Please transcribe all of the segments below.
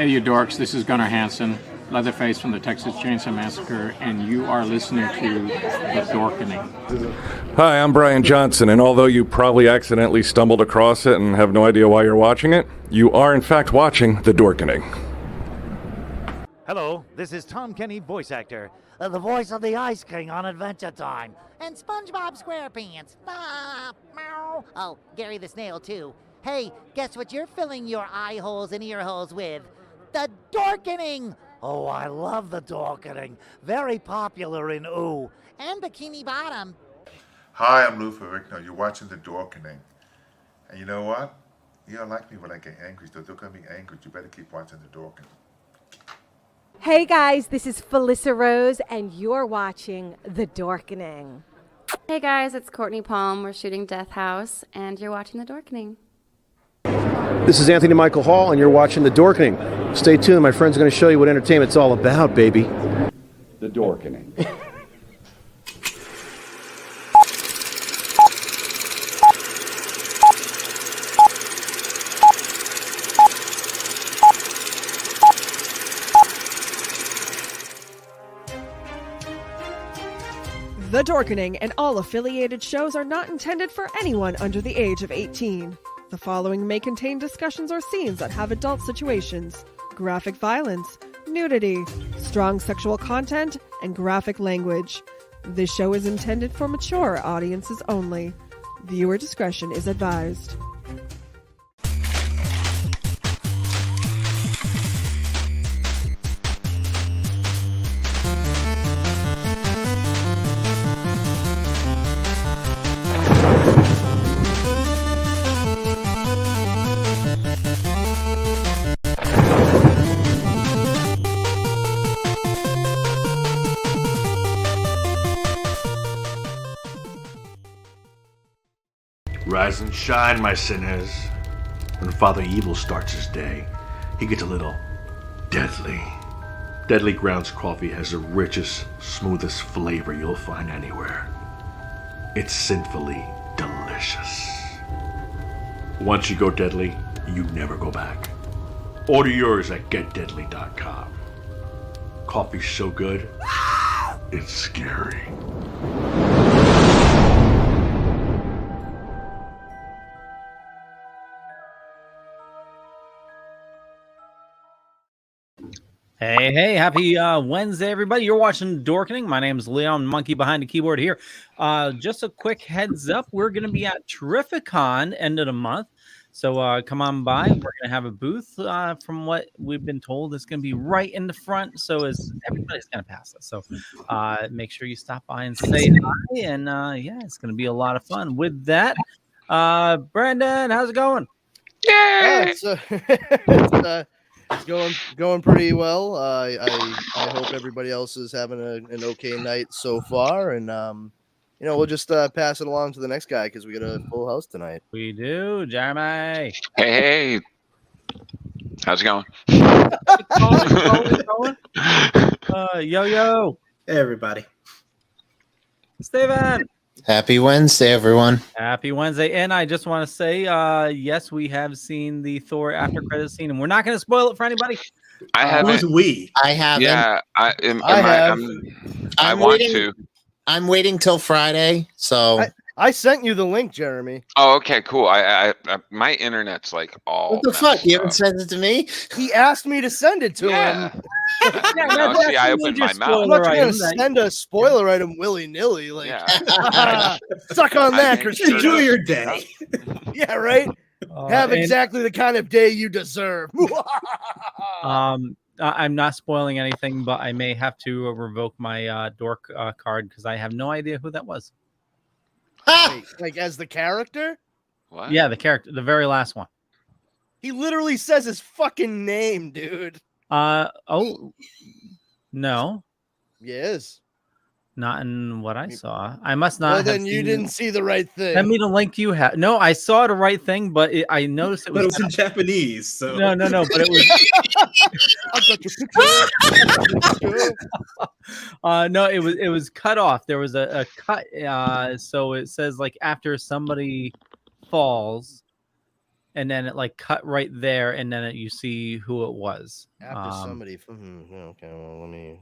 Hey, you dorks, this is Gunnar Hansen, Leatherface from the Texas Chainsaw Massacre, and you are listening to The Dorkening. Hi, I'm Brian Johnson, and although you probably accidentally stumbled across it and have no idea why you're watching it, you are in fact watching The Dorkening. Hello, this is Tom Kenny, voice actor, the voice of the Ice King on Adventure Time, and SpongeBob SquarePants. Ah, meow. Oh, Gary the Snail, too. Hey, guess what you're filling your eye holes and ear holes with? The Dorkening! Oh, I love the Dorkening. Very popular in Ooh. And Bikini Bottom. Hi, I'm Lou Ferrigno. You're watching The Dorkening. And you know what? You don't like me when I get angry, so don't get me angry. You better keep watching The Dorkening. Hey guys, this is Felissa Rose, and you're watching The Dorkening. Hey guys, it's Courtney Palm. We're shooting Death House, and you're watching The Dorkening. This is Anthony Michael Hall, and you're watching The Dorkening. Stay tuned, my friend's going to show you what entertainment's all about, baby. The Dorkening. The Dorkening and all affiliated shows are not intended for anyone under the age of 18. The following may contain discussions or scenes that have adult situations, graphic violence, nudity, strong sexual content, and graphic language. This show is intended for mature audiences only. Viewer discretion is advised. Rise and shine, my sinners. When Father Evil starts his day, he gets a little deadly. Deadly Grounds coffee has the richest, smoothest flavor you'll find anywhere. It's sinfully delicious. Once you go deadly, you never go back. Order yours at getdeadly.com. Coffee's so good, it's scary. Hey, happy Wednesday, everybody. You're watching Dorkening. My name is Leon, monkey behind the keyboard here. Just a quick heads up, we're going to be at Terrificon end of the month. So come on by. We're going to have a booth. From what we've been told, it's going to be right in the front. So everybody's going to pass us. So make sure you stop by and say hi. And yeah, it's going to be a lot of fun. With that, Brandon, how's it going? Yeah, it's going pretty well. I hope everybody else is having an okay night so far, and we'll just pass it along to the next guy because we got a full house tonight. We do, Jeremy. Hey, how's it going? Yo. Hey, everybody. Steven. Happy Wednesday, everyone. Happy Wednesday. And I just want to say, yes, we have seen the Thor after credits scene, and we're not going to spoil it for anybody. I haven't. Who's we? I haven't. Yeah, I want to. I'm waiting till Friday, so I sent you the link, Jeremy. Oh, okay, cool. I my internet's like all. What the fuck? You haven't sent it to me? He asked me to send it to him. See, I opened my mouth. I'm not going to send a spoiler item willy-nilly. Suck on that, Christine. Enjoy your day. Yeah, right? Have exactly the kind of day you deserve. I'm not spoiling anything, but I may have to revoke my dork card because I have no idea who that was. Wait, like as the character? What? Yeah, the character, the very last one. He literally says his fucking name, dude. Oh, no. Yes. Not in what I saw. I must not. Well, then you didn't see the right thing. Send me the link you have. No, I saw the right thing, but I noticed it was. But it was in Japanese, so. No, but it was. I got your picture. No, it was cut off. There was a cut. So it says like after somebody falls, and then it like cut right there, and then you see who it was. After somebody. Okay, well, let me.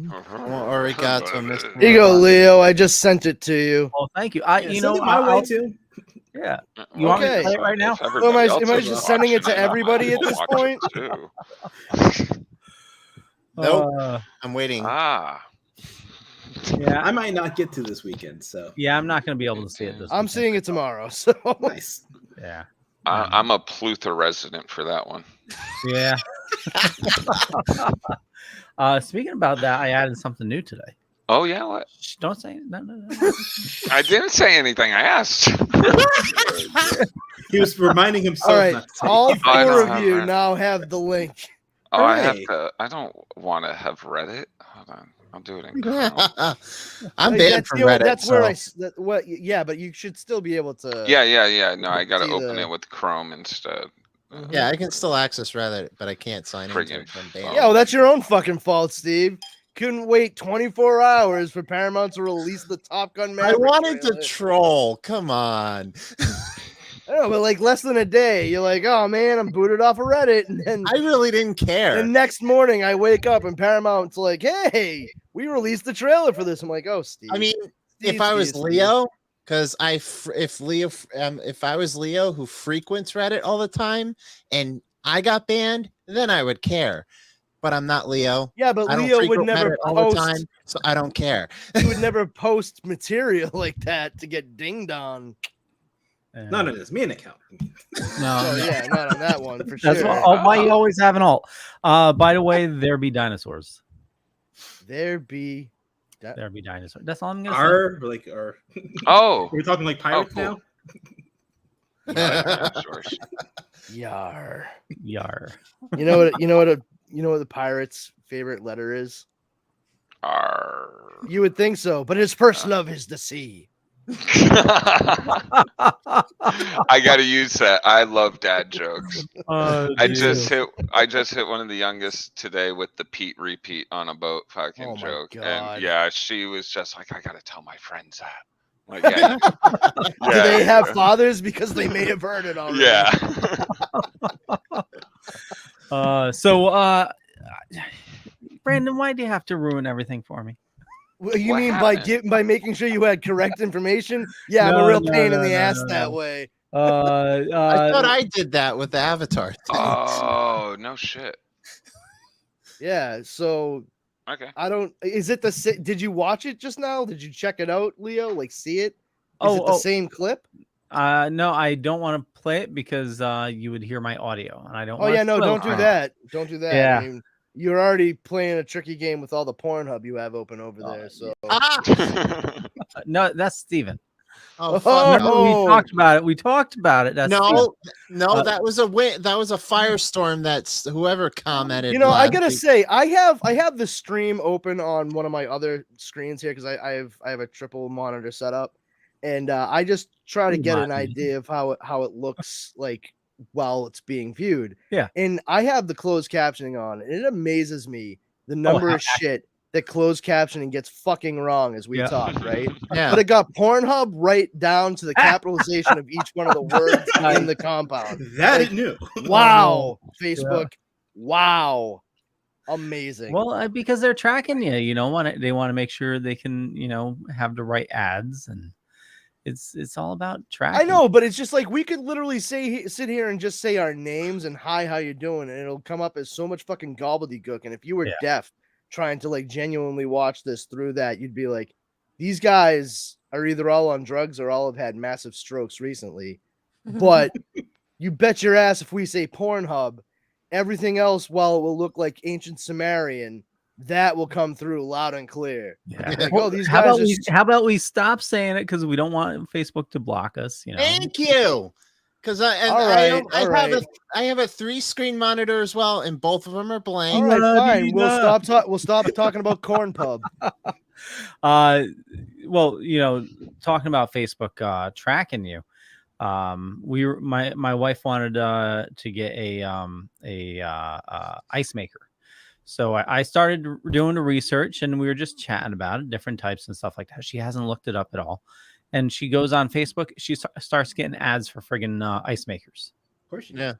Arigato, Here you go, Leo. I just sent it to you. Oh, thank you. My way too. Yeah. You want me to play it right now? Am I just sending it to everybody at this point? Nope. I'm waiting. Yeah, I might not get to this weekend, so. Yeah, I'm not going to be able to see it this I'm weekend. seeing it tomorrow, so. Nice. Yeah. I'm a Plutha resident for that one. Yeah. Speaking about that, I added something new today. Oh yeah, what? Shh, don't say it. No. I didn't say anything. I asked. He was reminding himself. All right, not to say all anything. four of you now have the link. Oh, I have Hooray. to. I don't want to have read it. Hold on. I'll do it in Chrome. I'm Like, banned that's from the only- Reddit. That's where So. Yeah, but you should still be able to. Yeah. No, I got to See open the- it with Chrome instead. Yeah, I can still access Reddit, but I can't sign into Friggin' it from banned. Yeah, well, that's your own fucking fault, Steve. Couldn't wait 24 hours for Paramount to release the Top Gun I Maverick wanted to trailer. troll. Come on. I know, but like less than a day, you're like, oh man, I'm booted off of Reddit, and then I really didn't care. the next morning I wake up and Paramount's like, hey, we released the trailer for this. I'm like, oh, Steve. I mean, Steve, if I was Steve. Leo, because if I was Leo who frequents Reddit all the time and I got banned, then I would care. But I'm not Leo. Yeah, but I don't Leo would frequent never Reddit all the post. time, so I don't care. He would never post material like that to get dinged on. Not on his main account. Oh yeah, not on that one for That's sure. why you always have an alt. By the way, there be dinosaurs. There be dinosaurs. That's all I'm gonna Are Oh, we're talking like pirates cool. now? Yar. Yar. You know what the pirate's favorite letter is? R. You would think so, but his first love is the sea. I gotta use that. I love dad jokes. I just hit one of the youngest today with the Pete repeat on a boat fucking Oh my joke. God. And yeah, she was just like, I gotta tell my friends that. Like, yeah, Do they have fathers? Because they may have heard it already. yeah. Brandon, why do you have to ruin everything for me? Well, you mean by making sure you had correct information? Yeah, I'm a real pain in the ass that way. I thought I did that with the Avatar thing. Oh, no shit. Yeah, so Okay. I don't. Is it the? Did you watch it just now? Did you check it out, Leo? Like, see it? Is it the same clip? No, I don't want to play it because you would hear my audio, and I don't. Oh yeah, no, don't do that. Don't do that. Yeah. I mean, you're already playing a tricky game with all the Pornhub you have open over there. So No, that's Steven. Oh, fuck. Remember, we talked about it. We talked about it. That's No, Steven. that was a that was a firestorm. That's whoever commented. You know, I last gotta week. say, I have the stream open on one of my other screens here because I have a triple monitor setup, and I just try to get an idea of how it looks like while it's being viewed. Yeah. And I have the closed captioning on, and it amazes me the number of shit that closed captioning gets fucking wrong as we talk, right? Yeah. But it got Pornhub right down to the capitalization of each one of the words in the compound. That is new. Wow, Facebook. Wow. Amazing. Well, because they're tracking you, they want to make sure they can, have the right ads, and it's all about tracking. I know, but it's just like we could literally sit here and just say our names and hi, how you doing, and it'll come up as so much fucking gobbledygook. And if you were deaf trying to like genuinely watch this through that, you'd be like, these guys are either all on drugs or all have had massive strokes recently. But you bet your ass if we say Pornhub, everything else, while it will look like ancient Sumerian, that will come through loud and clear. Yeah. Like, Well, oh, these how guys about how about we stop saying it because we don't want Facebook to block us? Thank you. Because I have a 3-screen monitor as well, and both of them are blank. All right, fine. We'll stop talking about Corn Pub. Well, talking about Facebook tracking you, my wife wanted to get a ice maker, so I started doing the research, and we were just chatting about it, different types and stuff like that. She hasn't looked it up at all, and she goes on Facebook. She starts getting ads for friggin' ice makers. Of course, yeah.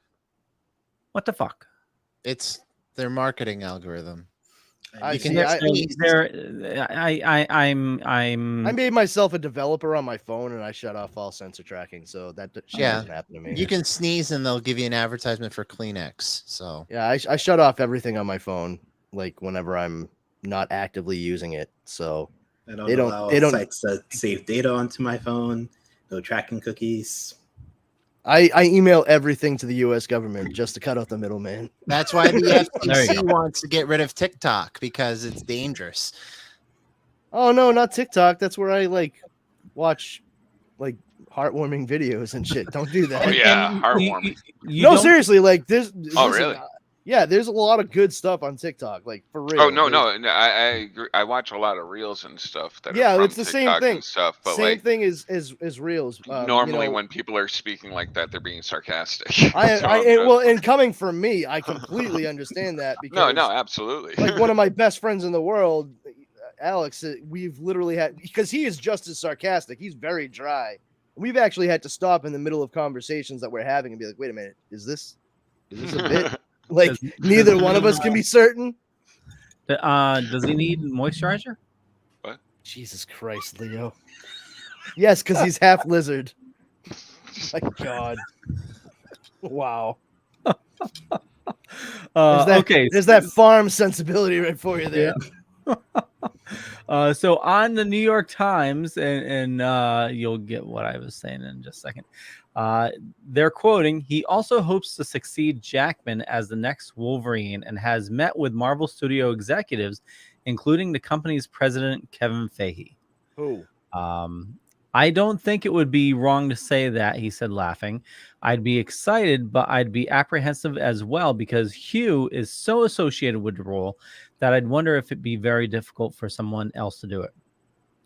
What the fuck? It's their marketing algorithm. I made myself a developer on my phone, and I shut off all sensor tracking, so that doesn't happen to me. You can sneeze, and they'll give you an advertisement for Kleenex. So yeah, I shut off everything on my phone, like whenever I'm not actively using it. So I don't allow sites that save data onto my phone. No tracking cookies. I email everything to the U.S. government just to cut out the middleman. That's why the FTC wants to get rid of TikTok, because it's dangerous. Oh no, not TikTok. That's where I watch heartwarming videos and shit. Don't do that. Oh yeah, heartwarming. No, seriously, this. Oh really? Yeah, there's a lot of good stuff on TikTok, for real. Oh no, I agree. I watch a lot of reels and stuff. It's the same thing. Stuff, but same thing as reels. Normally, when people are speaking like that, they're being sarcastic. And coming from me, I completely understand that. Because no, absolutely. Like one of my best friends in the world, Alex, we've literally had, because he is just as sarcastic. He's very dry. We've actually had to stop in the middle of conversations that we're having and be like, "Wait a minute, is this a bit?" Neither one of us can be certain. Does he need moisturizer? What? Jesus Christ, Leo. Yes, because he's half lizard. My God. Wow. There's that farm sensibility right for you there. Yeah. So on the New York Times, and you'll get what I was saying in just a second. They're quoting, he also hopes to succeed Jackman as the next Wolverine and has met with Marvel Studio executives, including the company's president, Kevin Feige. Who? I don't think it would be wrong to say that, he said, laughing. I'd be excited, but I'd be apprehensive as well because Hugh is so associated with the role that I'd wonder if it'd be very difficult for someone else to do it.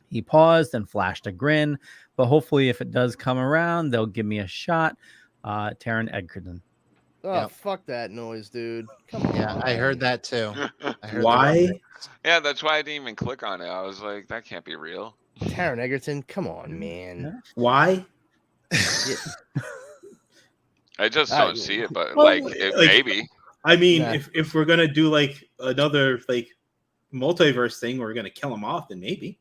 He paused and flashed a grin, but hopefully if it does come around, they'll give me a shot. Taron Egerton. Oh, fuck that noise, dude. Come on. Yeah, I heard that too. Why? Yeah, that's why I didn't even click on it. I was like, that can't be real. Taron Egerton, come on, man. Why? I just don't see it, but maybe. I mean, if we're gonna do another multiverse thing, we're gonna kill him off, then maybe.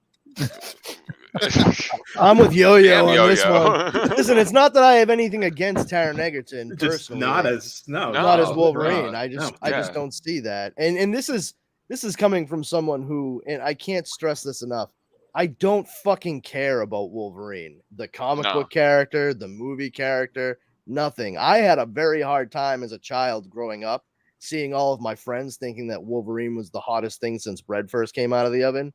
I'm with Yo-Yo Damn, on this Yo-Yo. one. Listen, it's not that I have anything against Taron Egerton Just personally. not as not as Wolverine. I just don't see that. And this is coming from someone who, and I can't stress this enough, I don't fucking care about Wolverine, the comic book character, the movie character, nothing. I had a very hard time as a child growing up seeing all of my friends thinking that Wolverine was the hottest thing since bread first came out of the oven,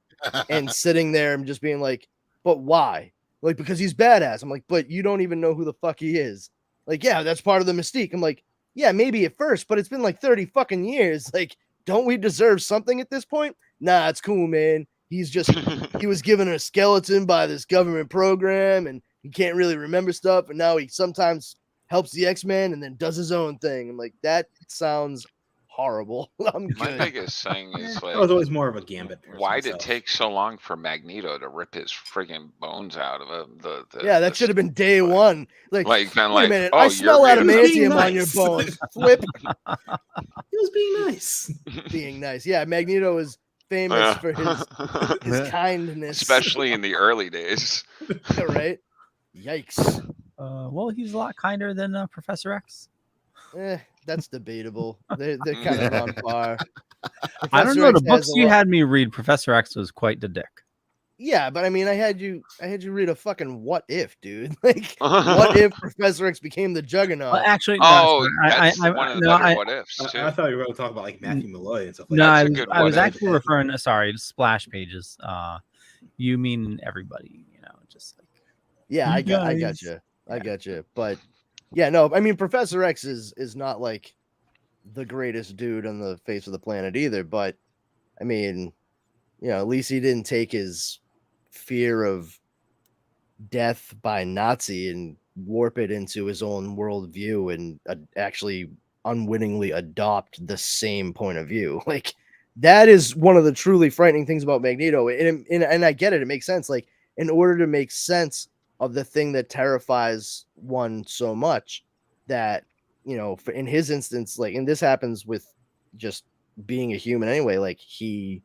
and sitting there and just being like, but why? Like, because he's badass. I'm like, but you don't even know who the fuck he is. Like, yeah, that's part of the mystique. I'm like, yeah, maybe at first, but it's been like 30 fucking years. Like, don't we deserve something at this point? Nah, it's cool, man. He's just, he was given a skeleton by this government program and he can't really remember stuff. And now he sometimes helps the X-Men and then does his own thing. I'm like, that sounds horrible. I'm good. My biggest thing is like, I was always more of a Gambit person. why did it take so long for Magneto to rip his friggin' bones out of him? That should have been day one. Like wait a minute, oh, I smell you're adamantium on your bones. Flip. He was being nice. Being nice. Yeah, Magneto is famous for his kindness. Especially in the early days. Right? Yikes. Well, he's a lot kinder than Professor X. That's debatable. They're kind of on par. I don't know. The books you had me read, Professor X was quite the dick. Yeah, but I mean, I had you read a fucking what if, dude. Like, what if Professor X became the Juggernaut? Well, actually, no, that's one of the better what ifs. Too. I thought you were going to talk about like Matthew Malloy and stuff like no, that. I was actually referring to to splash pages. You mean everybody, just like. Yeah, I got you. But yeah, no, I mean, Professor X is not like the greatest dude on the face of the planet either. But I mean, at least he didn't take his fear of death by Nazi and warp it into his own worldview and actually unwittingly adopt the same point of view. Like, that is one of the truly frightening things about Magneto. And I get it. It makes sense. Like, in order to make sense of the thing that terrifies one so much, that, in his instance, like, and this happens with just being a human anyway, like, he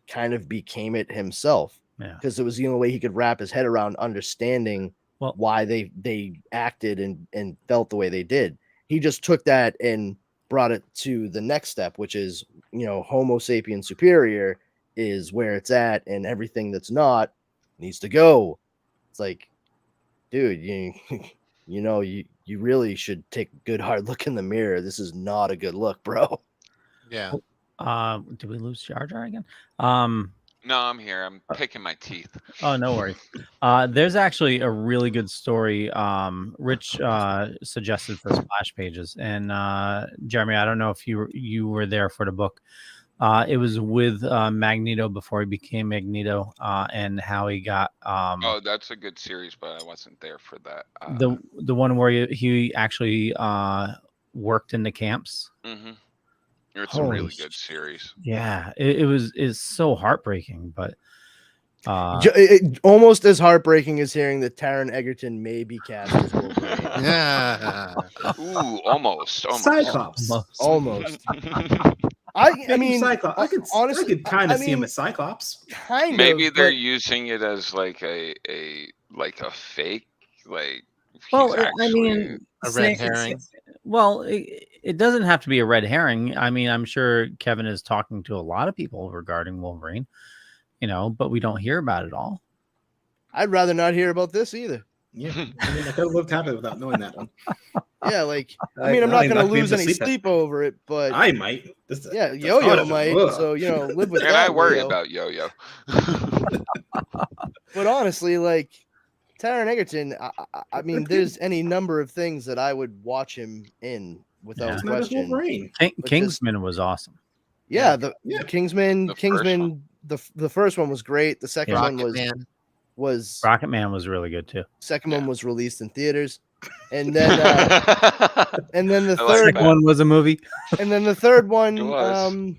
kind of became it himself, because it was the only way he could wrap his head around understanding why they acted and felt the way they did. He just took that and brought it to the next step, which is, Homo sapiens superior is where it's at, and everything that's not needs to go. It's like, dude, you really should take a good hard look in the mirror. This is not a good look, bro. Yeah. Did we lose Jar Jar again? No, I'm here. I'm picking my teeth. Oh, no worries. There's actually a really good story. Rich suggested for splash pages, and Jeremy, I don't know if you were there for the book. It was with Magneto before he became Magneto, and how he got. Oh, that's a good series, but I wasn't there for that. The one where he actually worked in the camps. Mm-hmm. It's a really good series. Yeah, it's so heartbreaking, but almost as heartbreaking as hearing that Taron Egerton may be cast as Wolverine. Yeah. Ooh, almost. Cyclops. Almost. I mean, Cyclops. I could kind of see him as Cyclops. Maybe they're using it as like a fake, like. Well, I mean, a red herring. Well, it doesn't have to be a red herring. I mean, I'm sure Kevin is talking to a lot of people regarding Wolverine, but we don't hear about it all. I'd rather not hear about this either. Yeah, I mean, I could have lived happily without knowing that one. Yeah, like, I mean, I'm not going to lose any sleep over it, but I might. Yo-Yo might. So, live with that. And I worry about Yo-Yo. But honestly, like, Taron Egerton, I mean, there's any number of things that I would watch him in without question. Kingsman was awesome. Yeah, the Kingsman. The first one was great. The second one was Rocket Man was really good too. Second one was released in theaters, and then the third one was a movie, and then the third one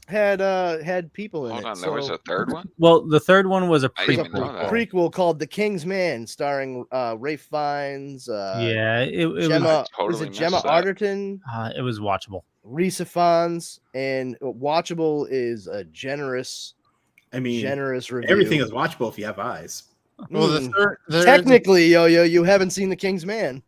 had people in it. Hold on, there was a third one? Well, the third one was a prequel called The King's Man, starring Ralph Fiennes. It was Gemma Arterton? It was watchable. Risa Fons, and watchable is a generous I mean, generous review. everything is watchable if you have eyes. Well, Technically, Yo-Yo, you haven't seen The King's Man.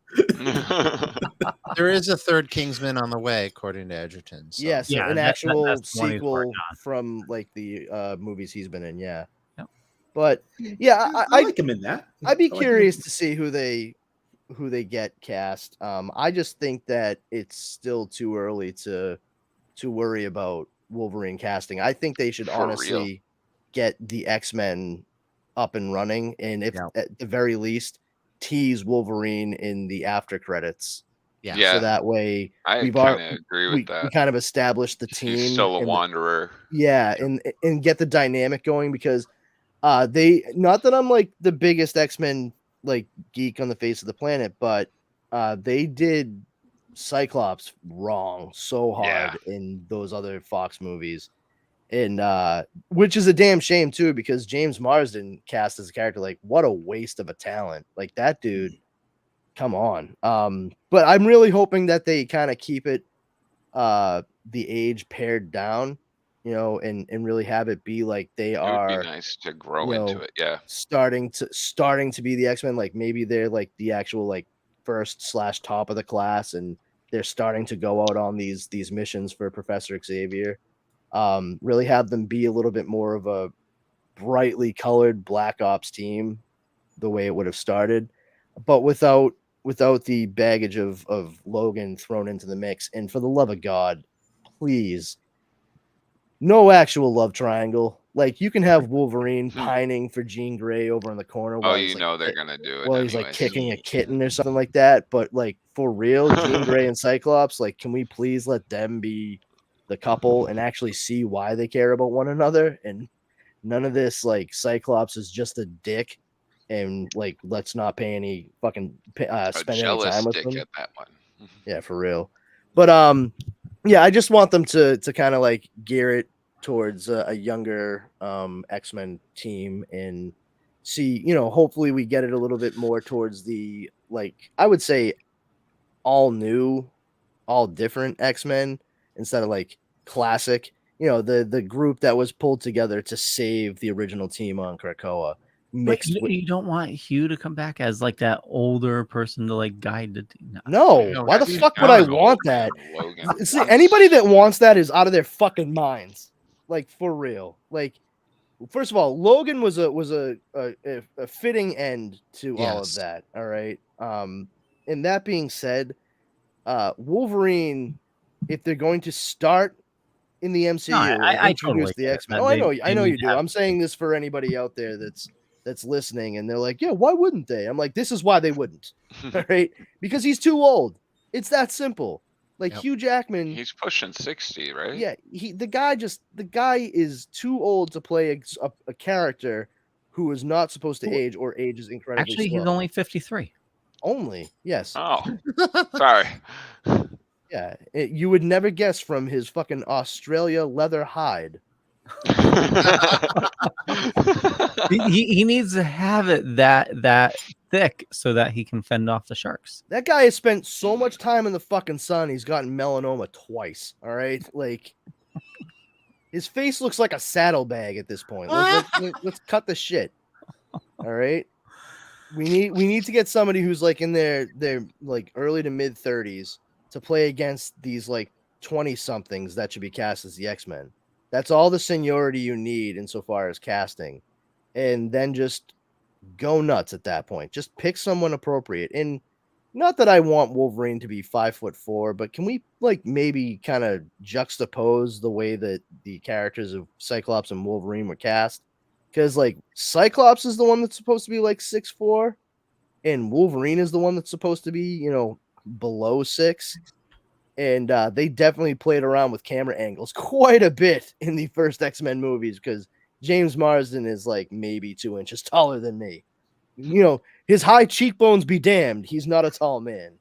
there is a third Kingsman on the way, according to Edgerton. So. Yes, an actual that's the one he's sequel working on. from like the movies he's been in. Yeah, Yep. but yeah, I like him in that. I'd be I like him curious in- to see who they get cast. I just think that it's still too early to worry about Wolverine casting. I think they should For honestly real. get the X-Men up and running, and if at the very least tease Wolverine in the after credits. Yeah. So that way I we've kind already of agree with that. we kind of established the team. He's still a and wanderer. and get the dynamic going, because they, not that I'm like the biggest X-Men like geek on the face of the planet, but they did Cyclops wrong so hard in those other Fox movies, and which is a damn shame too, because James Marsden cast as a character, like, what a waste of a talent. Like, that dude, come on. But I'm really hoping that they kind of keep it the age pared down, and really have it be like they are. It would be nice to grow into it. Yeah. Starting to be the X-Men. Like, maybe they're like the actual like first/top of the class, and they're starting to go out on these missions for Professor Xavier. Really have them be a little bit more of a brightly colored Black Ops team, the way it would have started, but without the baggage of Logan thrown into the mix. And for the love of God, please, no actual love triangle. Like, you can have Wolverine pining for Jean Grey over in the corner. Oh, they're gonna do it. Well, he's like kicking a kitten or something like that. But like, for real, Jean Grey and Cyclops, like, can we please let them be the couple and actually see why they care about one another? And none of this like Cyclops is just a dick, and like, let's not pay any fucking spend any time with them. At that one. Yeah, for real. But yeah, I just want them to kind of like gear it towards a younger X-Men team, and see, hopefully we get it a little bit more towards the, like, I would say all new, all different X-Men, instead of like classic, the group that was pulled together to save the original team on Krakoa. Mixed with... You don't want Hugh to come back as like that older person to like guide the team. No, why the fuck would I want that? See, anybody that wants that is out of their fucking minds. Like, for real. Like, first of all, Logan was a fitting end to all of that. All right. And that being said, Wolverine, if they're going to start in the MCU, I introduce totally the get X-Men. that. Oh, I know they you do. have- I'm saying this for anybody out there that's listening, and they're like, yeah, why wouldn't they? I'm like, this is why they wouldn't. All right, because he's too old. It's that simple. Like, Hugh Jackman, He's pushing 60, right? yeah, the guy is too old to play a character who is not supposed to age, or ages incredibly Actually, slow. he's only 53. Only, yes. Oh, sorry. Yeah, you would never guess from his fucking Australia leather hide. he needs to have it that thick so that he can fend off the sharks. That guy has spent so much time in the fucking sun, he's gotten melanoma twice. All right, like, his face looks like a saddlebag at this point. Let's cut the shit. All right, we need to get somebody who's like in their like early to mid 30s to play against these like 20 somethings that should be cast as the X-Men. That's all the seniority you need insofar as casting, and then just go nuts at that point. Just pick someone appropriate. And not that I want Wolverine to be 5'4", but can we like maybe kind of juxtapose the way that the characters of Cyclops and Wolverine were cast? Because like Cyclops is the one that's supposed to be like 6'4", and Wolverine is the one that's supposed to be, below 6. And they definitely played around with camera angles quite a bit in the first X-Men movies, because James Marsden is like maybe 2 inches taller than me. His high cheekbones be damned. He's not a tall man.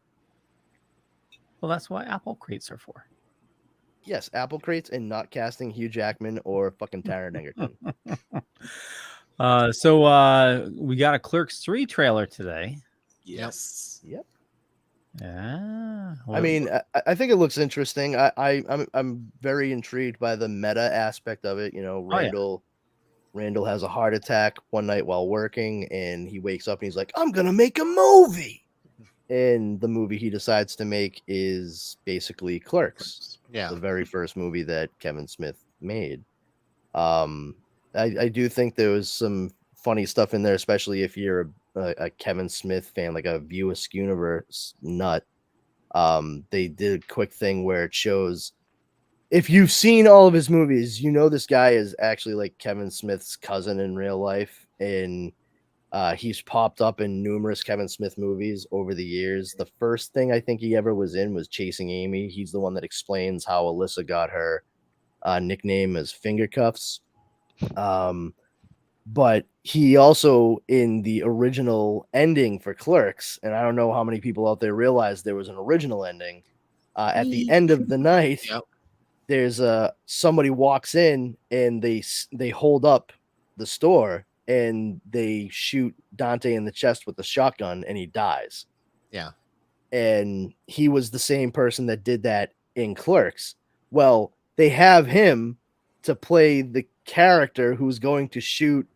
Well, that's what apple crates are for. Yes, apple crates, and not casting Hugh Jackman or fucking Taron Egerton. So we got a Clerks 3 trailer today. Yes. Yep. Yeah. I mean, I think it looks interesting. I'm very intrigued by the meta aspect of it. Randall Randall has a heart attack one night while working, and he wakes up and he's like, I'm gonna make a movie. And the movie he decides to make is basically Clerks. Yeah. The very first movie that Kevin Smith made. I do think there was some funny stuff in there, especially if you're a Kevin Smith fan, like a View Askew universe nut. They did a quick thing where it shows, if you've seen all of his movies, you know this guy is actually like Kevin Smith's cousin in real life, and he's popped up in numerous Kevin Smith movies over the years. The first thing I think he ever was in was Chasing Amy. He's the one that explains how Alyssa got her nickname as Finger Cuffs. But he also, in the original ending for Clerks, and I don't know how many people out there realize there was an original ending. At the end of the night, there's somebody walks in and they hold up the store and they shoot Dante in the chest with a shotgun and he dies. Yeah. And he was the same person that did that in Clerks. Well, they have him to play the character who's going to shoot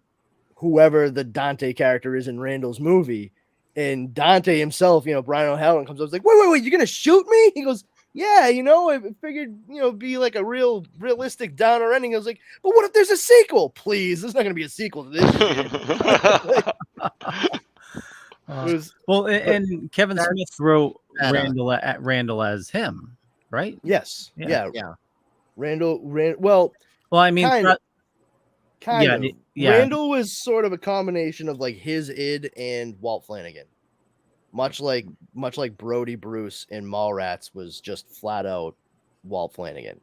whoever the Dante character is in Randall's movie. And Dante himself, Brian O'Halloran comes up and is like, wait, you're going to shoot me? He goes, yeah, I figured, be like a realistic downer ending. I was like, but what if there's a sequel? Please, there's not going to be a sequel to this. And Kevin Smith wrote Randall as him, right? Yes. Yeah. Randall. Well, I mean, kind of. Randall was sort of a combination of like his id and Walt Flanagan. Much like Brody Bruce in Mallrats was just flat out Walt Flanagan.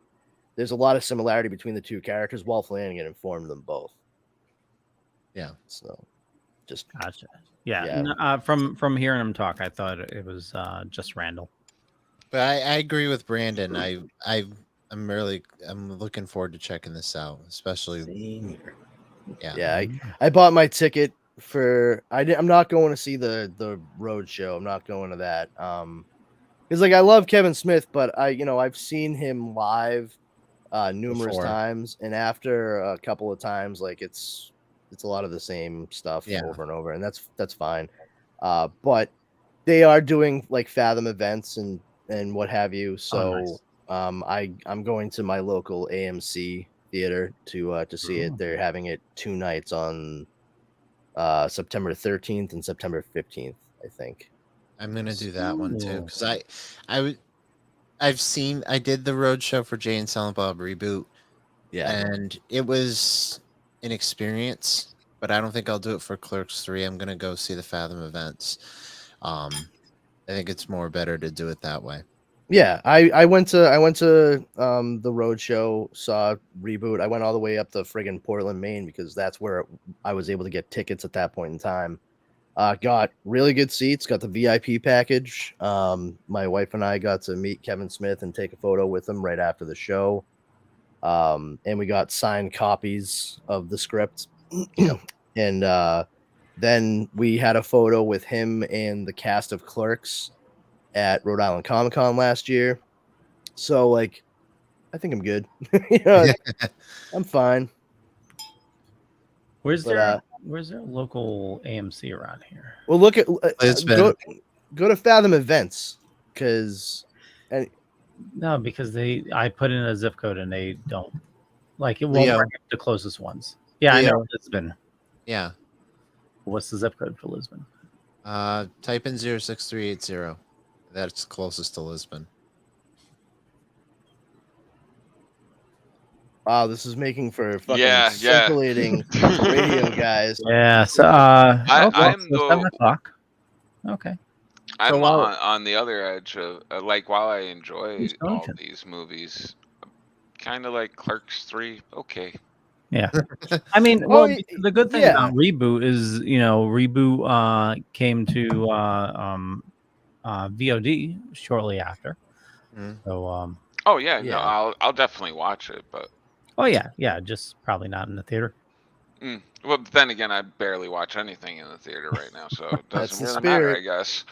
There's a lot of similarity between the two characters. Walt Flanagan informed them both. Yeah. So, just gotcha. Yeah. From hearing him talk, I thought it was just Randall. But I agree with Brandon. I'm looking forward to checking this out, especially. Yeah. I bought my ticket for. I'm not going to see the road show. I'm not going to that. Because like I love Kevin Smith, but I've seen him live numerous times, and after a couple of times, like it's a lot of the same stuff over and over, and that's fine. But they are doing like Fathom events and what have you. So I'm going to my local AMC theater to see it. They're having it 2 nights on September 13th and September 15th, I think. I'm gonna do that one too because I did the road show for Jay and Silent Bob Reboot, and it was an experience. But I don't think I'll do it for Clerks 3. I'm gonna go see the Fathom events. I think it's better to do it that way. Yeah, I went to the road show, saw Reboot. I went all the way up to friggin' Portland, Maine, because that's where I was able to get tickets at that point in time. Got really good seats, got the VIP package. My wife and I got to meet Kevin Smith and take a photo with him right after the show. And we got signed copies of the script. And then we had a photo with him and the cast of Clerks at Rhode Island Comic Con last year. So like, I think I'm good. I'm fine. Where's there a local AMC around here? Well, look at go to Fathom Events because I put in a zip code and they don't like it. Won't bring up the closest ones. Yeah, I know Lisbon. Yeah. What's the zip code for Lisbon? Type in 06380. That's closest to Lisbon. Wow, this is making for fucking circulating radio, guys. Yeah, so I'm 7 o'clock. Okay. I'm on the other edge of like while I enjoy all these movies, kind of like Clerks 3. Okay. Yeah, I mean, the good thing about Reboot is Reboot came to VOD shortly after. So I'll definitely watch it, but just probably not in the theater. Well, then again, I barely watch anything in the theater right now, so it doesn't really matter, I guess.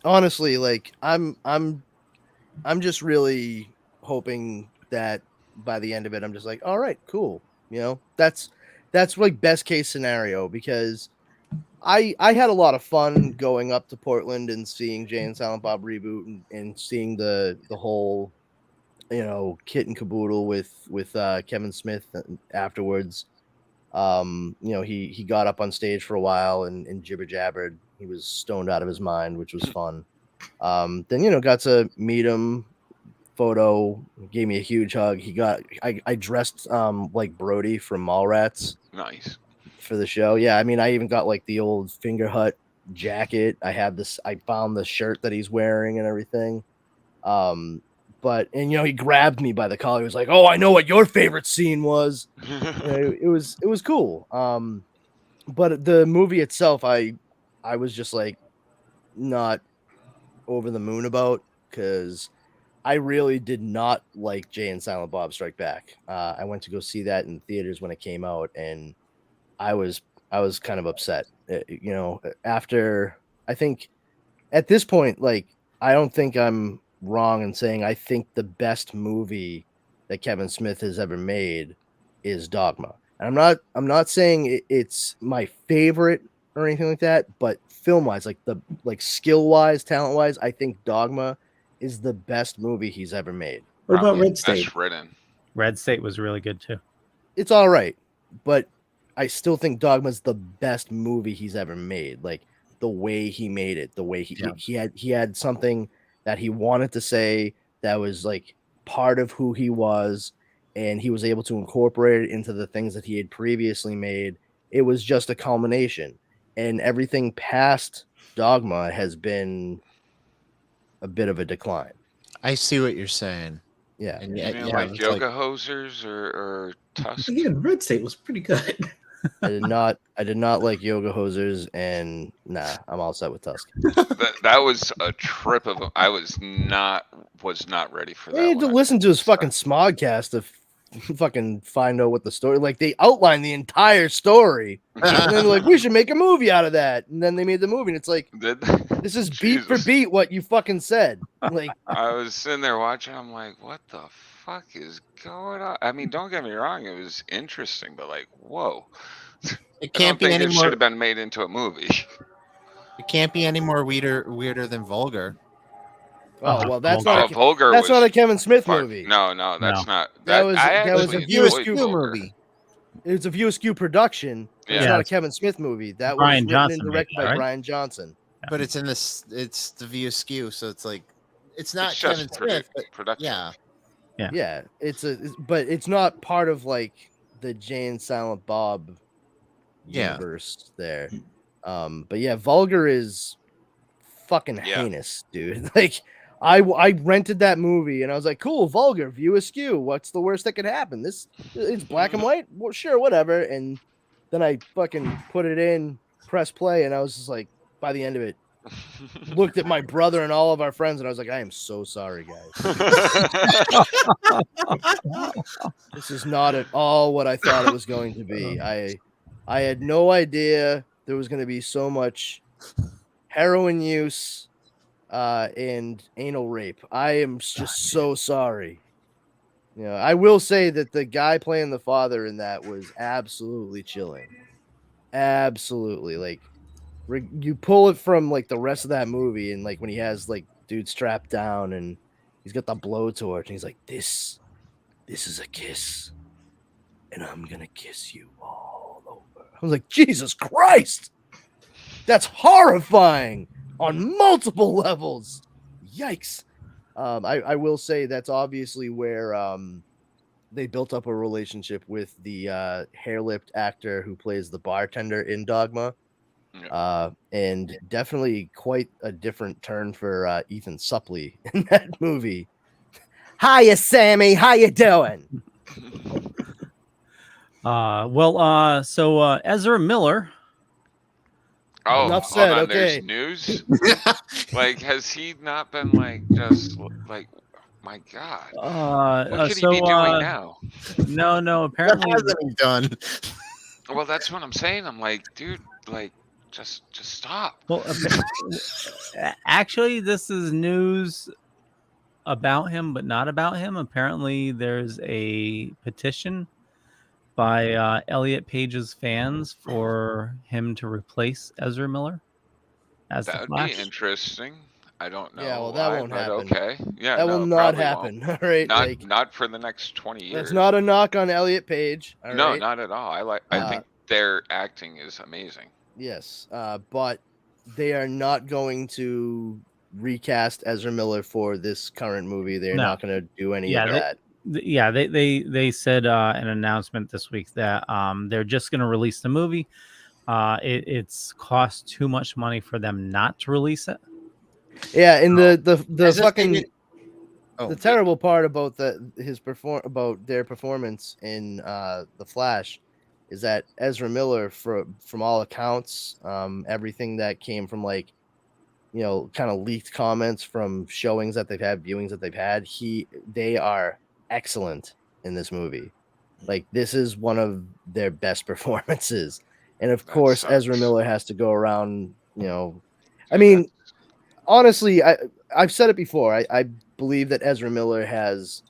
Honestly, like I'm just really hoping that by the end of it, I'm just like, all right, cool. You know, that's like best case scenario, because I had a lot of fun going up to Portland and seeing Jay and Silent Bob Reboot and seeing the whole, you know, kit and caboodle with Kevin Smith afterwards. You know, he got up on stage for a while and jibber jabbered. He was stoned out of his mind, which was fun. Then, you know, got to meet him, photo, gave me a huge hug. I dressed like Brody from Mallrats. Nice. For the show. Yeah, I mean, I even got like the old Finger Hut jacket. I found the shirt that he's wearing and everything. But you know, he grabbed me by the collar. He was like, "Oh, I know what your favorite scene was." You know, it was cool. But the movie itself, I was just like not over the moon about, because I really did not like Jay and Silent Bob Strike Back. I went to go see that in theaters when it came out, and I was kind of upset. You know, after, I think at this point, like, I don't think I'm wrong in saying I think the best movie that Kevin Smith has ever made is Dogma. And I'm not saying it's my favorite or anything like that, but film wise, like skill wise, talent wise, I think Dogma is the best movie he's ever made. What about Red State? Red State was really good too. It's all right, but I still think Dogma's the best movie he's ever made. Like, the way he made it, the way he had something that he wanted to say that was like part of who he was, and he was able to incorporate it into the things that he had previously made. It was just a culmination, and everything past Dogma has been a bit of a decline. I see what you're saying. Yeah, You mean like Yoga Hosers or Tusk? Again, Red State was pretty good. I did not like Yoga Hosers, and nah, I'm all set with Tusk. That was a trip of. I was not ready for that. You had to listen to his fucking Smogcast to fucking find out what the story. Like, they outlined the entire story, and then like, we should make a movie out of that, and then they made the movie, and it's like, this is beat for beat what you fucking said. Like, I was sitting there watching. I'm like, what the fuck is going on? I mean, don't get me wrong, it was interesting, but like, whoa. It can't be any It more. should have been made into a movie. It can't be any more weirder than Vulgar. oh well, that's Oh, not Vulgar that's was not a Kevin Smith part- movie. No, that's not. That was a View Askew Askew movie. It was a View Askew production. It's Yeah. not a Kevin Smith movie. That Brian was written Johnson and made directed that, by right? Brian Johnson. But it's in this. It's the View Askew, so it's like it's not It's just Kevin Smith. But production. yeah, Yeah, but it's not part of like the Jay and Silent Bob universe there. But yeah, Vulgar is fucking heinous, dude. Like, I rented that movie and I was like, cool, Vulgar, View Askew. What's the worst that could happen? It's black and white. Well, sure, whatever. And then I fucking put it in, press play, and I was just like, by the end of it, looked at my brother and all of our friends, and I was like, I am so sorry, guys. This is not at all what I thought it was going to be. I had no idea there was going to be so much heroin use and anal rape. I am just so sorry. You know, I will say that the guy playing the father in that was absolutely chilling. Absolutely. Like, you pull it from like the rest of that movie, and like when he has like dude strapped down and he's got the blowtorch and he's like, this is a kiss, and I'm gonna kiss you all over. I was like, Jesus Christ, that's horrifying on multiple levels. Yikes. I will say that's obviously where they built up a relationship with the hair-lipped actor who plays the bartender in Dogma. And definitely quite a different turn for Ethan Suplee in that movie. Hiya, Sammy. How you doing? So Ezra Miller. Oh, Enough hold said, on, okay. There's news. Like, has he not been like just like, my God? What could he be doing now? No. Apparently, what hasn't he done? Well, that's what I'm saying. I'm like, dude, like, just stop. Well, actually, this is news about him, but not about him. Apparently, there's a petition by Elliot Page's fans for him to replace Ezra Miller as That the would Flash. be interesting. I don't know. Yeah, well, that why, won't but happen. Okay. Yeah, that no, will it not probably happen. won't. All right, Not for the next 20 years. that's not a knock on Elliot Page. All No, right? not at all. I think their acting is amazing. Yes, but they are not going to recast Ezra Miller for this current movie. They're No. not going to do any Yeah, of that. they said an announcement this week that they're just going to release the movie. It's cost too much money for them not to release it. Yeah, and the fucking Oh. the terrible part about about their performance in The Flash is that Ezra Miller, from all accounts, everything that came from like, you know, kind of leaked comments from showings that they've had, viewings that they've had, they are excellent in this movie. Like, this is one of their best performances. And of course, Ezra Miller has to go around, you know, I mean, honestly, I've said it before. I believe that Ezra Miller has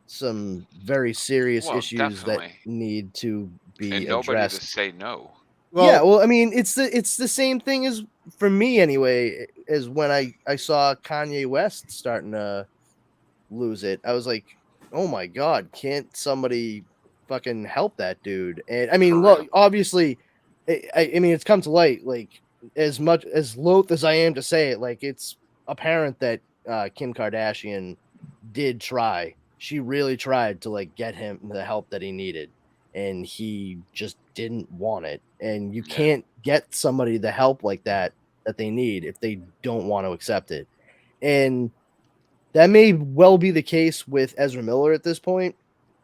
some very serious issues that need to be And nobody addressed. to say no. Yeah, well, I mean, it's the same thing as, for me anyway, as when I saw Kanye West starting to lose it. I was like, oh my God, can't somebody fucking help that dude? And I mean, look, obviously, I mean, it's come to light, like, as much as loath as I am to say it, like, it's apparent that Kim Kardashian did try. She really tried to like get him the help that he needed, and he just didn't want it. And you can't get somebody the help like that they need if they don't want to accept it. And that may well be the case with Ezra Miller at this point,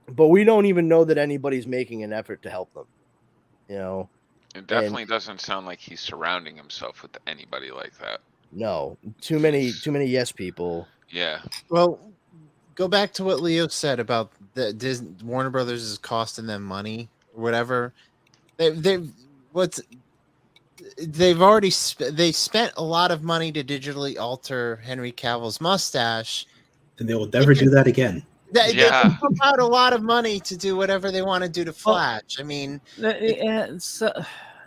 but we don't even know that anybody's making an effort to help them. You know, It definitely doesn't sound like he's surrounding himself with anybody like that. No, too many yes people. Yeah. Well, go back to what Leo said about the Warner Brothers is costing them money or whatever. They've already they spent a lot of money to digitally alter Henry Cavill's mustache, and they will never do that again. They can pump out a lot of money to do whatever they want to do to Flash. I mean,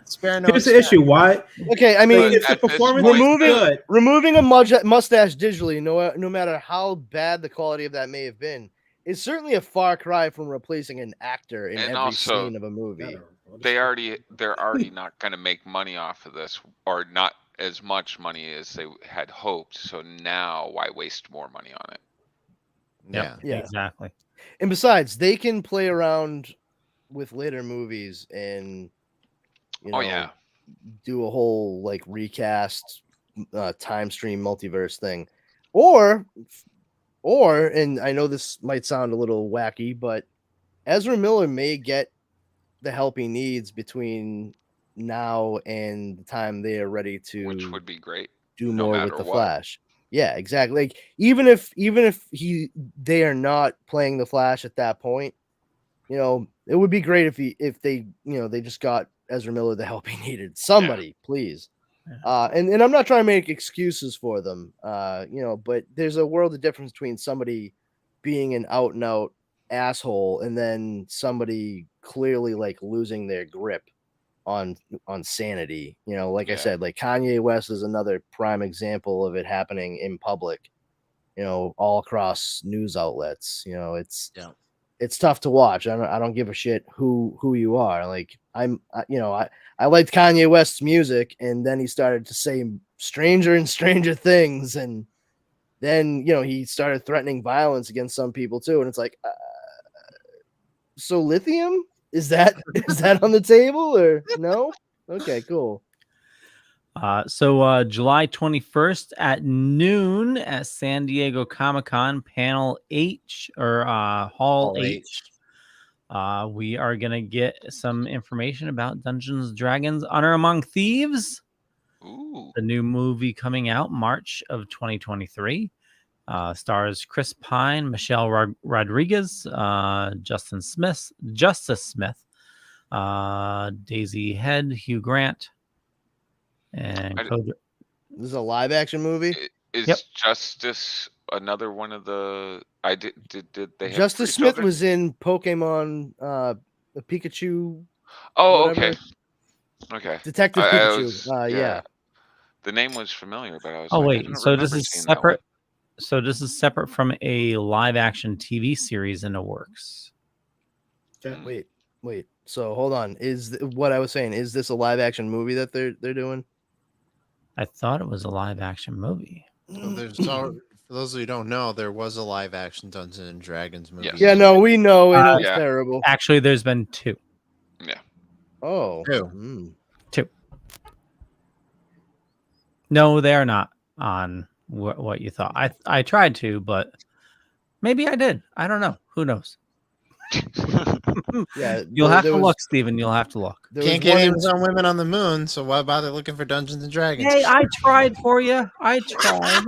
spare no Here's the expense. issue. Why? Okay, I mean, if the performance is good, removing a mustache digitally, no matter how bad the quality of that may have been, is certainly a far cry from replacing an actor in And every also, scene of a movie. they're already not going to make money off of this, or not as much money as they had hoped. So now, why waste more money on it? Yeah, exactly. And besides, they can play around with later movies and, you know, do a whole like recast, time stream multiverse thing, or, and I know this might sound a little wacky, but Ezra Miller may get the help he needs between now and the time they are ready to, which would be great, do no more matter with the what. Flash. Yeah, exactly. Like, even if they are not playing the Flash at that point, you know, it would be great if they, you know, they just got Ezra Miller the help he needed. Somebody, please. And I'm not trying to make excuses for them, you know, but there's a world of difference between somebody being an out and out asshole and then somebody clearly like losing their grip on sanity. You know, like I said, like Kanye West is another prime example of it happening in public, you know, all across news outlets. You know, it's tough to watch. I don't give a shit who you are. Like, I liked Kanye West's music, and then he started to say stranger and stranger things, and then, you know, he started threatening violence against some people too, and it's like, so lithium, is that on the table or no? Okay, cool. So July 21st at noon at San Diego Comic-Con, panel H, or Hall H. We are going to get some information about Dungeons & Dragons Honor Among Thieves. Ooh. The new movie coming out March of 2023. Stars Chris Pine, Michelle Rodriguez, Justice Smith, Daisy Head, Hugh Grant, and this is a live action movie. Is Justice another one of the. I did they have Justice three Smith children? was in Pokemon, the Pikachu. Oh, whatever. okay. Detective I Pikachu. was, yeah. The name was familiar, but I was Oh like, I wait, don't so this remember is seeing that one. separate. So this is separate from a live action TV series in the works. Wait. So hold on. What I was saying? Is this a live action movie that they're doing? I thought it was a live action movie. So for those of you who don't know, there was a live action Dungeons and Dragons movie. Yeah, no, we know, and it was terrible. Actually, there's been 2. Yeah. Oh. 2. 2. No, they're not on what you thought. I tried to, but maybe I did. I don't know. Who knows? Yeah, You'll have to look, Steven. You'll have to look. Can't get Amazon Women on the Moon, so why bother looking for Dungeons and Dragons? Hey, I tried for you. I tried.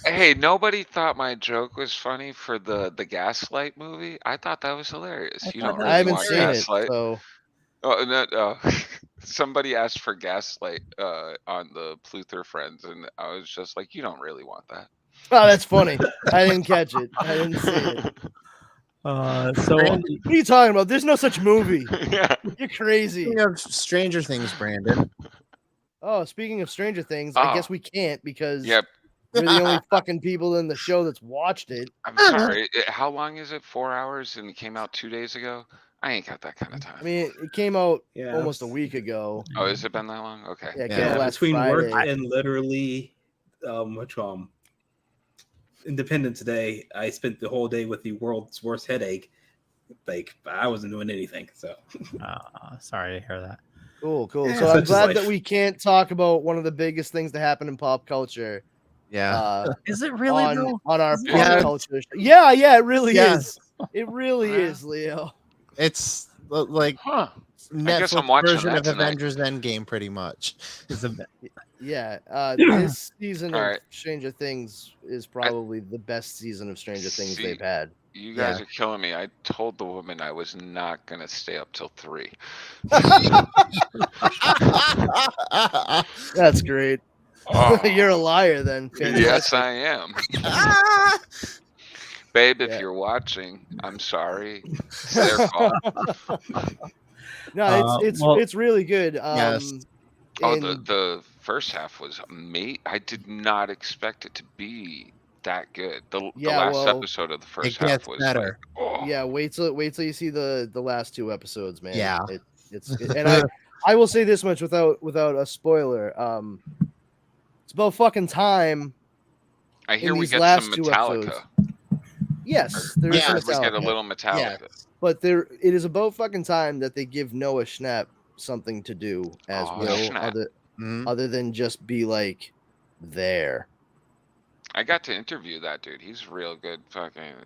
Hey, nobody thought my joke was funny for the Gaslight movie. I thought that was hilarious. You don't really I haven't want seen Gaslight. it, so Oh, no. Somebody asked for Gaslight on the Pluther Friends, and I was just like, you don't really want that. oh, that's funny. I didn't catch it. I didn't see it. So what are you talking about? There's no such movie. Yeah. You're crazy. Speaking of Stranger Things, Brandon. Oh, speaking of Stranger Things, I guess we can't because we're the only fucking people in the show that's watched it. I'm sorry. How long is it? 4 hours, and it came out 2 days ago. I ain't got that kind of time. I mean, it came out almost a week ago. Oh, has it been that long? Okay. Yeah, it came out last between Friday. work and literally, Independence Day, I spent the whole day with the world's worst headache. Like I wasn't doing anything. So, sorry to hear that. Cool. Yeah, So I'm such is glad life. that we can't talk about one of the biggest things to happen in pop culture. Yeah. Is it really on our Is it pop really? culture? Yeah, it really Yeah. is. It really is, Leo. It's like I guess I'm Netflix watching version that of tonight. Avengers Endgame, pretty much. Yeah, this season All of right. Stranger Things is probably the best season of Stranger Things See, they've had. You guys are killing me. I told the woman I was not going to stay up till 3. That's great. Oh. You're a liar then. Yes, Fantastic. I am. Babe, if you're watching, I'm sorry. It's their fault. No, it's really good. The first half was amazing. I did not expect it to be that good. The last episode of the first half was better. like, Yeah, wait till you see the last 2 episodes, man. Yeah. And I will say this much without a spoiler. It's about fucking time. I hear in we these get last some 2 Metallica. episodes. Yes, there is We some get a Metallica. little Metallica. But it is about fucking time that they give Noah Schnapp something to do as Aw, well, Schnapp. other than just be like there. I got to interview that dude. He's real good.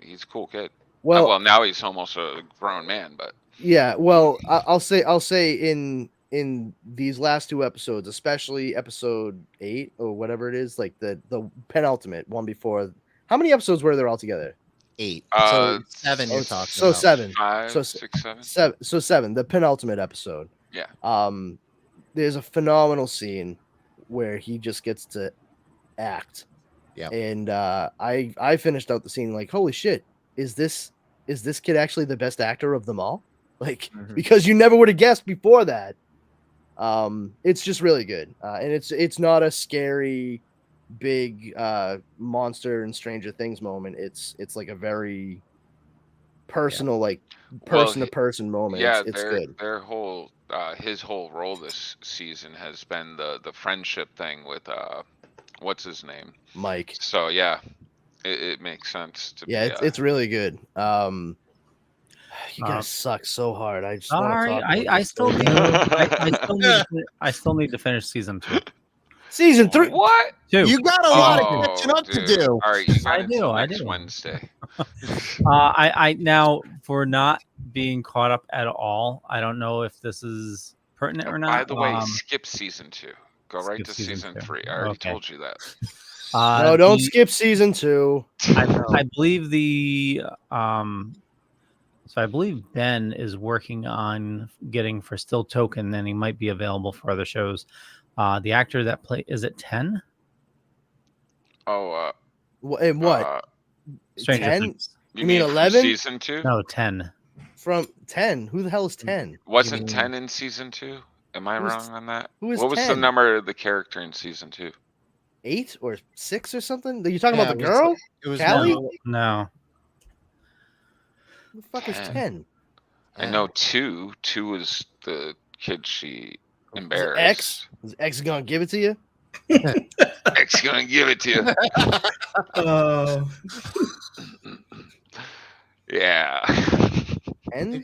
He's a cool kid. Well- Now he's almost a grown man, but Yeah, well, I'll say in these last 2 episodes, especially episode 8 or whatever it is, like the penultimate one before. How many episodes were there altogether? 8. Uh, So 7 you're talking So about. 7. 5, so 6, 7. 7. So 7. The penultimate episode. Yeah. There's a phenomenal scene where he just gets to act. Yeah. And I finished out the scene like, holy shit, is this kid actually the best actor of them all? Like, because you never would have guessed before that. It's just really good. And it's not a scary big monster and Stranger Things moment. It's like a very personal, like person to person moment. Yeah, it's good. their whole his whole role this season has been the friendship thing with what's his name? Mike. So yeah, it makes sense to Yeah, be, it's really good. You guys suck so hard. I just wanna Sorry, talk about I this still so need. bad. I still need to finish season 2. Season 3. What? 2. You got a lot of catching up to dude. do. All right, you got I until do, I next do. Wednesday. I now, for not being caught up at all, I don't know if this is pertinent or not. By the way, skip season 2. Go right skip to season season 2. 3. I already Okay. told you that. No, don't skip season 2. I believe so I believe Ben is working on getting for Still Token, then he might be available for other shows. The actor that is it 10? Oh, In what? Stranger 10? Things. You mean from 11? season 2? No, 10. From 10? Who the hell is 10? Wasn't 10 in season 2? Am I Who's- wrong on that? who is What was 10? the number of the character in season 2? 8 or 6 or something? Are you talking Yeah, about the it was- girl? it was Callie? No. Who the fuck is 10? 10? I know 2. 2 was the kid she Is it embarrassed. X? Is X gonna give it to you? X gonna give it to you. Oh. Yeah. I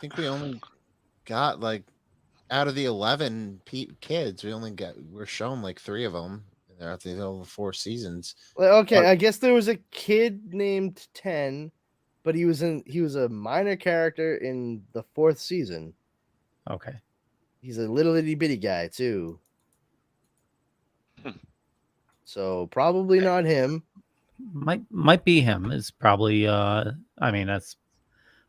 think we only got like out of the 11 kids, we're shown like 3 of them. They're at the over 4 seasons. Well, okay, But- I guess there was a kid named 10, but he was a minor character in the 4th season. Okay. He's a little itty bitty guy too. Hmm. So probably not him. Might be him. It's probably I mean that's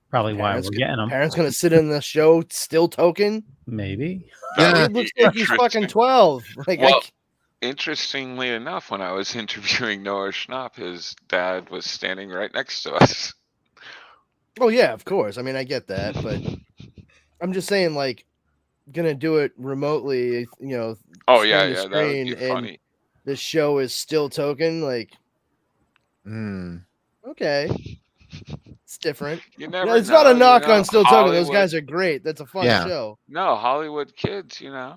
probably why we're getting him. Parents gonna sit in the show still token. Maybe. Yeah, it looks like he's fucking 12. Like Well, interestingly enough, when I was interviewing Noah Schnapp, his dad was standing right next to us. oh yeah, of course. I mean, I get that, but I'm just saying, like, gonna do it remotely. You know. Oh yeah, screen to yeah, that would screen, be and funny. the show is still token. Like, okay, it's different. You No, never it's not a know, knock you know, on still token. Those Hollywood- guys are great. That's a fun show. No, Hollywood kids, you know.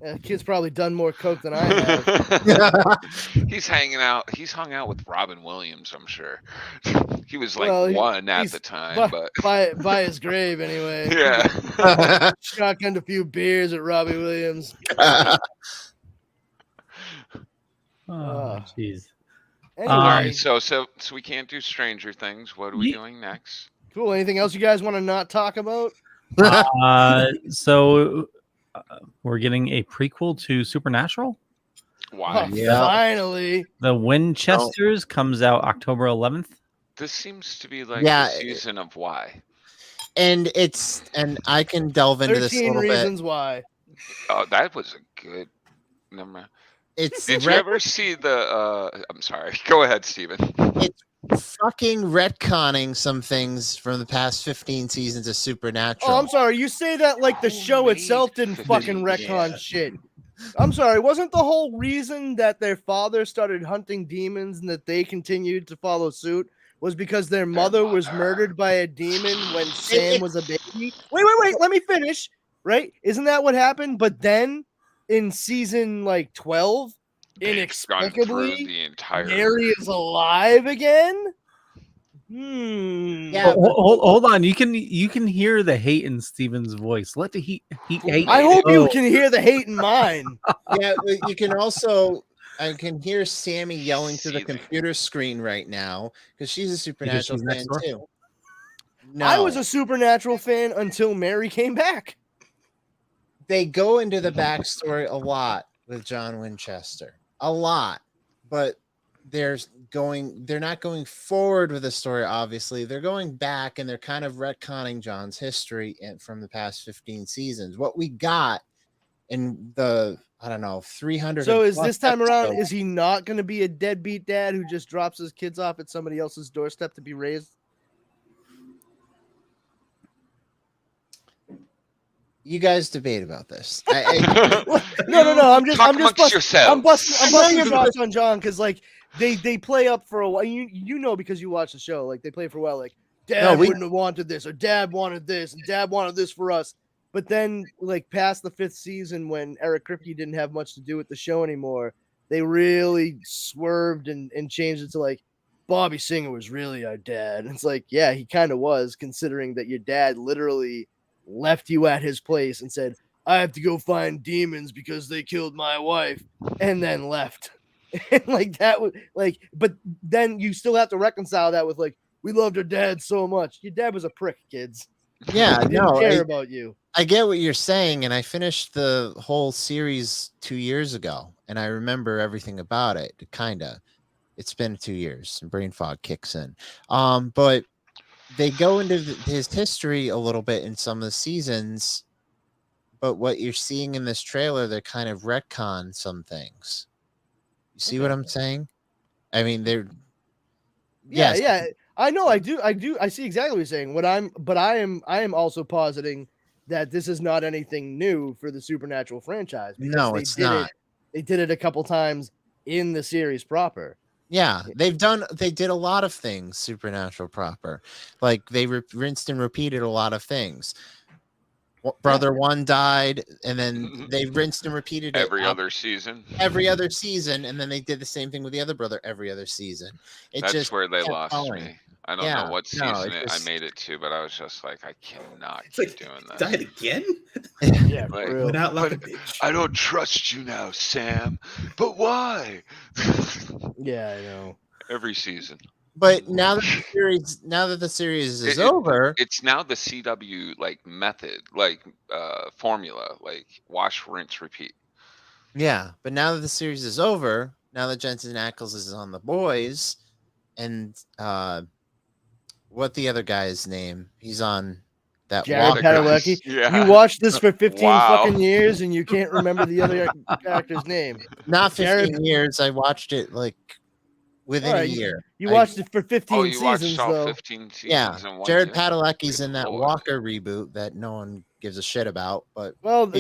Yeah, the kid's probably done more coke than I have. He's hung out with Robin Williams, I'm sure. He was like Well, one at he's the time, by, but by his grave anyway. Yeah. Shotgunned a few beers at Robbie Williams. Oh, jeez. Anyway, all right, so we can't do Stranger Things. What are we doing next? cool. Anything else you guys want to not talk about? So we're getting a prequel to Supernatural. Why? Finally. The Winchesters comes out October 11th. This seems to be like Yeah, the season of why. And I can delve into this a 13 little reasons bit. why. Oh, that was a good number. It's Did you ever see the? I'm sorry. Go ahead, Steven. It's fucking retconning some things from the past 15 seasons of Supernatural. Oh, I'm sorry. You say that like the show itself didn't fucking retcon shit. I'm sorry. Wasn't the whole reason that their father started hunting demons and that they continued to follow suit was because their mother was murdered by a demon when Sam was a baby? Wait. Let me finish. Right? Isn't that what happened? But then in season like 12, inexplicably, the entire. Mary is alive again. Yeah. Hold on. You can hear the hate in Steven's voice. Let the hate. I hope you can hear the hate in mine. Yeah, you can also. I can hear Sammy yelling to the computer screen right now because she's a Supernatural fan too. No, I was a Supernatural fan until Mary came back. They go into the backstory a lot with John Winchester, a lot, but they're not going forward with the story. Obviously, they're going back and they're kind of retconning John's history from the past 15 seasons. What we got in the 300. So is this time around? Is he not going to be a deadbeat dad who just drops his kids off at somebody else's doorstep to be raised? You guys debate about this. No. I'm busting your shots on John because like they play up for a while. You know because you watch the show. Like they play for a while. Like Dad wouldn't have wanted this, or Dad wanted this, and Dad wanted this for us. But then, like past the 5th season, when Eric Kripke didn't have much to do with the show anymore, they really swerved and changed it to like Bobby Singer was really our dad. And it's like, yeah, he kind of was, considering that your dad literally left you at his place and said, I have to go find demons because they killed my wife, and then left. And like that was like, but then you still have to reconcile that with like, we loved our dad so much. Your dad was a prick, kids. Yeah, He didn't care about you. I get what you're saying, and I finished the whole series 2 years ago, and I remember everything about it. Kinda. It's been 2 years, and brain fog kicks in. But they go into his history a little bit in some of the seasons, but what you're seeing in this trailer, they kind of retcon some things. You see what I'm saying? I mean, they're Yeah. I know. I do. I see exactly what you're saying. I am also positing that this is not anything new for the Supernatural franchise. Because No, it's not. They did it a couple times in the series proper. Yeah, they did a lot of things Supernatural proper. Like they rinsed and repeated a lot of things. Brother one died, and then they rinsed and repeated it every other season. Every other season, and then they did the same thing with the other brother every other season. That's where they lost going. me. I don't know what season I made it to, but I was just like, I cannot keep doing this. Died again? Yeah, like, without like a but bitch. I don't trust you now, Sam. But why? Yeah, I know. Every season. But now that the series is over, it's now the CW like method, like formula, like wash, rinse, repeat. yeah. But now that the series is over, now that Jensen Ackles is on The Boys, and what the other guy's name? He's on that Jared Padalecki. Yeah. You watched this for 15 Wow. fucking years and you can't remember the other actor's name. Not 15 Jared- years. I watched it like within All a right, year. You watched it for 15 Oh, you watched seasons, all though. 15 seasons Yeah, in one Jared year? Padalecki's in that Lord. Walker reboot that no one gives a shit about. But Well,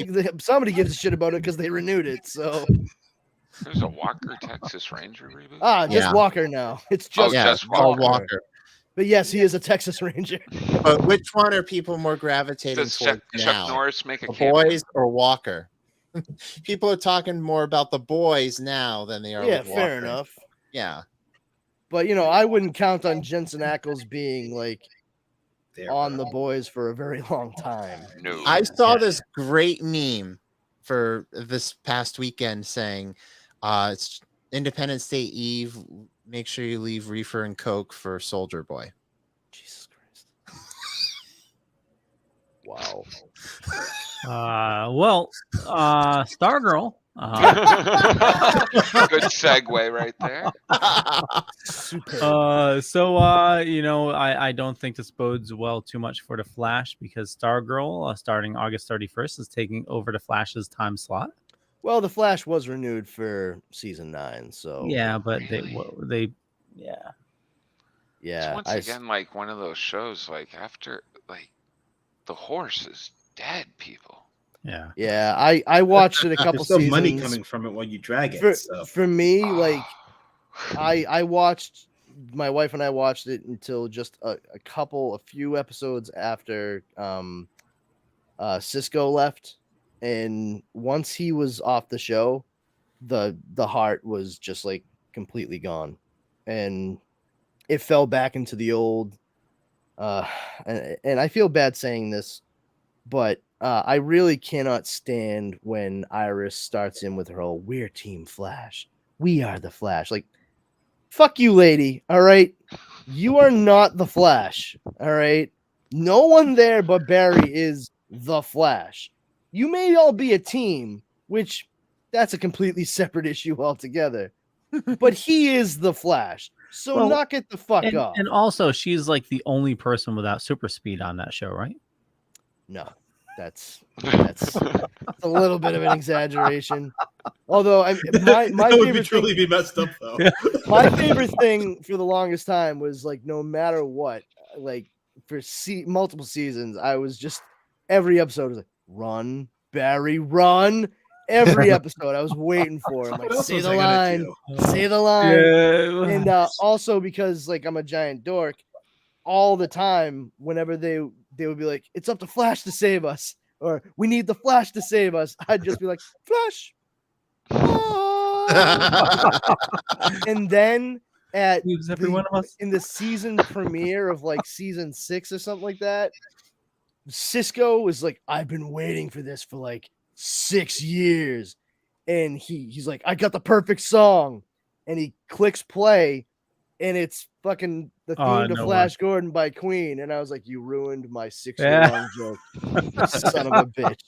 somebody gives a shit about it because they renewed it. So There's a Walker Texas Ranger reboot. just Yeah. Walker now. It's just just called Walker. Walker. But yes, he is a Texas Ranger. But which one are people more gravitating Does towards Chuck now? Norris make a The cameo? Boys or Walker? People are talking more about The Boys now than they are. Yeah, with fair Walker. enough. Yeah. But I wouldn't count on Jensen Ackles being like on The Boys for a very long time. No. I saw this great meme for this past weekend saying, it's Independence Day Eve. Make sure you leave reefer and coke for Soldier Boy. Jesus Christ. Wow. Stargirl. Good segue right there. I don't think this bodes well too much for the Flash because Stargirl, starting August 31st, is taking over the Flash's time slot. Well, the Flash was renewed for season 9, so Yeah, but they yeah. Once again, like one of those shows, like after like the horse is dead, people. Yeah. Yeah, I watched it a couple There's still seasons. money coming from it while you drag it. For me, like I watched, my wife and I watched it until just a few episodes after Cisco left, and once he was off the show, the heart was just like completely gone, and it fell back into the old. And I feel bad saying this, but I really cannot stand when Iris starts in with her whole "We're Team Flash. We are the Flash." Like, fuck you, lady. All right, you are not the Flash. All right, no one there but Barry is the Flash. You may all be a team, which that's a completely separate issue altogether. But he is the Flash. So knock it the fuck off. And also, she's like the only person without super speed on that show, right? No, that's a little bit of an exaggeration. Although my that would favorite truly thing, be messed up though. my favorite thing for the longest time was like no matter what, like for multiple seasons, I was just every episode was like run, Barry, run. Every episode, I was waiting for him. Like, say the line, say the line. Yeah. And also because like I'm a giant dork, all the time, whenever they would be like, "It's up to Flash to save us," or "We need the Flash to save us," I'd just be like, "Flash." And then at in the season premiere of like season 6 or something like that, Cisco was like, "I've been waiting for this for like 6 years," and he's like, "I got the perfect song," and he clicks play, and it's fucking the theme to Flash Gordon by Queen, and I was like, "You ruined my 6-year-long joke, you son of a bitch."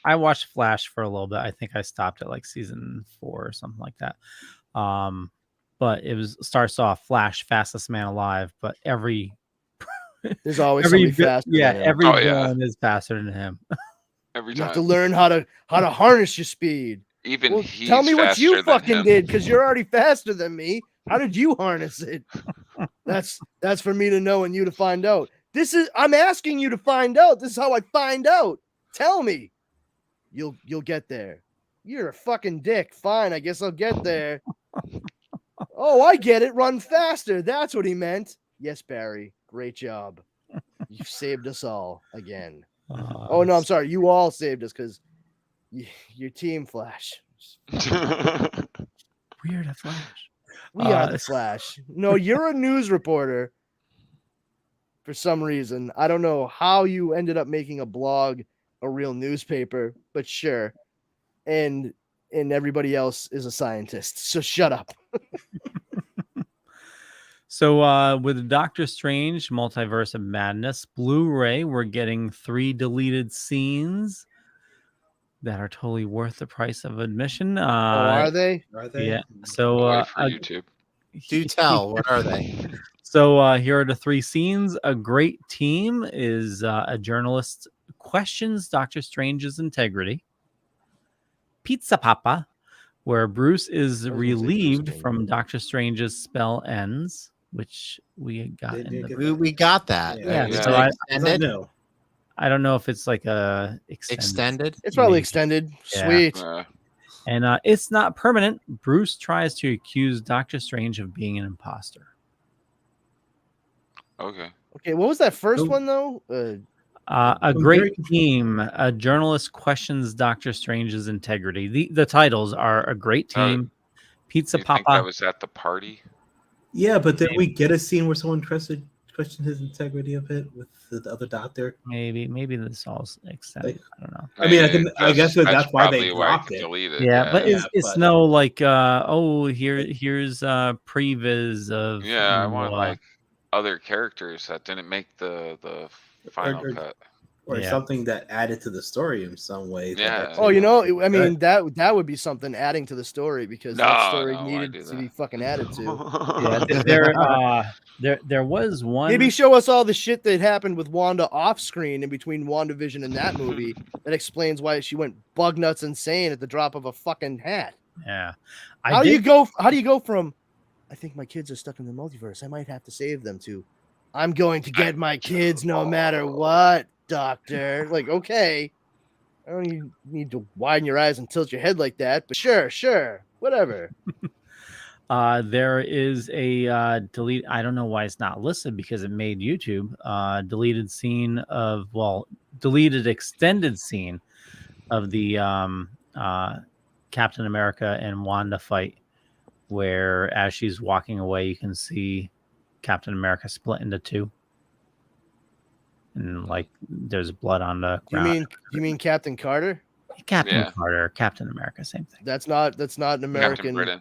I watched Flash for a little bit. I think I stopped at like season 4 or something like that. But starts off Flash, fastest man alive, but there's always somebody faster. Yeah, than him. every villain is faster than him. Every You have time. to learn how to harness your speed. Even Well, he's tell me what faster you than fucking him. did, because you're already faster than me. How did you harness it? That's for me to know and you to find out. I'm asking you to find out. This is how I find out. Tell me. You'll get there. You're a fucking dick. Fine, I guess I'll get there. Oh, I get it. Run faster. That's what he meant. Yes, Barry. Great job. You saved us all again. Oh no, I'm sorry. You all saved us because your team Flash. Weird at Flash. We are the Flash. No, you're a news reporter. For some reason, I don't know how you ended up making a blog a real newspaper, but sure. And everybody else is a scientist. So shut up. So with Doctor Strange Multiverse of Madness Blu-ray, we're getting 3 deleted scenes that are totally worth the price of admission. Are they? Yeah. So for YouTube. Do tell, what are they? So here are the 3 scenes. A great team is a journalist questions Doctor Strange's integrity. Pizza Papa, where Bruce is relieved from Doctor Strange's spell ends, which we got. We got that. Yeah. Was So it extended? I don't know if it's like a Extended? It's probably extended. Yeah. Sweet. And it's not permanent. Bruce tries to accuse Doctor Strange of being an imposter. Okay. Okay, what was that first one though? A great team. A journalist questions Doctor Strange's integrity. The titles are A Great Team, Pizza You Papa. think that was at the party? Yeah, but then we get a scene where someone tries to question his integrity of it with the other doctor. Maybe this all extended. I don't know. I mean, I guess that's why they probably dropped could it. delete it. Yeah, but it's no like here's previs of Yeah, I want like other characters that didn't make the final cut. Or something that added to the story in some way. Yeah. Oh, you know, I mean that would be something adding to the story because that story needed to be fucking added to. There was one. Maybe show us all the shit that happened with Wanda off screen in between WandaVision and that movie that explains why she went bug nuts insane at the drop of a fucking hat. Yeah. How do you go from I think my kids are stuck in the multiverse, I might have to save them to I'm going to get my kids no matter what, doctor. Like, okay. I don't even need to widen your eyes and tilt your head like that, but sure, whatever. There is a delete. I don't know why it's not listed because it made YouTube. Deleted scene of deleted extended scene of the Captain America and Wanda fight, where as she's walking away, you can see Captain America split into 2, and like there's blood on the ground. You mean Captain Carter? Captain Carter, Captain America, same thing. That's not an American. Captain Britain.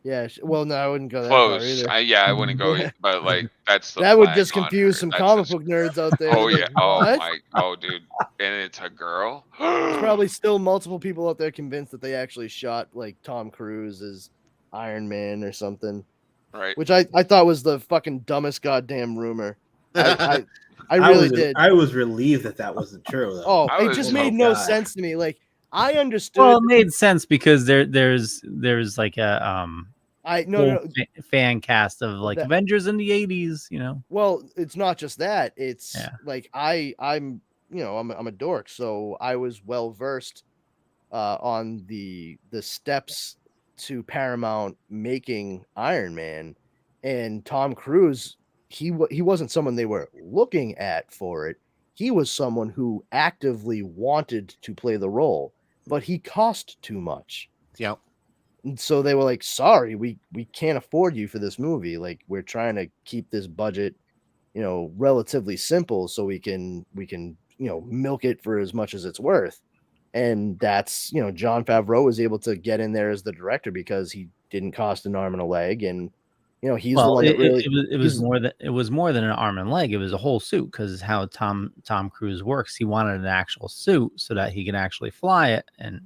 Yeah, well, no, I wouldn't go that Close. far either. I wouldn't go, but like that's the that would flag just on confuse her. some That's comic just- book nerds out there. Oh yeah. Oh What? my. Oh dude. And it's a girl. There's probably still multiple people out there convinced that they actually shot like Tom Cruise as Iron Man or something. Right. Which I thought was the fucking dumbest goddamn rumor. I really did. I was relieved that wasn't true though. Oh, it just made no sense to me. Like I understood. Well, it made sense because there's like a fan cast of like Avengers in the 80s, you know. Well, it's not just that. It's like I'm a dork, so I was well versed on the steps to Paramount making Iron Man, and Tom Cruise. He wasn't someone they were looking at for it. He was someone who actively wanted to play the role, but he cost too much. Yep. And so they were like, sorry, we can't afford you for this movie. Like, we're trying to keep this budget, relatively simple so we can, milk it for as much as it's worth. And that's, Jon Favreau was able to get in there as the director because he didn't cost an arm and a leg. And, he's the one that really, it was more than an arm and leg. It was a whole suit because how Tom Cruise works. He wanted an actual suit so that he can actually fly it. And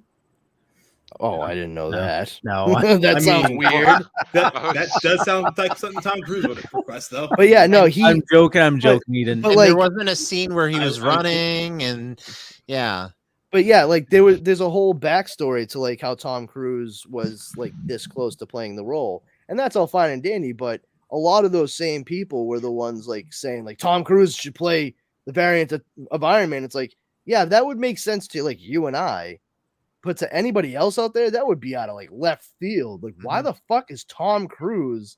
I didn't know that. No, that sounds weird. That does sound like something Tom Cruise would request, though. But yeah, no, I'm joking. He didn't. But there wasn't a scene where he was running, and yeah. But yeah, like there's a whole backstory to like how Tom Cruise was like this close to playing the role, and that's all fine and dandy. But a lot of those same people were the ones like saying like Tom Cruise should play the variant of Iron Man. It's like, yeah, that would make sense to like you and I, but to anybody else out there, that would be out of like left field. Like, why the fuck is Tom Cruise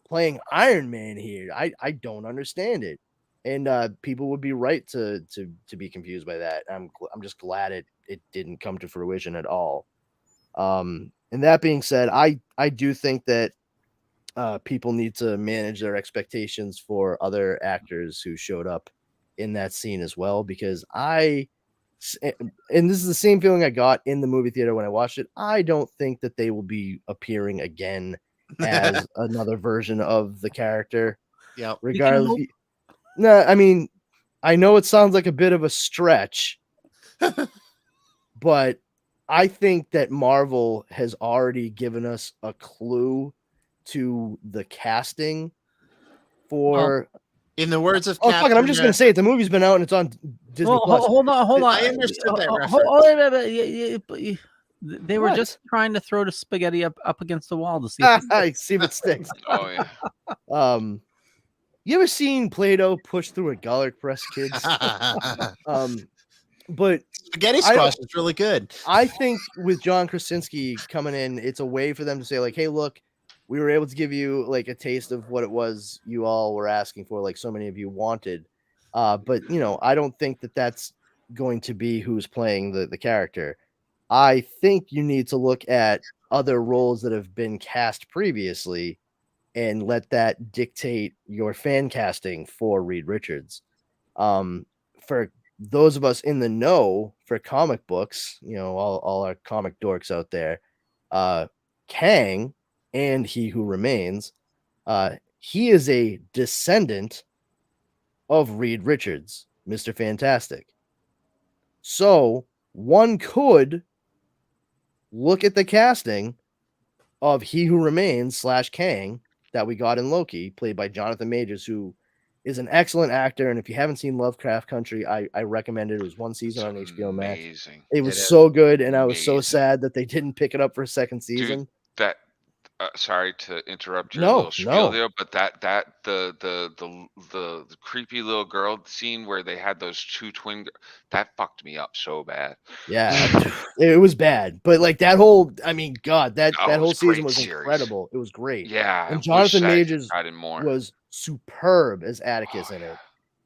playing Iron Man here? I don't understand it. And people would be right to be confused by that. I'm just glad it didn't come to fruition at all. And that being said, I do think that people need to manage their expectations for other actors who showed up in that scene as well, because and this is the same feeling I got in the movie theater when I watched it. I don't think that they will be appearing again as another version of the character. Yeah, regardless. No, I mean, I know it sounds like a bit of a stretch, but I think that Marvel has already given us a clue to the casting for. In the words of fuck it, I'm just gonna say it. The movie's been out and it's on Disney Plus. Hold on. I understood that reference. They were just trying to throw the spaghetti up against the wall to see. See if it sticks. Oh yeah. You ever seen Play-Doh push through a garlic press, kids? But spaghetti squash is really good. I think with John Krasinski coming in, it's a way for them to say like, hey, look, we were able to give you like a taste of what it was you all were asking for, like so many of you wanted. But you know, I don't think that that's going to be who's playing the character. I think you need to look at other roles that have been cast previously and let that dictate your fan casting for Reed Richards. For those of us in the know for comic books, you know, all our comic dorks out there, Kang and He Who Remains, he is a descendant of Reed Richards, Mr. Fantastic. So one could look at the casting of He Who Remains / Kang that we got in Loki, played by Jonathan Majors, who is an excellent actor. And if you haven't seen Lovecraft Country, I recommend it. It was one season on HBO Max. It was so good, and I was so sad that they didn't pick it up for a second season. Dude, that sorry to interrupt your little spiel there, but the creepy little girl scene where they had those two twin, that fucked me up so bad. Yeah, it was bad, but like that whole, I mean, God, that whole season was incredible. It was great. Yeah, and Jonathan Majors was superb as Atticus in it.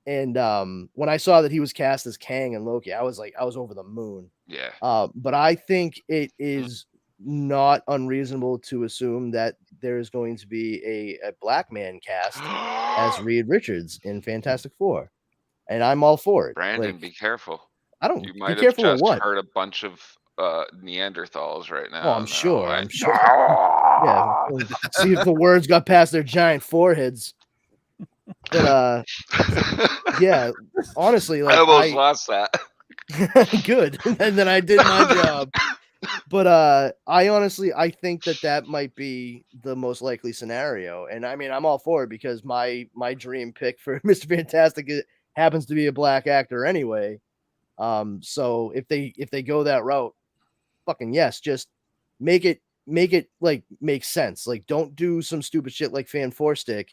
And when I saw that he was cast as Kang and Loki, I was over the moon. Yeah. But I think it is not unreasonable to assume that there is going to be a black man cast as Reed Richards in Fantastic Four, and I'm all for it. Brandon, like, be careful. I don't. You Be might have careful just of what? heard a bunch of Neanderthals right now. Oh, I'm sure. I'm sure. Yeah. See if the words got past their giant foreheads. But yeah. Honestly, like I almost lost that. Good, and then I did my job. But I think that might be the most likely scenario, and I mean I'm all for it because my dream pick for Mr. Fantastic happens to be a black actor anyway. So if they go that route, fucking yes, just make it like make sense. Like don't do some stupid shit like Fan Four Stick,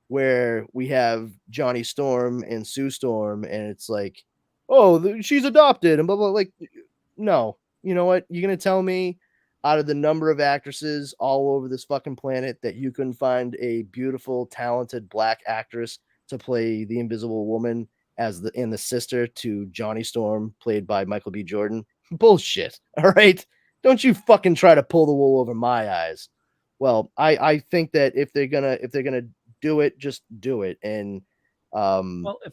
where we have Johnny Storm and Sue Storm, and it's like, oh, she's adopted and blah blah. Like, no. You know what? You're going to tell me out of the number of actresses all over this fucking planet that you couldn't find a beautiful, talented black actress to play the Invisible Woman as the sister to Johnny Storm, played by Michael B. Jordan? Bullshit. All right. Don't you fucking try to pull the wool over my eyes. Well, I think that if they're gonna do it, just do it. And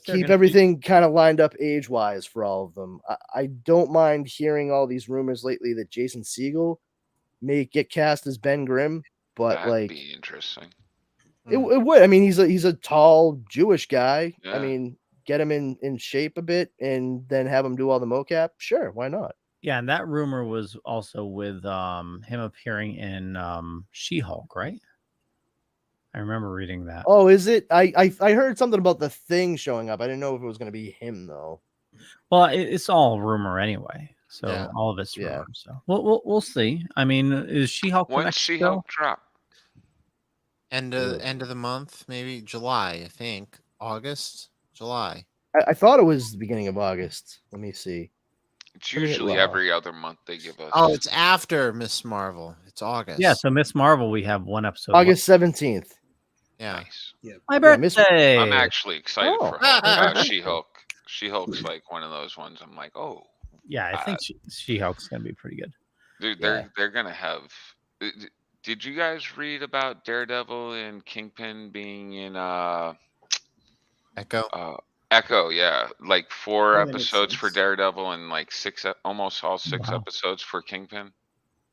keep everything kind of lined up age-wise for all of them. I don't mind hearing all these rumors lately that Jason Segel may get cast as Ben Grimm, but that'd be interesting. It would. I mean, he's a tall Jewish guy. Yeah. I mean, get him in shape a bit and then have him do all the mocap. Sure, why not? Yeah, and that rumor was also with him appearing in She-Hulk, right? I remember reading that. Oh, is it? I heard something about the Thing showing up. I didn't know if it was going to be him though. Well, it's all rumor anyway. So all of it's from her. So we'll see. I mean, is She-Hulk the When's next She-Hulk show? drop? End of the month, maybe July, I think. August, July. I thought it was the beginning of August. Let me see. It's usually every other month they give us. Oh, it's after Miss Marvel. It's August. Yeah, so Miss Marvel, we have one episode. August 17th. Yeah. Nice. Yeah. My birthday. I'm actually excited Oh. for She-Hulk. She-Hulk's like one of those ones. I'm like, oh. Yeah, I think She-Hulk's gonna be pretty good. Dude, they're gonna have. Did you guys read about Daredevil and Kingpin being in Echo? Echo, yeah, like 4 that makes episodes for sense. Daredevil and like almost all 6 episodes for Kingpin.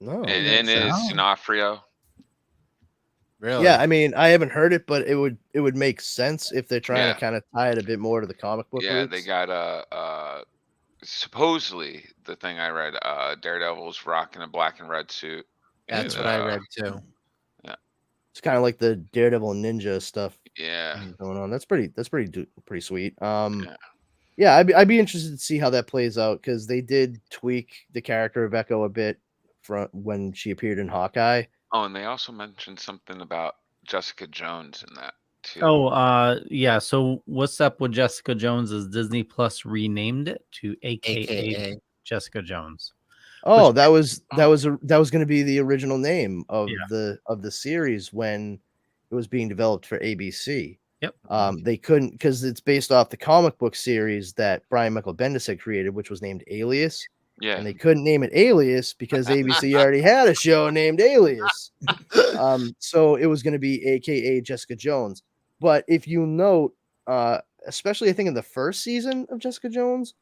No. And it is D'Onofrio. Really? Yeah, I mean, I haven't heard it, but it would make sense if they're trying to kind of tie it a bit more to the comic book. Yeah, roots. they got supposedly the thing I read, Daredevil's rocking a black and red suit. That's what I read too. Yeah. It's kind of like the Daredevil ninja stuff. Yeah. Going on. That's pretty sweet. Yeah, I'd be interested to see how that plays out because they did tweak the character of Echo a bit from when she appeared in Hawkeye. Oh, and they also mentioned something about Jessica Jones in that too. Oh, yeah. So what's up with Jessica Jones? Is Disney Plus renamed it to AKA Jessica Jones? Oh, that was going to be the original name of the series when it was being developed for ABC. Yep. They couldn't because it's based off the comic book series that Brian Michael Bendis had created, which was named Alias. Yeah. And they couldn't name it Alias because ABC already had a show named Alias. So it was going to be AKA Jessica Jones. But if you note, especially I think in the first season of Jessica Jones,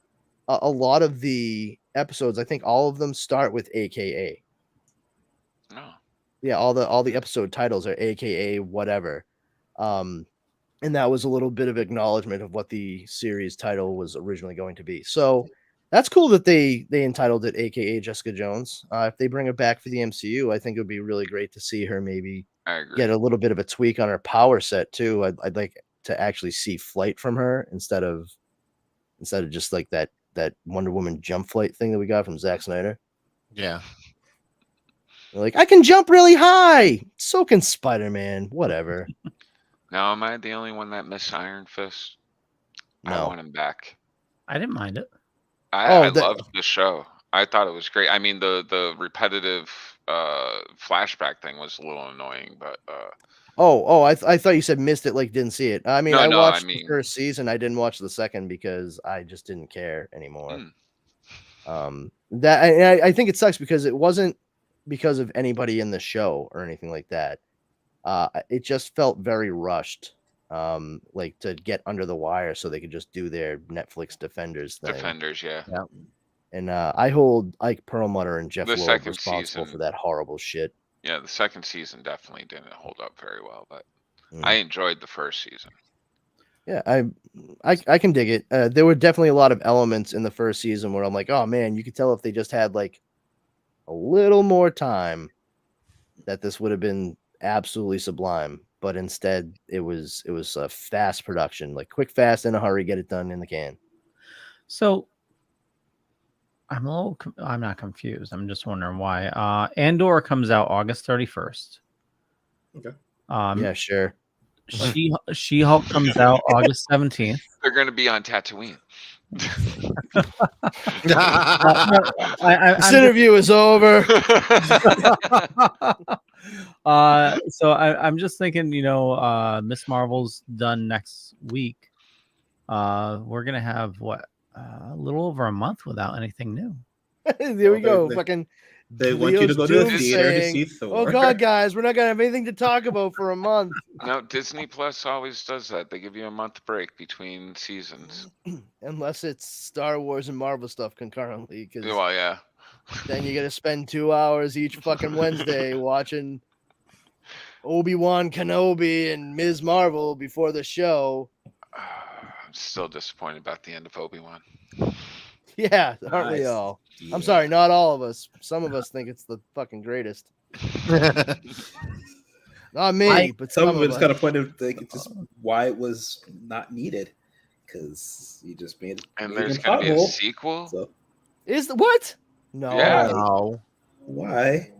a lot of the episodes, I think all of them start with AKA. Oh. Yeah, all the episode titles are AKA whatever. And that was a little bit of acknowledgement of what the series title was originally going to be. So that's cool that they entitled it AKA Jessica Jones. If they bring it back for the MCU, I think it would be really great to see her maybe get a little bit of a tweak on her power set too. I'd like to actually see flight from her instead of just like that Wonder Woman jump flight thing that we got from Zack Snyder. Yeah. Like, I can jump really high. So can Spider-Man. Whatever. Now, am I the only one that missed Iron Fist? I No. want him back. I didn't mind it. I loved the show. I thought it was great. I mean, the repetitive flashback thing was a little annoying, but I thought you said missed it, like didn't see it. I mean, I watched the mean, first season. I didn't watch the second because I just didn't care anymore. I think it sucks because it wasn't because of anybody in the show or anything like that. It just felt very rushed, like to get under the wire so they could just do their Netflix Defenders thing. Defenders, yeah. And I hold Ike Perlmutter and Jeff The Loeb second responsible season- for that horrible shit. Yeah, the second season definitely didn't hold up very well, but I enjoyed the first season. Yeah, I can dig it. There were definitely a lot of elements in the first season where I'm like, oh man, you could tell if they just had like a little more time that this would have been absolutely sublime. But instead, it was a fast production, like quick, fast, in a hurry, get it done in the can. So I'm not confused. I'm just wondering why. Andor comes out August 31st. Okay. Yeah, sure. She-Hulk comes out August 17th. They're going to be on Tatooine. This interview is over. So I'm just thinking, Miss Marvel's done next week. We're gonna have a little over a month without anything new. There we go. Fucking. They want you to go to a theater to see Thor. Oh God, guys, we're not gonna have anything to talk about for a month. No, Disney Plus always does that. They give you a month break between seasons. Unless it's Star Wars and Marvel stuff concurrently. Well, yeah. Then you got to spend 2 hours each fucking Wednesday watching Obi-Wan Kenobi and Ms. Marvel before the show. I'm still disappointed about the end of Obi-Wan. Yeah, aren't we all? I'm sorry, not all of us. Some of us think it's the fucking greatest. Not me, but some some of it's us. kind of point of like just why it was not needed because you just made it. And there's gonna be a sequel. So. Is the what? No. Yeah. No. Why?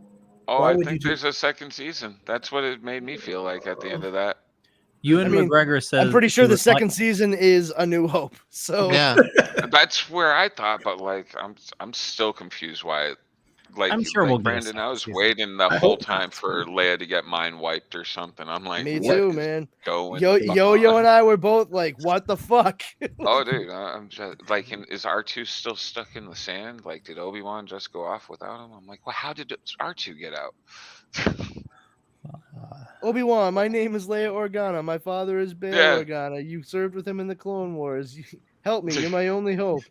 Oh, Why I would think you there's a second season. That's what it made me feel like at the end of that. Ewan I mean, McGregor says I'm pretty sure he the would like- second season is A New Hope. So Yeah. That's where I thought, but like I'm still confused why. Like, I'm sure we'll get a Brandon, second I was season. waiting the I whole hope time not. for Leia to get mind wiped or something. I'm like, me what too, is man. going Yo on? and I were both like, what the fuck? Oh, dude, I'm just like, is R2 still stuck in the sand? Like, did Obi-Wan just go off without him? I'm like, well, how did R2 get out? Obi-Wan, my name is Leia Organa. My father is Bail Yeah. Organa. You served with him in the Clone Wars. Help me. You're my only hope.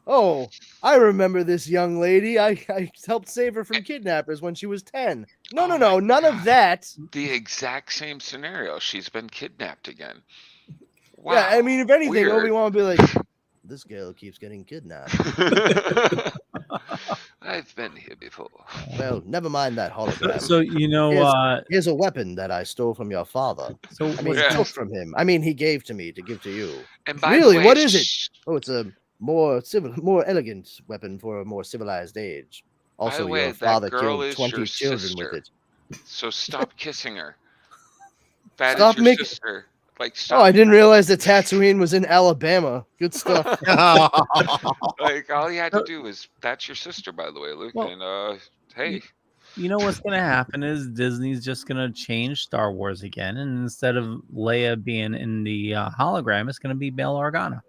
Oh, I remember this young lady. I helped save her from kidnappers when she was 10. No, none of that. The exact same scenario. She's been kidnapped again. Wow. Yeah, I mean, if anything, weird. Obi-Wan would be like, this girl keeps getting kidnapped. I've been here before. Well, never mind that hologram. So you know, here's a weapon that I stole from your father. So I mean, took from him. I mean, he gave to me to give to you. And by Really, the way, what is it? Oh, it's a more elegant weapon for a more civilized age. By Also, the way, your father that girl killed is 20 your children sister. with it. So stop kissing her. That Stop is your making- sister. Like, Oh, stop. I didn't realize that Tatooine was in Alabama. Good stuff. Like, all you had to do is, that's your sister, by the way, Luke. Well, And hey, you know what's going to happen is Disney's just going to change Star Wars again, and instead of Leia being in the hologram, it's going to be Bail Organa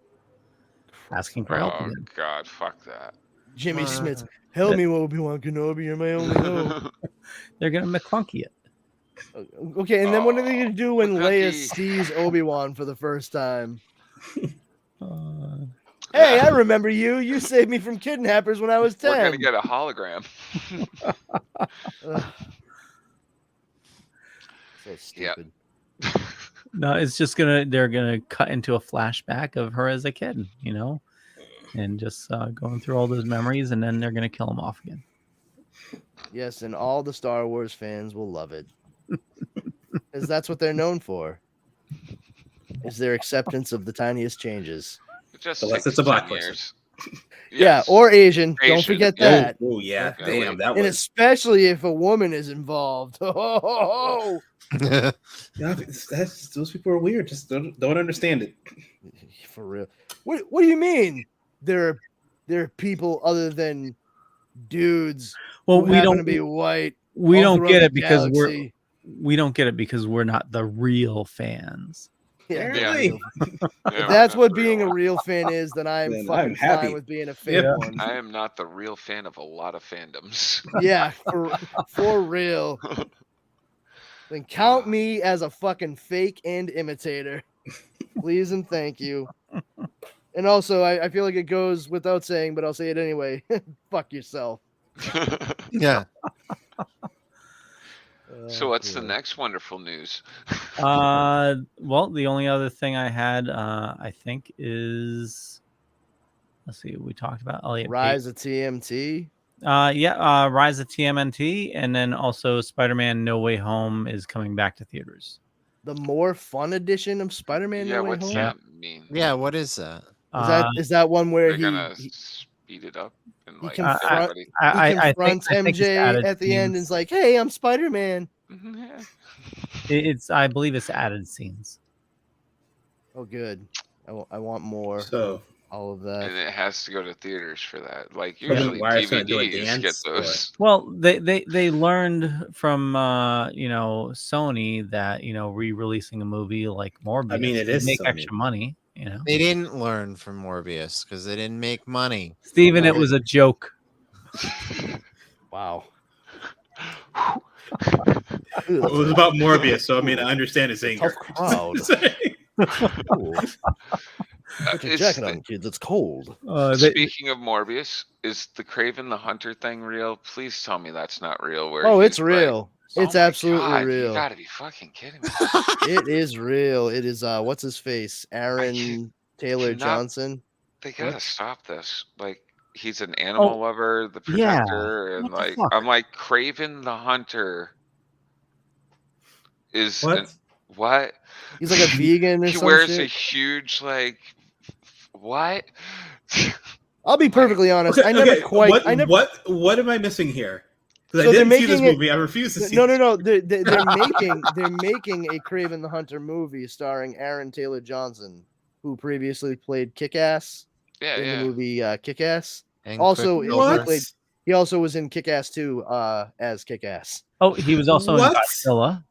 asking for help oh again. God, fuck that. Jimmy Smith, help me, Obi-Wan Kenobi. You're my only hope. They're going to McClunky it. Okay, and then what are they going to do when Leia McClunky. sees Obi-Wan for the first time? Uh, Hey, I remember you. You saved me from kidnappers when I was 10. We're gonna get a hologram. Ugh. So stupid. No, it's just they're gonna cut into a flashback of her as a kid, you know, and just going through all those memories, and then they're gonna kill him off again. Yes, and all the Star Wars fans will love it. Because that's what they're known for. Is their acceptance of the tiniest changes. Just Unless takes it's a black 10 person. years. Yeah, Yes. or Asian. Don't Asian, forget yeah. that. Oh yeah, Definitely. damn, that And was. especially if a woman is involved. Oh, Yeah, those people are weird. Just don't understand it. for real. What do you mean? There are people other than dudes Well, who we happen don't to be white. we all don't throughout get the it because galaxy. we don't get it because we're not the real fans. Yeah, Apparently. if that's what being a real fan is, then I'm Then fucking I'm happy. fine with being a fake Yeah. one. I am not the real fan of a lot of fandoms. Yeah, for real. Then count me as a fucking fake and imitator. Please and thank you. And also, I feel like it goes without saying, but I'll say it anyway. Fuck yourself. Yeah. So what's the next wonderful news? Well, the only other thing I had, I think, is let's see, we talked about Elliot Rise of TMT. Rise of TMNT, and then also Spider-Man: No Way Home is coming back to theaters. The more fun edition of Spider-Man Yeah, No Way what's Home. that mean? Yeah, what is that? Is that one where They're he gonna speed it up and he like confront- everybody. I confronts think it's MJ added at the end and scenes. is like, "Hey, I'm Spider-Man." Yeah. It's I believe it's added scenes. Oh, good. I want more. So All of that. And it has to go to theaters for that. Like But then usually Wire's gonna do a DVDs get dance, or- those. Well, they learned from Sony that re-releasing a movie like Morbius, I mean, it would is make Sony. extra money. They didn't learn from Morbius because they didn't make money. Steven, it was a joke. Wow. it was about Morbius, so I mean, I understand his anger. Tough crowd. Ooh. Put your Is jacket the- on, kids. It's cold. Speaking of Morbius, is the Craven the Hunter thing real? Please tell me that's not real. Where Oh, he's it's real. like, It's "Oh my absolutely God, real. You gotta be fucking kidding me. It is real. It is what's his face? Aaron Taylor cannot- Johnson. They gotta stop this. Like he's an animal lover, the yeah. protector, and What the like fuck? I'm like Craven the Hunter is What? what? He's like a vegan or He some wears shit. a huge like what? I'll be perfectly honest. I never quite. What am I missing here? Because So I they're didn't see this making movie. I refuse to see. No. They're making a Kraven the Hunter movie starring Aaron Taylor Johnson, who previously played Kick-Ass in the movie Kick-Ass. And Also, Quicksilver. he also was in Kick-Ass 2 as Kick-Ass. Oh, he was also in Godzilla.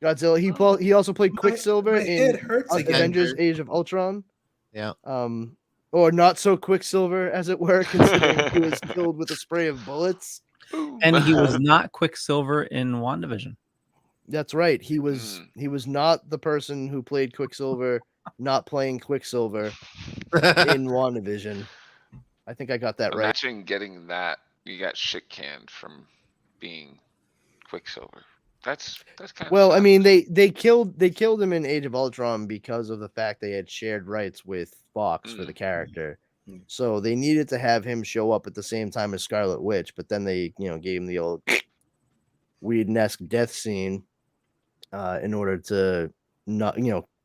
Godzilla. He also played Quicksilver in again. Avengers: Age of Ultron. Yeah. Or not so Quicksilver, as it were, considering he was filled with a spray of bullets. And he was not Quicksilver in WandaVision. That's right. He was not the person who played Quicksilver, not playing Quicksilver in WandaVision. I think I got that right. Imagine getting that. You got shit canned from being Quicksilver. That's kind of Well, I mean, they killed him in Age of Ultron because of the fact they had shared rights with Fox for the character. So they needed to have him show up at the same time as Scarlet Witch, but then they, gave him the old Whedon-esque death scene in order to not,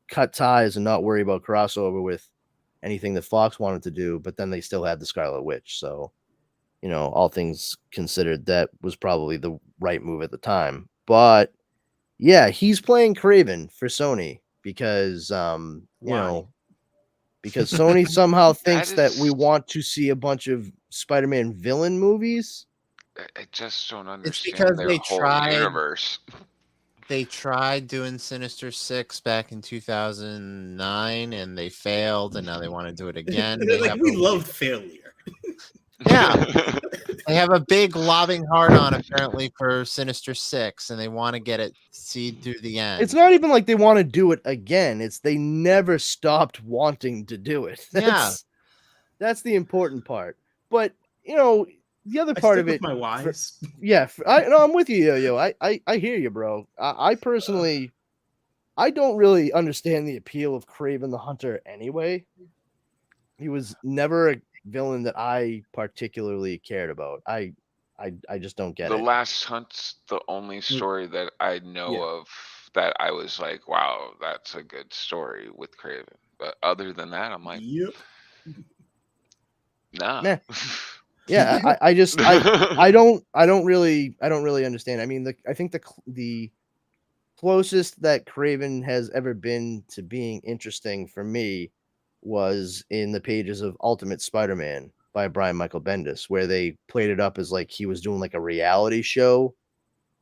cut ties and not worry about crossover with anything that Fox wanted to do. But then they still had the Scarlet Witch, so all things considered, that was probably the right move at the time. But yeah, he's playing Kraven for Sony because because Sony somehow thinks that we want to see a bunch of Spider-Man villain movies. I just don't understand. It's because their they whole tried. universe. They tried doing Sinister Six back in 2009, and they failed, and now they want to do it again. We love failure. Yeah, they have a big lobbing hard on apparently for Sinister Six, and they want to get it see through the end. It's not even like they want to do it again. It's they never stopped wanting to do it. That's the important part. But the other part of it, my wives. I'm with you, Yo. I hear you, bro. I personally, I don't really understand the appeal of Kraven the Hunter anyway. He was never a villain that I particularly cared about. I just don't get The it. Last Hunt's the only story that I know of that I was like, wow, that's a good story with Kraven. But other than that, I'm like, nah. Meh. Yeah, I don't really understand. I mean, I think the closest that Kraven has ever been to being interesting for me was in the pages of Ultimate Spider-Man by Brian Michael Bendis, where they played it up as like he was doing like a reality show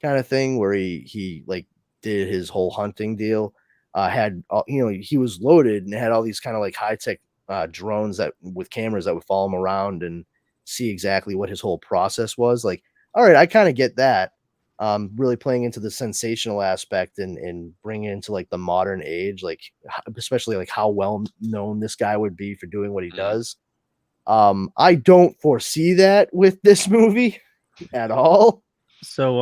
kind of thing, where he like did his whole hunting deal. Had he was loaded and had all these kind of like high-tech drones that with cameras that would follow him around and see exactly what his whole process was. Like, all right, I kind of get that. Really playing into the sensational aspect and bringing it into like the modern age, like especially like how well known this guy would be for doing what he does. I don't foresee that with this movie at all. So,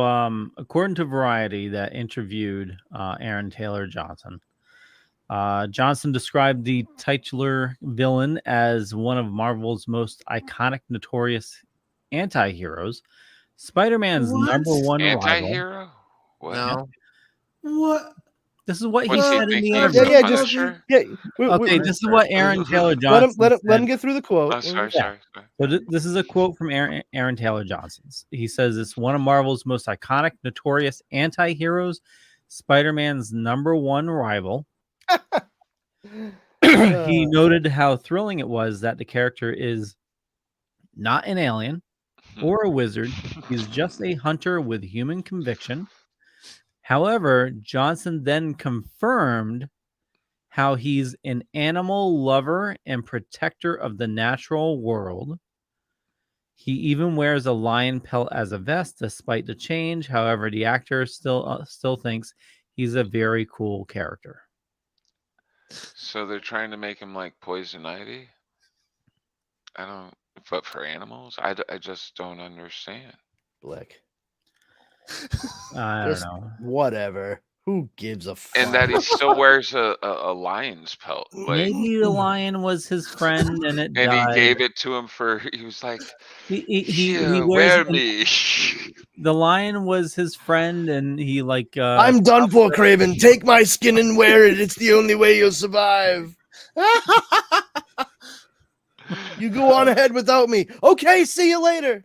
according to Variety, that interviewed Aaron Taylor Johnson, Johnson described the titular villain as one of Marvel's most iconic, notorious anti-heroes. Spider-Man's number one anti-hero? What? No. What? This is what What's he he said in the thinking? interview. Yeah. Okay, this is what Aaron Taylor Johnson let him get through the quote. Oh, sorry. So this is a quote from Aaron Taylor Johnson. He says it's one of Marvel's most iconic, notorious anti-heroes, Spider-Man's number one rival. He noted how thrilling it was that the character is not an alien or a wizard. He's just a hunter with human conviction. However, Johnson then confirmed how he's an animal lover and protector of the natural world. He even wears a lion pelt as a vest despite the change. However, the actor still thinks he's a very cool character. So they're trying to make him like Poison Ivy? But for animals? I just don't understand. Blick. I don't know. Whatever. Who gives a fuck? And that he still wears a lion's pelt. Like, Maybe the lion was his friend and it died. He gave it to him he was like, he wear me. The lion was his friend and he like... I'm done for, Kraven. Take my skin and wear it. It's the only way you'll survive. You go on ahead without me. Okay, see you later.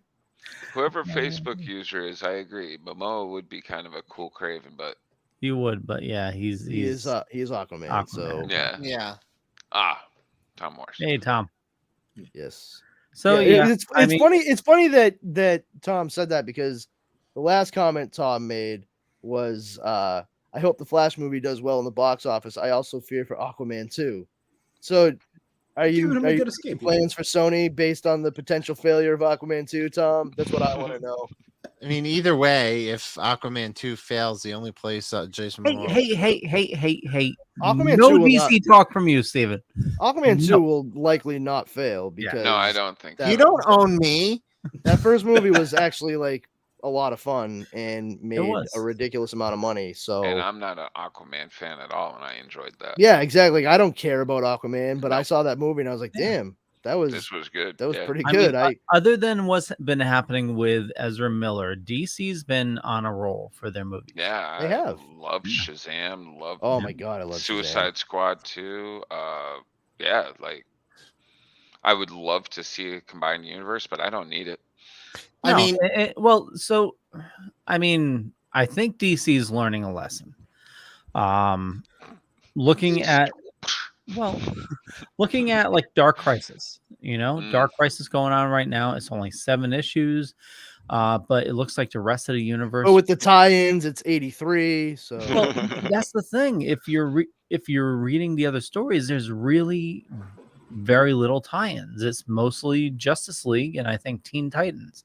Whoever Facebook user is, I agree. Momoa would be kind of a cool Craven, but He would, but yeah, He is Aquaman. So yeah. Tom Morris. Hey, Tom. Yes. So it's funny. It's funny that Tom said that, because the last comment Tom made was, "I hope the Flash movie does well in the box office. I also fear for Aquaman 2." So, are you making plans for Sony based on the potential failure of Aquaman 2, Tom? That's what I want to know. I mean, either way, if Aquaman 2 fails, the only place Jason Momoa... Hey. Aquaman no 2 will DC not- talk from you, Steven. Aquaman 2 will likely not fail because No, I don't think You don't own me. That first movie was actually like a lot of fun and made was. a ridiculous amount of money. So And I'm not an Aquaman fan at all, and I enjoyed that. yeah, exactly. I don't care about Aquaman, but I saw that movie and I was like, damn, This was good. That was yeah. pretty I good. mean, other than what's been happening with Ezra Miller, DC's been on a roll for their movies. Yeah, They have. Love Shazam. Love. Oh my God, I love Suicide Squad 2. Yeah, like I would love to see a combined universe, but I don't need it. I mean, I think DC's learning a lesson. Looking at like Dark Crisis, Dark Crisis going on right now. It's only 7 issues, but it looks like the rest of the universe. But with the tie-ins, it's 83. So well, that's the thing. If you're reading the other stories, there's really very little tie-ins. It's mostly Justice League and I think Teen Titans.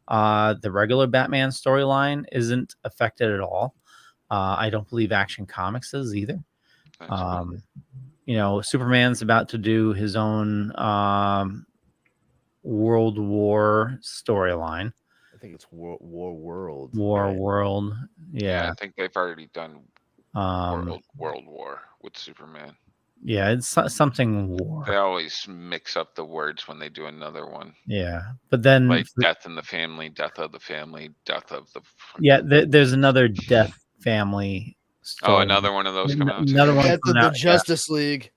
The regular Batman storyline isn't affected at all. I don't believe Action Comics is either. Superman's about to do his own World War storyline. I think it's War World. World. Yeah. I think they've already done World War with Superman. Yeah, it's something war. They always mix up the words when they do another one. Yeah, but then like death in the family, death of the family, death of the. Yeah, there's another death family. Oh, another one of those coming out. Another one Death of coming the out, Justice League.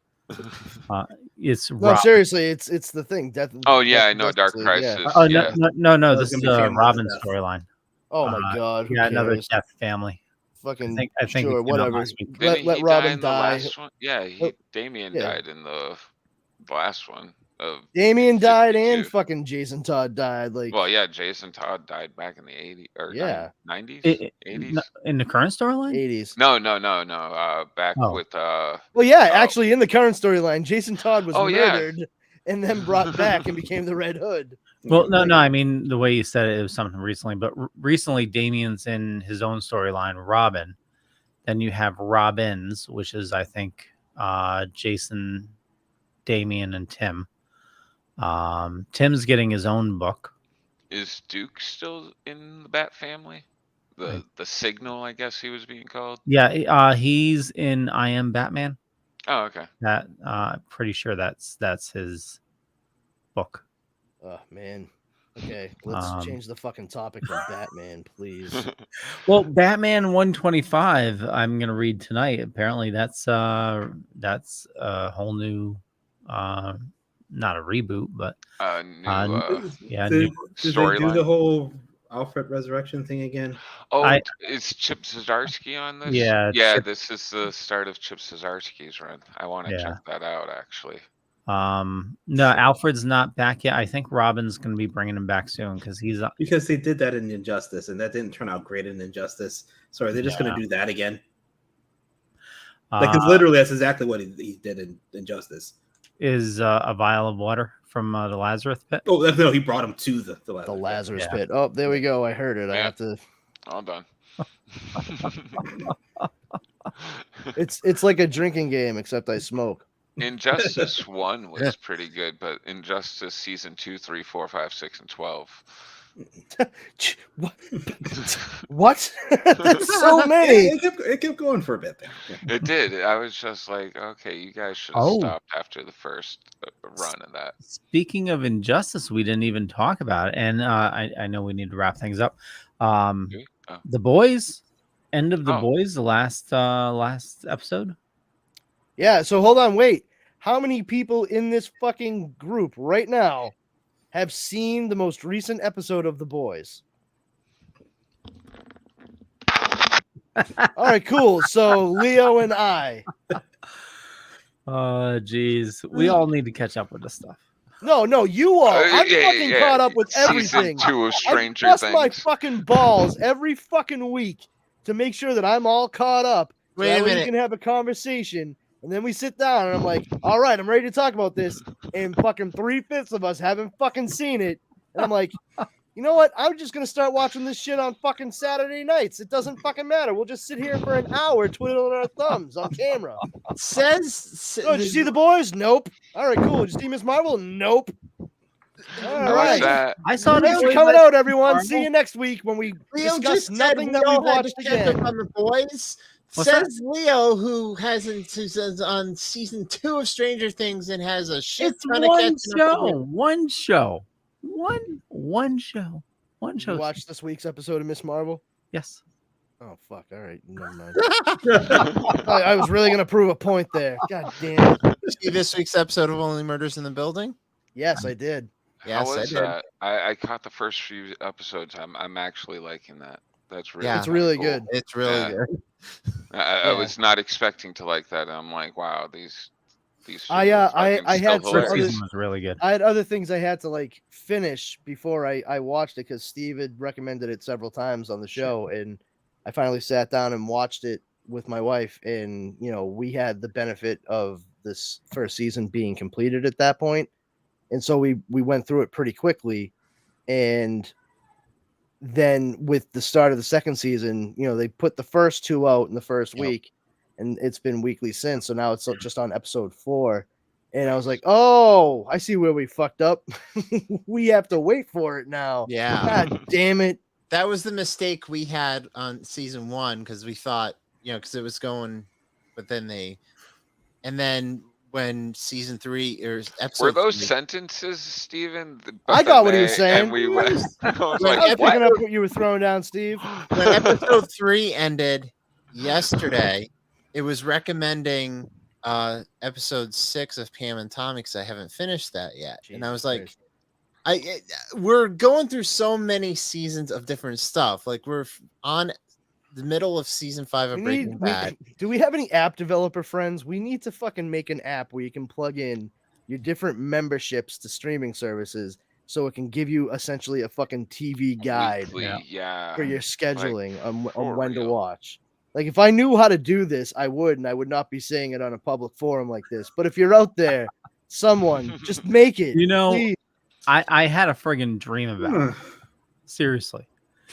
It's no, seriously, it's the thing. Death. Oh yeah, I know. Justice Dark League, Crisis. yeah. Oh yeah. no! This is Robin's storyline. Oh my God! who Yeah, another cares? death family. Fucking I think sure, it came out whatever. last week. Let Didn't he die Robin in the die. last one? Yeah, Damian yeah. died in the last one. Damien died and fucking Jason Todd died. Like, Well, yeah, Jason Todd died back in the 80s or Yeah. 90s, 80s. In the current storyline? 80s. No. Back Oh. with Well, yeah, actually, in the current storyline, Jason Todd was Oh, yeah. murdered and then brought back and became the Red Hood. Well, no. I mean, the way you said it was something recently, but recently Damien's in his own storyline, Robin. Then you have Robins, which is, I think, Jason, Damien, and Tim. Tim's getting his own book. Is Duke still in the Bat family? The Signal, I guess he was being called. Yeah, he's in I Am Batman. Oh, okay. That pretty sure that's his book. Oh man. Okay, let's change the fucking topic to Batman, please. Well, Batman 125, I'm gonna read tonight. Apparently, that's a whole new, not a reboot, but Did new they do storyline. the whole Alfred resurrection thing again? Oh, is Chip Zdarsky on this? Yeah, Chip- This is the start of Chip Zdarsky's run. I want to check that out, actually. No, Alfred's not back yet. I think Robin's gonna be bringing him back soon because Because they did that in Injustice, and that didn't turn out great in Injustice. So are they just going to do that again? Like, 'cause literally, that's exactly what he did in Injustice. Is a vial of water from the Lazarus pit. Oh, no, he brought him to the Lazarus Yeah. pit. Oh, there we go. I heard it. I have to. All done. It's like a drinking game, except I smoke. Injustice 1 was pretty good, but Injustice Season 2, 3, 4, 5, 6, and 12. What? That's so many. It kept going for a bit there. It did. I was just like, okay, you guys should have stopped after the first run of that. Speaking of Injustice, we didn't even talk about it, and I know we need to wrap things up. The Boys, end of the Boys, the last episode. Yeah. So hold on, wait. how many people in this fucking group right now have seen the most recent episode of The Boys? All right, cool. So Leo and I. Oh, geez. We all need to catch up with this stuff. No, you are. I'm fucking caught up with Season everything. 2 of Stranger I bust my Things. fucking balls every fucking week to make sure that I'm all caught up. So Wait a that way minute. we can have a conversation, and then we sit down, and I'm like, all right, I'm ready to talk about this, and fucking 3/5 of us haven't fucking seen it, and I'm like, you know what? I'm just gonna start watching this shit on fucking Saturday nights. It doesn't fucking matter. We'll just sit here for an hour twiddling our thumbs on camera. Oh, did you see The Boys? Nope. All right, cool. Did you see Miss Marvel? Nope. All right. I saw Thanks for coming out, everyone. See you next week when we discuss nothing that we watched again. On The Boys. What's Says Leo, who's on season 2 of Stranger Things and has a shit It's ton of one catching up to do. one show. One show. Did you watch this week's episode of Miss Marvel? Yes. Oh fuck! All right, never mind. I was really gonna prove a point there. God damn it! See this week's episode of Only Murders in the Building? Yes, I did. How Yes, I was did. that? I caught the first few episodes. I'm actually liking that. That's really It's really cool. good. It's really good. I was not expecting to like that. I'm like, wow, these. I had some First other, season was really good. I had other things I had to like finish before I watched it because Steve had recommended it several times on the show, and I finally sat down and watched it with my wife, and we had the benefit of this first season being completed at that point, and so we went through it pretty quickly, and then with the start of the second season, they put the first 2 out in the first week, and it's been weekly since. So now it's just on episode 4. And I was like, oh, I see where we fucked up. We have to wait for it now. Yeah. God damn it. That was the mistake we had on season 1 because we thought, because it was going, but then and then when season 3 or episode Were those 3, sentences, Steven? I got what he was saying. And we went. I was I was like, picking what? up what you were throwing down, Steve. when episode 3 ended yesterday, it was recommending episode 6 of Pam and Tommy because I haven't finished that yet. And I was like, we're going through so many seasons of different stuff. Like we're on the middle of season 5 of Breaking Bad. Do we have any app developer friends? We need to fucking make an app where you can plug in your different memberships to streaming services so it can give you essentially a fucking TV guide Weekly, yeah. for your scheduling Like, on when to real. watch. Like if I knew how to do this, I would, and I would not be saying it on a public forum like this. But if you're out there, someone just make it. Please. I had a friggin' dream about it. Seriously.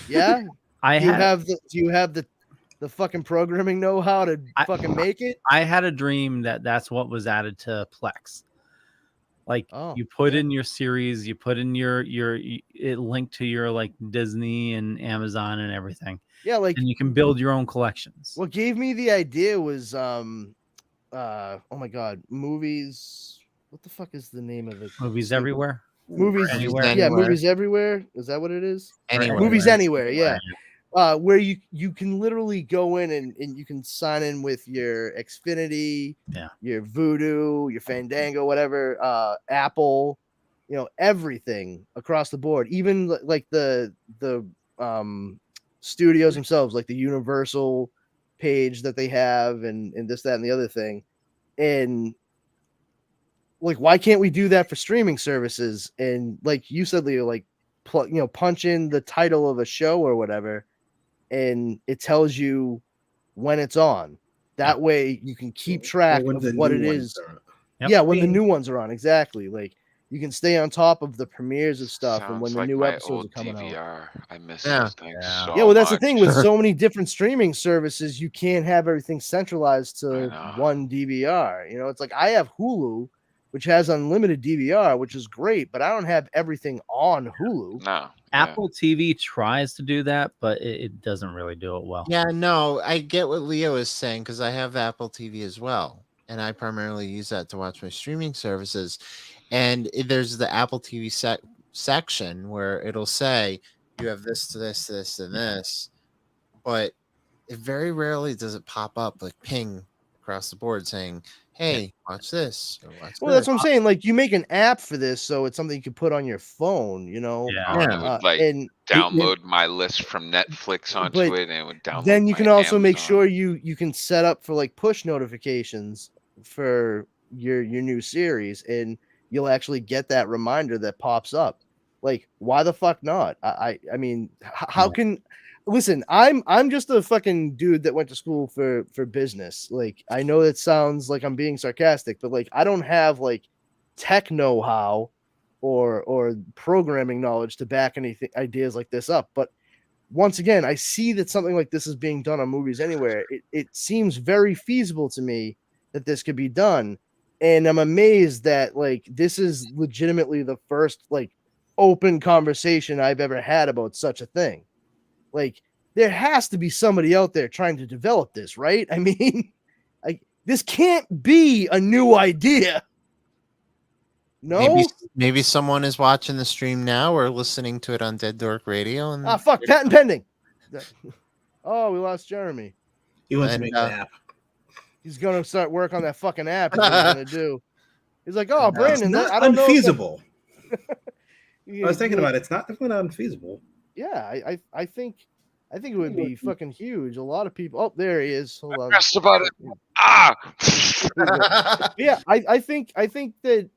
Yeah. Do you have the fucking programming know-how to fucking make it? I had a dream that's what was added to Plex. Like you put in your series, you put in it linked to your like Disney and Amazon and everything. Yeah, like and you can build your own collections. What gave me the idea was oh my god, movies. What the fuck is the name of it? Movies Everywhere. Movies Anywhere. Yeah, Movies Everywhere. Is that what it is? Anywhere. Movies Anywhere. Yeah. Where you can literally go in and you can sign in with your Xfinity, your Vudu, your Fandango, whatever, Apple, everything across the board. Even like the studios themselves, like the Universal page that they have, and this, that, and the other thing. And like, why can't we do that for streaming services? And like you said, Leo, like punch in the title of a show or whatever, and it tells you when it's on. That way you can keep track of what it is. Yeah, when the new ones are on. Exactly. Like you can stay on top of the premieres of stuff and when the new episodes are coming out. I miss those things so well, that's the much. thing with so many different streaming services, you can't have everything centralized to one DVR. It's like I have Hulu, which has unlimited DVR, which is great, but I don't have everything on Hulu. No. Apple TV tries to do that, but it doesn't really do it well. Yeah, no, I get what Leo is saying because I have Apple TV as well, and I primarily use that to watch my streaming services. And there's the Apple TV section where it'll say you have this, and this, but it very rarely does it pop up like ping across the board saying, hey, watch this. Or watch Well, that's this. what I'm saying. Like, you make an app for this, so it's something you can put on your phone. Oh, and it would like and download my list from Netflix onto but it, and it would download. then you my can also make Amazon. sure you can set up for like push notifications for your new series, and you'll actually get that reminder that pops up. Like, why the fuck not? I mean, how can listen? I'm just a fucking dude that went to school for business. Like, I know it sounds like I'm being sarcastic, but like, I don't have like tech know-how or programming knowledge to back anything ideas like this up. But once again, I see that something like this is being done on Movies Anywhere. It seems very feasible to me that this could be done. And I'm amazed that like this is legitimately the first like open conversation I've ever had about such a thing. Like, there has to be somebody out there trying to develop this, right? I mean, like, this can't be a new idea. No, Maybe someone is watching the stream now or listening to it on Dead Dork Radio. And fuck, patent pending. Oh, we lost Jeremy. He wants to make an app. He's gonna start work on that fucking app. Is what he's gonna do. He's like, oh, Brandon, it's not I don't unfeasible. know. I was thinking about it. It's not definitely not unfeasible. Yeah, I think it would be fucking huge. A lot of people. Oh, there he is. Hold on. Pressed about it. Ah. Yeah, I think that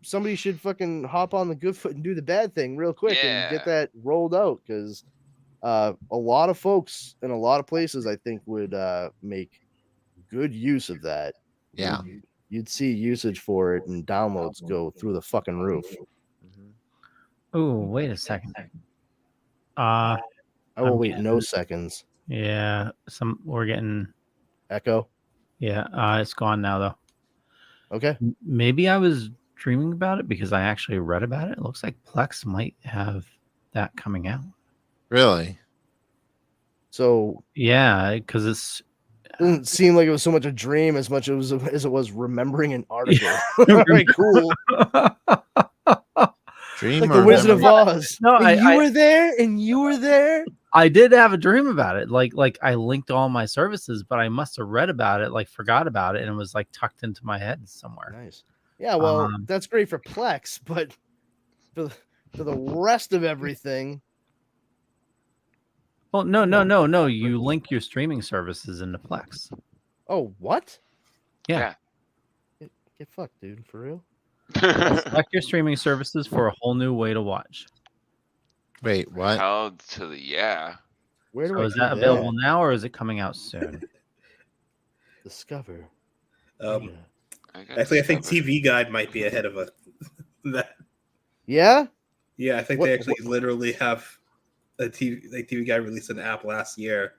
somebody should fucking hop on the good foot and do the bad thing real quick and get that rolled out, because a lot of folks in a lot of places I think would make good use of that. Yeah, you'd see usage for it and downloads go through the fucking roof. Oh, wait a second. I will wait no seconds. Yeah, we're getting echo. Yeah, it's gone now though. Okay. Maybe I was dreaming about it because I actually read about it. It looks like Plex might have that coming out. Really? So yeah, because it doesn't seem like it was so much a dream as much as it was remembering an article. Very cool. Dream like the Wizard of Oz. No, you were there, and you were there. I did have a dream about it. Like I linked all my services, but I must have read about it, like forgot about it, and it was like tucked into my head somewhere. Nice. Yeah, well, that's great for Plex, but for the rest of everything. Well, no. You link your streaming services into Plex. Oh, what? Yeah. Get fucked, dude. For real? Select your streaming services for a whole new way to watch. Wait, what? Held to the Where do so I is that available now, or is it coming out soon? Discover. Actually, I think TV Guide might be ahead of that. Yeah. Yeah, I think they actually literally have a TV Guide released an app last year,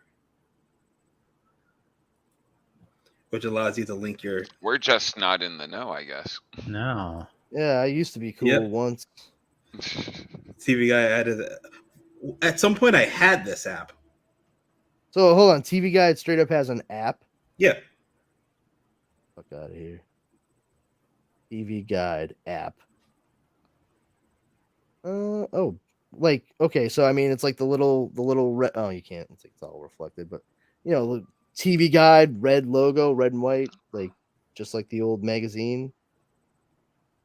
which allows you to link your. We're just not in the know, I guess. No. Yeah, I used to be cool once. TV Guide added. At some point, I had this app. So hold on, TV Guide straight up has an app. Yeah. Fuck out of here. TV Guide app. Oh, like okay, so I mean, it's like the little red. Oh, you can't. It's all reflected, but TV Guide, red logo, red and white, like just like the old magazine.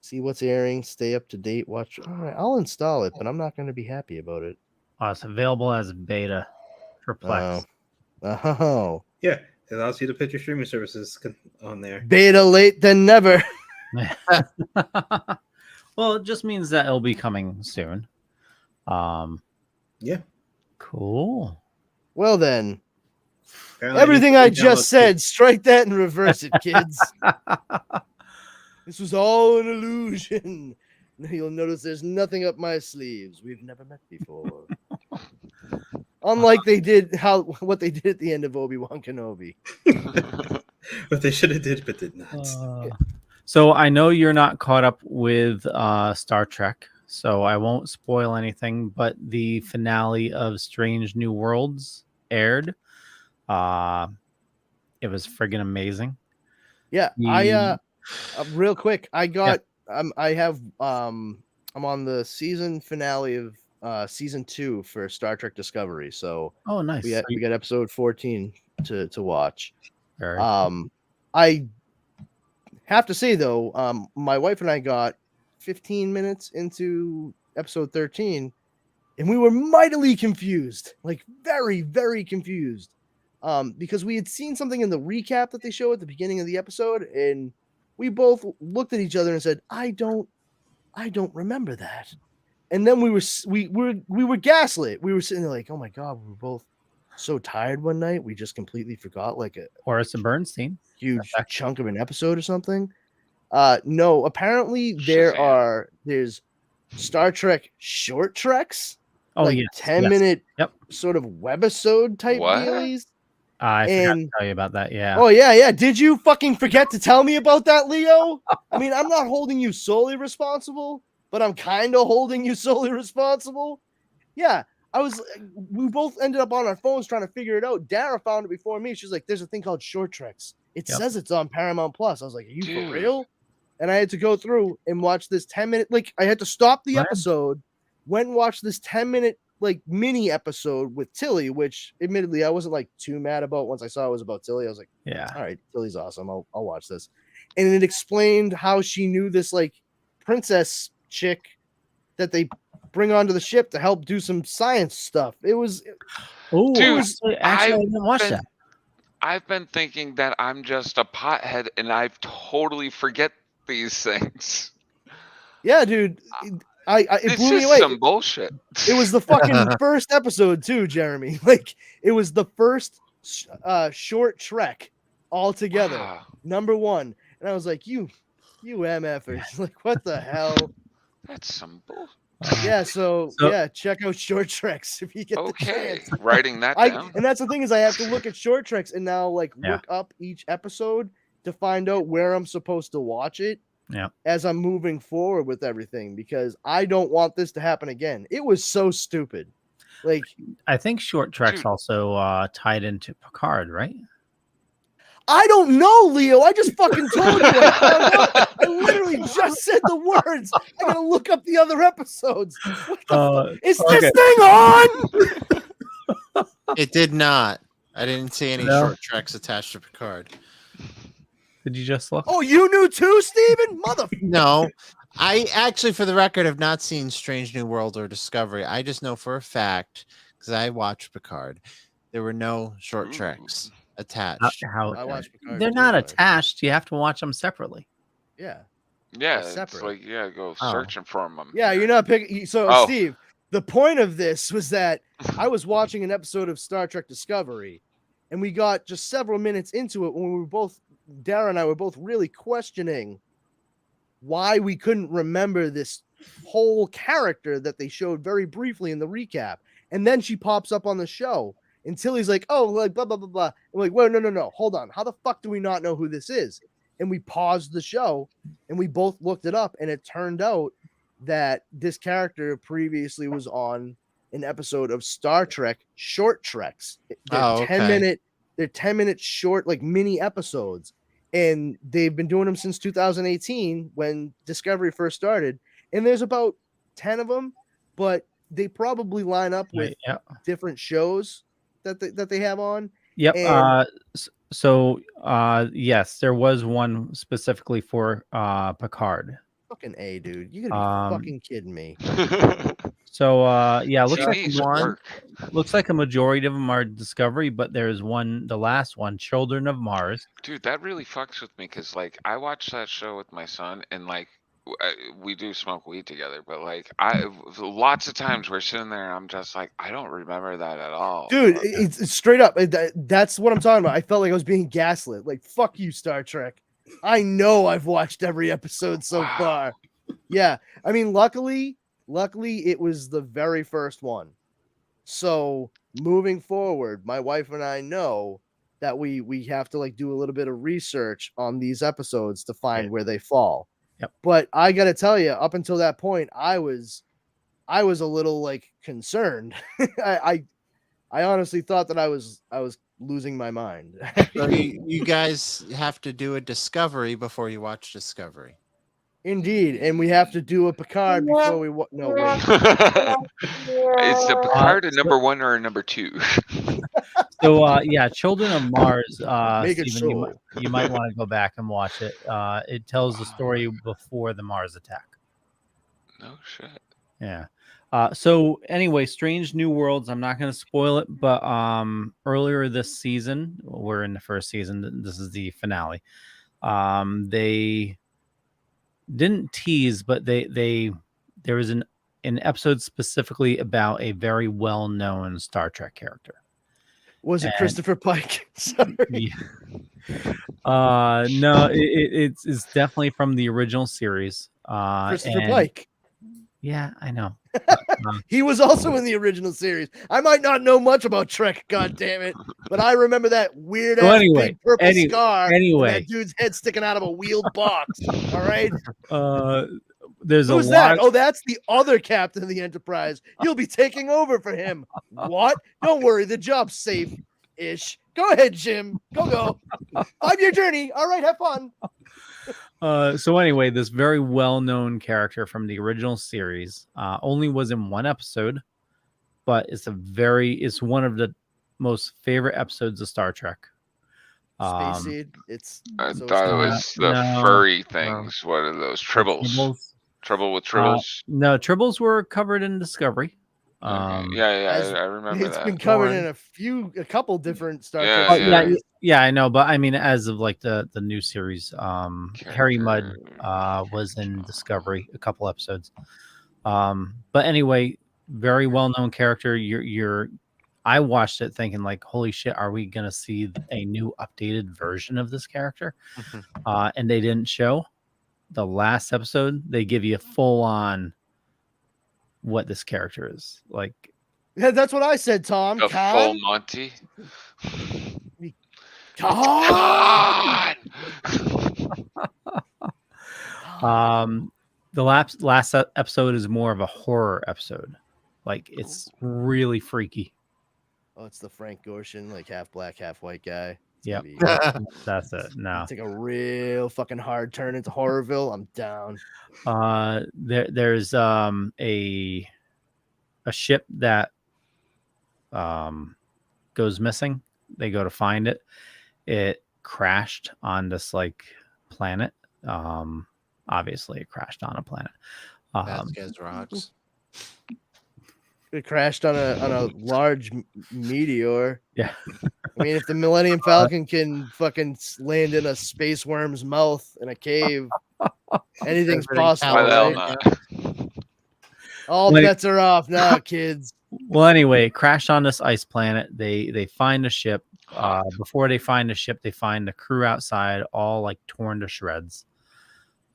See what's airing, stay up to date, watch. All right, I'll install it, but I'm not going to be happy about it. It's available as beta for Plex. Oh. Yeah, it allows you to put your streaming services on there. Beta late than never. Well, it just means that it'll be coming soon. Yeah. Cool. Well then. Apparently everything I just said, strike that and reverse it, kids. This was all an illusion. You'll notice there's nothing up my sleeves. We've never met before. Unlike what they did at the end of Obi-Wan Kenobi. What they should have did, but did not. So I know you're not caught up with Star Trek, so I won't spoil anything, but the finale of Strange New Worlds aired. It was friggin' amazing. Yeah, real quick, I'm on the season finale of season 2 for Star Trek Discovery. So nice. We got episode 14 to watch. Very cool. have to say though, my wife and I got 15 minutes into episode 13, and we were mightily confused, like very, very confused, because we had seen something in the recap that they show at the beginning of the episode, and we both looked at each other and said, I don't remember that. And then we were gaslit. We were sitting there like, oh my god, we were both so tired one night, we just completely forgot like a Horace and Bernstein huge chunk of an episode or something. No, apparently there's Star Trek short treks. Oh, like yes, 10-minute Yep. sort of webisode type dealies. I forgot to tell you about that. Yeah. Oh yeah. Did you fucking forget to tell me about that, Leo? I mean, I'm not holding you solely responsible, but I'm kind of holding you solely responsible. Yeah, we both ended up on our phones trying to figure it out. Dara found it before me. She's like, there's a thing called short treks. It says it's on Paramount Plus. I was like, are you for real? And I had to go through and watch this 10-minute, like I had to stop the episode, went and watched this 10-minute like mini episode with Tilly, which admittedly I wasn't like too mad about. Once I saw it was about Tilly, I was like, yeah, all right, Tilly's awesome. I'll watch this. And it explained how she knew this like princess chick that they bring onto the ship to help do some science stuff. It was, Dude, I didn't watch that. I've been thinking that I'm just a pothead and I totally forget these things. Yeah, dude. It blew me is away. some bullshit. It was the fucking first episode too, Jeremy. Like it was the first short trek altogether. Wow. Number 1. And I was like, you MFers. Like, what the hell? That's some bullshit. Yeah, so yeah, check out short treks if you get the chance. Writing that down. And that's the thing is I have to look at short treks and now like look up each episode to find out where I'm supposed to watch it. Yeah. As I'm moving forward with everything, because I don't want this to happen again. It was so stupid. Like I think short treks also tied into Picard, right? I don't know, Leo. I just fucking told you. I literally just said the words. I gotta look up the other episodes. Is this thing on? It did not. I didn't see any short treks attached to Picard. Did you just look? Oh, you knew too, Steven? Motherfucker. No. I actually, for the record, have not seen Strange New World or Discovery. I just know for a fact, because I watched Picard, there were no short treks attached. I watched Picard. They're not attached. You have to watch them separately. Yeah. Yeah, They're separate. it's like go searching for them. Yeah, you're not picking. So, Steve, the point of this was that I was watching an episode of Star Trek Discovery, and we got just several minutes into it when we were both, Dara and I were both really questioning why we couldn't remember this whole character that they showed very briefly in the recap. And then she pops up on the show, and Tilly's like, oh, like blah, blah, blah, blah. I'm like, wait, no, hold on. How the fuck do we not know who this is? And we paused the show, and we both looked it up, and it turned out that this character previously was on an episode of Star Trek Short Treks. They're 10-minute short, like mini episodes. And they've been doing them since 2018 when Discovery first started. And there's about 10 of them, but they probably line up with different shows that they have on. Yep. And Yes, there was one specifically for Picard. Fucking A, dude. You gotta be fucking kidding me. Looks like a majority of them are Discovery, but there's one, the last one, Children of Mars. Dude, that really fucks with me because like I watched that show with my son and like we do smoke weed together, but like lots of times we're sitting there and I'm just like, I don't remember that at all. Dude, it's straight up. That's what I'm talking about. I felt like I was being gaslit. Like, fuck you, Star Trek. I know I've watched every episode so far. Yeah. I mean, luckily it was the very first one. So moving forward, my wife and I know that we have to like do a little bit of research on these episodes to find where they fall. Yep. But I got to tell you, up until that point, I was a little like concerned. I honestly thought that I was losing my mind. So you guys have to do a Discovery before you watch Discovery. Indeed, and we have to do a Picard before we no wait. Is the Picard a number 1 or a number 2? Yeah, Children of Mars. Make it Steven, so. you might want to go back and watch it. It tells the story before the Mars attack. No shit. Yeah. So anyway, Strange New Worlds. I'm not going to spoil it, but earlier this season, we're in the first season. This is the finale. They didn't tease, but there was an episode specifically about a very well-known Star Trek character. Was it Christopher Pike? Sorry. No, it's definitely from the original series. Christopher Pike. Yeah, I know. He was also in the original series. I might not know much about Trek, god damn it, but I remember that weird ass big purple scar. And that dude's head sticking out of a wheeled box. All right. There's Who's that? Oh, that's the other captain of the Enterprise. You'll be taking over for him. What? Don't worry, the job's safe-ish. Go ahead, Jim. Go. 5-year journey. All right, have fun. So anyway, this very well-known character from the original series only was in one episode, but it's one of the most favorite episodes of Star Trek. Space Seed. I thought it was the furry things. What are those? Tribbles. Trouble with Tribbles? No, Tribbles were covered in Discovery. I remember it's that. Been covered in a couple different Star Trek. Yeah, I know, but I mean, as of like the new series, Harry Mudd was in Discovery, a couple episodes. But anyway, very well-known character. I watched it thinking like, holy shit, are we gonna see a new updated version of this character? And they didn't show. The last episode, they give you a full-on what this character is like. Yeah, that's what I said, Tom. The full Monty. The last episode is more of a horror episode. Like it's really freaky. Oh, it's the Frank Gorshin, like half black, half white guy. Yep. That's it. No. Take a real fucking hard turn into Horrorville. I'm down. There's a ship that goes missing. They go to find it. It crashed on this like planet. Obviously it crashed on a planet. Vasquez rocks. It crashed on a large meteor. Yeah. I mean, if the Millennium Falcon can fucking land in a space worm's mouth in a cave, anything's possible. Right? All bets are off now, kids. Well, anyway, crashed on this ice planet. They find a ship. Before they find the ship, they find the crew outside, all like torn to shreds.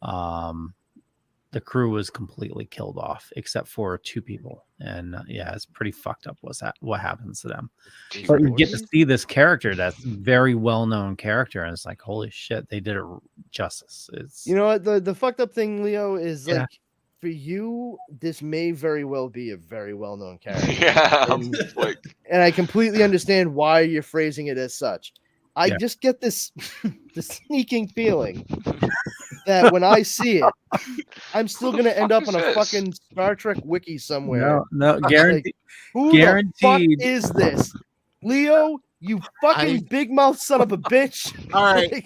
The crew was completely killed off, except for 2 people. And yeah, it's pretty fucked up. What happens to them? But you get to see this character that's very well-known character, and it's like, holy shit, they did it justice. It's what the fucked up thing, Leo, is like for you, this may very well be a very well-known character. Yeah, and I completely understand why you're phrasing it as such. I just get this the sneaking feeling that when I see it, I'm still gonna end up on a fucking Star Trek wiki somewhere. No, guaranteed. Who the fuck is this, Leo? You fucking big mouth son of a bitch! All right,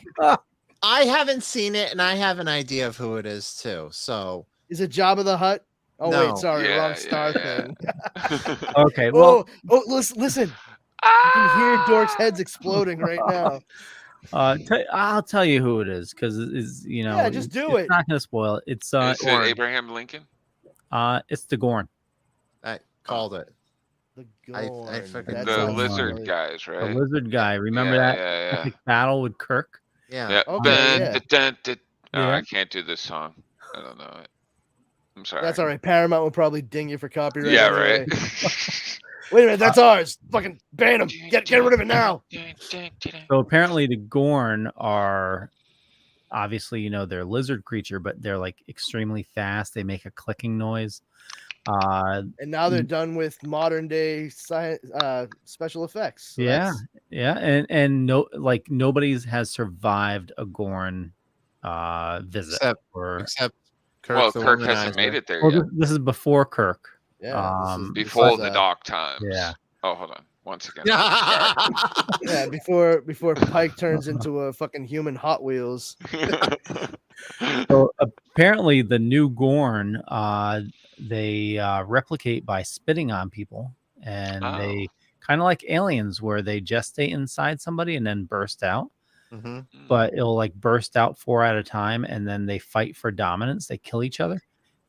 I haven't seen it, and I have an idea of who it is too. So, is it Jabba the Hutt? Oh no. wait, sorry, wrong star thing. Okay, well, listen. You can hear Dork's heads exploding right now. I'll tell you who it is because it's just do it. It's not gonna spoil it. It's is it Abraham Lincoln? It's the Gorn. I called it. The Gorn. The lizard guys, right? The lizard guy. Remember that epic battle with Kirk? Yeah. I can't do this song. I don't know it. I'm sorry. That's all right. Paramount will probably ding you for copyright. Yeah, anyway. right. Wait a minute, that's ours. Fucking ban them. Get rid of it now. So apparently the Gorn are obviously, they're a lizard creature, but they're like extremely fast. They make a clicking noise. And now they're done with modern day special effects. So and nobody has survived a Gorn visit except Kirk. Well, Kirk hasn't made it there yet. This is before Kirk. Yeah, before the Doc times. Yeah. Oh, hold on. once again. Yeah, before Pike turns into a fucking human Hot Wheels. So apparently, the new Gorn, they replicate by spitting on people, and they kind of like aliens, where they gestate inside somebody and then burst out. Mm-hmm. But it'll like burst out 4 at a time, and then they fight for dominance. They kill each other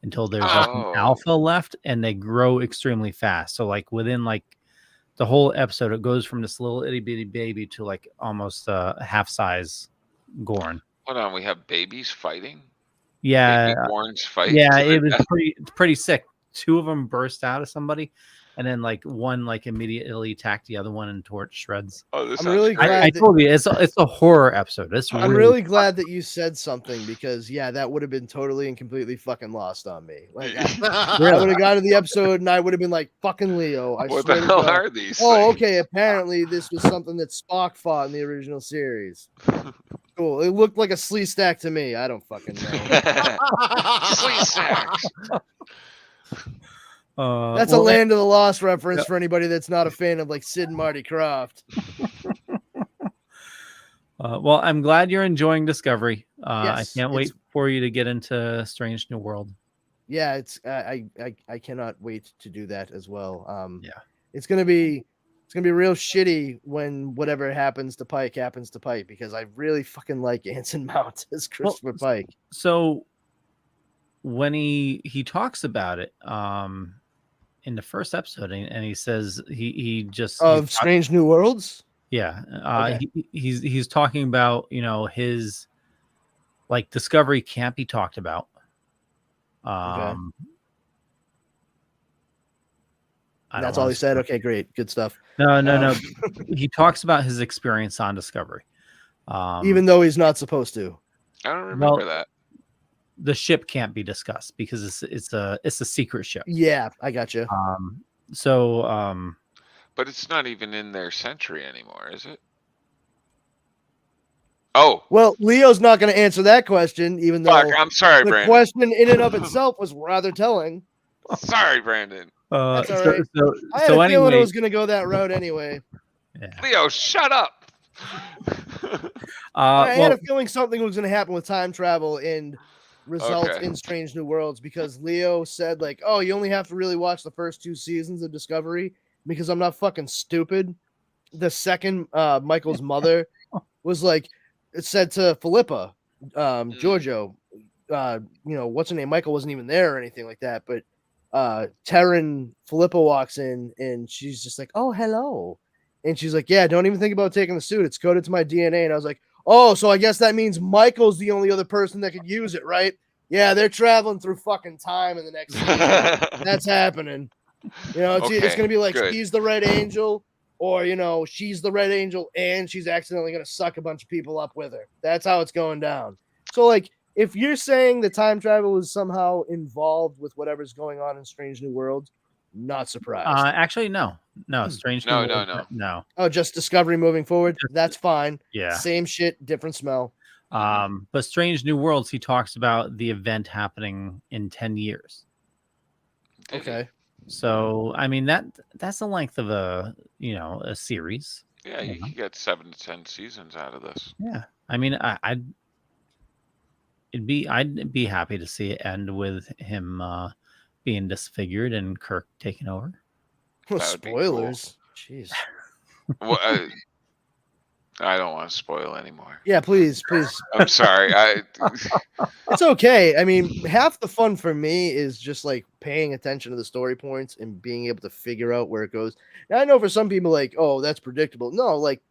until there's like an alpha left, and they grow extremely fast. So like within like the whole episode, it goes from this little itty bitty baby to like almost half size Gorn. Hold on, we have babies fighting. Yeah, Baby Gorns fight. yeah, to the it was death? pretty sick. 2 of them burst out of somebody, and then like one like immediately attacked the other one and tore it to shreds. Oh, this I'm really glad. I told you it's a horror episode. I'm really glad that you said something, because yeah, that would have been totally and completely fucking lost on me. Like I would have gone to the episode and I would have been like, "Fucking Leo!" I What swear the to hell God. are these Oh, things? okay. Apparently, this was something that Spock fought in the original series. Cool. It looked like a slee stack to me. I don't fucking know. Slee stacks. That's a Land of the Lost reference for anybody that's not a fan of like Sid and Marty Krofft. Well, I'm glad you're enjoying Discovery. Yes, I can't wait for you to get into Strange New World. Yeah, it's I cannot wait to do that as well. Yeah, it's gonna be real shitty when whatever happens to Pike happens to Pike, because I really fucking like Anson Mount as Christopher Pike. So when he talks about it in the first episode, and he says he just Of Strange New Worlds. Yeah, Okay. he's talking about, you know, his like Discovery can't be talked about. That's all he said. Okay, great, good stuff. No. He talks about his experience on Discovery, Even though he's not supposed to. I don't remember that. The ship can't be discussed because it's a secret ship. Yeah, I got you. But it's not even in their century anymore, is it? Oh, Well, Leo's not going to answer that question, even though fuck! I'm sorry, the Brandon. question in and of itself was rather telling. Sorry, Brandon. That's all right. I had a feeling it was going to go that route anyway. Leo, shut up. I had a feeling something was going to happen with time travel and result in Strange New Worlds, because Leo said like, "Oh, you only have to really watch the first 2 seasons of Discovery," because I'm not fucking stupid. The second Michael's mother was like, it said to Philippa, Giorgio, you know, what's her name? Michael wasn't even there or anything like that, but Terran Philippa walks in and she's just like, "Oh, hello." And she's like, "Yeah, don't even think about taking the suit. It's coded to my DNA." And I was like, "Oh, so I guess that means Michael's the only other person that could use it, right?" Yeah, they're traveling through fucking time in the next season. That's happening. You know, it's going to be like he's the Red Angel, or, you know, she's the Red Angel and she's accidentally going to suck a bunch of people up with her. That's how it's going down. So, like, if you're saying the time travel is somehow involved with whatever's going on in Strange New Worlds, not surprised. Actually, no. Strange New Worlds, no. Oh, just Discovery moving forward. That's fine. Yeah. Same shit, different smell. But Strange New Worlds, he talks about the event happening in 10 years. Okay. So, I mean, that's the length of a series. Yeah, you can get 7 to 10 seasons out of this. Yeah. I mean, I'd be happy to see it end with him being disfigured and Kirk taking over. Spoilers. Jeez. Well, I don't want to spoil anymore. Yeah, please. I'm sorry. It's okay. I mean, half the fun for me is just like paying attention to the story points and being able to figure out where it goes. Now, I know for some people, like, oh, that's predictable. No, like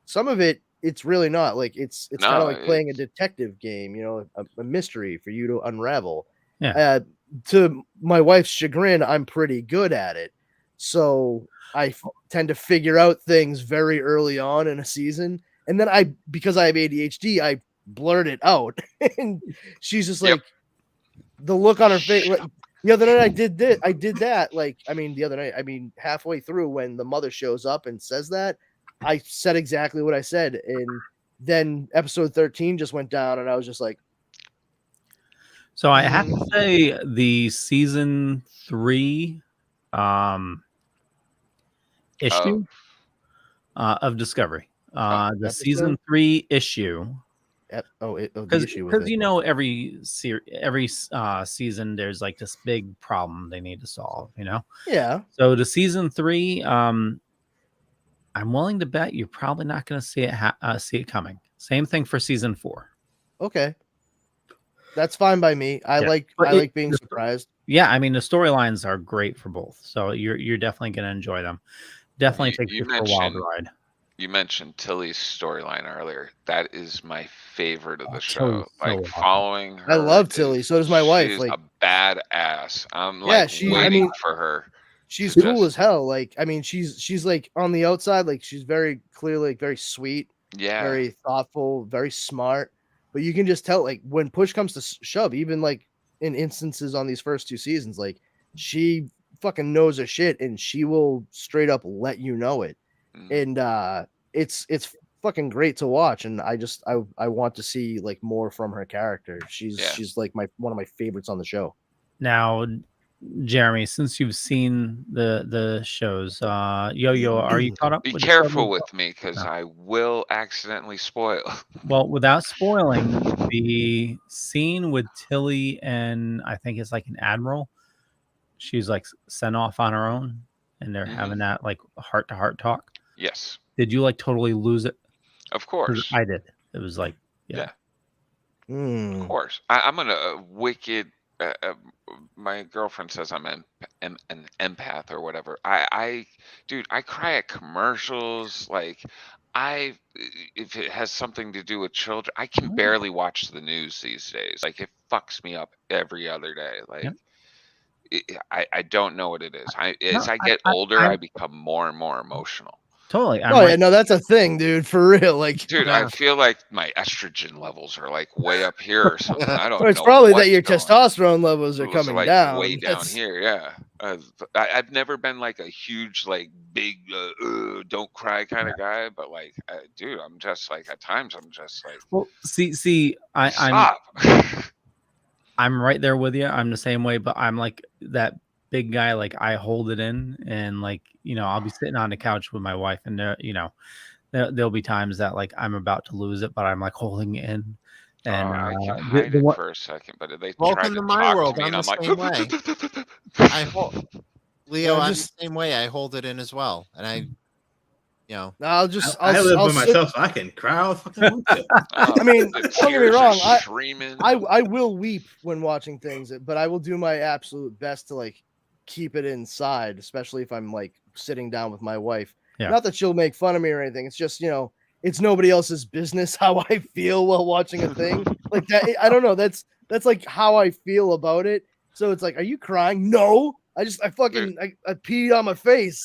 some of it, it's really not. Like it's kind of like playing a detective game, you know, a mystery for you to unravel. Yeah. To my wife's chagrin, I'm pretty good at it, so I tend to figure out things very early on in a season, and then because I have ADHD, I blurt it out, and she's just like, the look on her face. Like, the other night I did that. Like, I mean, the other night, I mean, halfway through when the mother shows up and says that, I said exactly what I said, and then episode 13 just went down, and I was just like. So I have to say the season 3 issue of Discovery. The episode? season 3 issue. The issue with Because it. you know every season there's like this big problem they need to solve. You know. Yeah. So the season 3, I'm willing to bet you're probably not going to see it coming. Same thing for season 4. Okay. That's fine by me. I Yeah. like being surprised. Yeah, I mean the storylines are great for both, so you're definitely going to enjoy them. Definitely take you for a wild ride. You mentioned Tilly's storyline earlier. That is my favorite of the show. Tilly's so Like awesome. following her. I love Tilly. So does my wife. She's like a badass. I'm Yeah, like she- waiting I mean, for her. she's to cool just- as hell. Like, I mean, she's like on the outside, like she's very clearly like very sweet, Yeah. very thoughtful, very smart. But you can just tell, like, when push comes to shove, even like in instances on these first 2 seasons, like she fucking knows her shit and she will straight up let you know it. Mm. And it's fucking great to watch. And I want to see like more from her character. She's like one of my favorites on the show. Now, Jeremy, since you've seen the shows, Yo-Yo, are you caught up? Be with the careful show? with me because I will accidentally spoil. Well, without spoiling, the scene with Tilly and I think it's like an admiral, she's like sent off on her own, and they're having that like heart-to-heart talk. Yes, Did you like totally lose it? of 'Cause course. I did. It was like, Yeah. Mm. Of course. I'm a wicked. My girlfriend says I'm an empath or whatever. Dude, I cry at commercials. Like, if it has something to do with children, I can barely watch the news these days. Like, it fucks me up every other day. Like, I don't know what it is. As I get older, I become more and more emotional. Totally. Yeah, no, that's a thing, dude. For real, like, Dude, I feel like my estrogen levels are like way up here or something. I don't know. It's probably that what's your going testosterone levels are on. coming Like, down. way down here. Yeah, I've never been like a huge, like, big, don't cry kind of guy. But like, dude, I'm just like at times I'm just like, well, see, I'm stop. I'm right there with you. I'm the same way, but I'm like that big guy. Like I hold it in, and like I'll be sitting on the couch with my wife, and there'll be times that like I'm about to lose it, but I'm like holding it in. And I can hide it for a second, but if they try Welcome to to my talk world. to me, I'm and the I'm same like, way. I hold Leo. Yeah, I'm just- the same way. I hold it in as well, and I I live by myself, so I can cry all the fucking want to. I mean, the don't get me tears are wrong. streaming. I will weep when watching things, but I will do my absolute best to like keep it inside, especially if I'm like sitting down with my wife. Yeah. Not that she'll make fun of me or anything. It's just it's nobody else's business how I feel while watching a thing like that. I don't know. That's like how I feel about it. So it's like, are you crying? No. I peed on my face.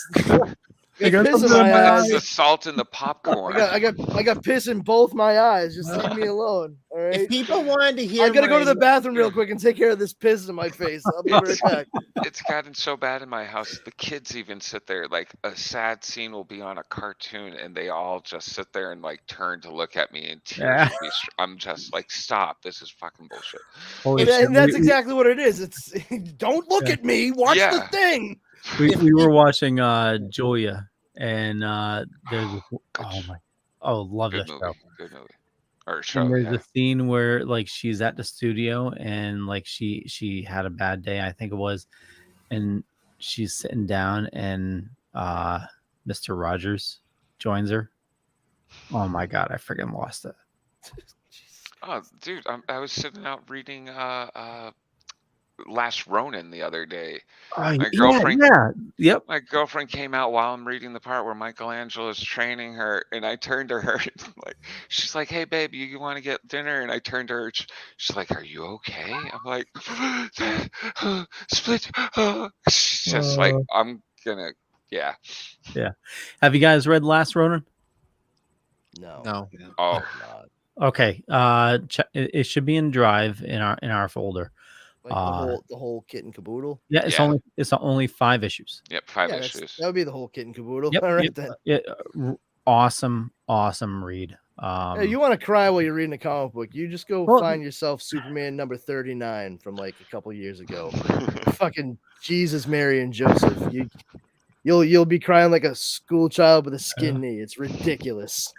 I got piss in my That's eyes. the salt in the popcorn. I got piss in both my eyes. Just leave me alone. All right. if people wanted to hear, I gotta go to the bathroom real quick and take care of this piss in my face. I'll be right back. It's gotten so bad in my house. The kids even sit there. Like a sad scene will be on a cartoon, and they all just sit there and like turn to look at me, and tears. Will be I'm just like, stop! This is fucking bullshit. And that's exactly what it is. It's don't look at me. Watch the Yeah. thing. we were watching Julia, and there's love Good this movie. show. Good movie. Or show. And there's Yeah. a scene where like she's at the studio and like she had a bad day, I think it was, and she's sitting down and Mr. Rogers joins her. Oh my god, I freaking lost it. Oh, dude, I was sitting out reading Last Ronin the other day. My girlfriend, yep. My girlfriend came out while I'm reading the part where Michelangelo is training her, and I turned to her, like, she's like, "Hey, babe, you want to get dinner?" And I turned to her, she's like, "Are you okay?" I'm like, "Split." She's just like, "I'm gonna, yeah." Yeah. Have you guys read Last Ronin? No. Oh, Okay. It should be in Drive in our folder. Like the whole kit and caboodle. Yeah, it's only 5 issues. Yep, 5 Yeah, issues. That would be the whole kit and caboodle. Yep, All right yep, then. awesome read. Hey, you want to cry while you're reading a comic book? You just go Well- find yourself Superman number 39 from like a couple years ago. Fucking Jesus, Mary, and Joseph. You'll be crying like a school child with a skin knee. It's ridiculous.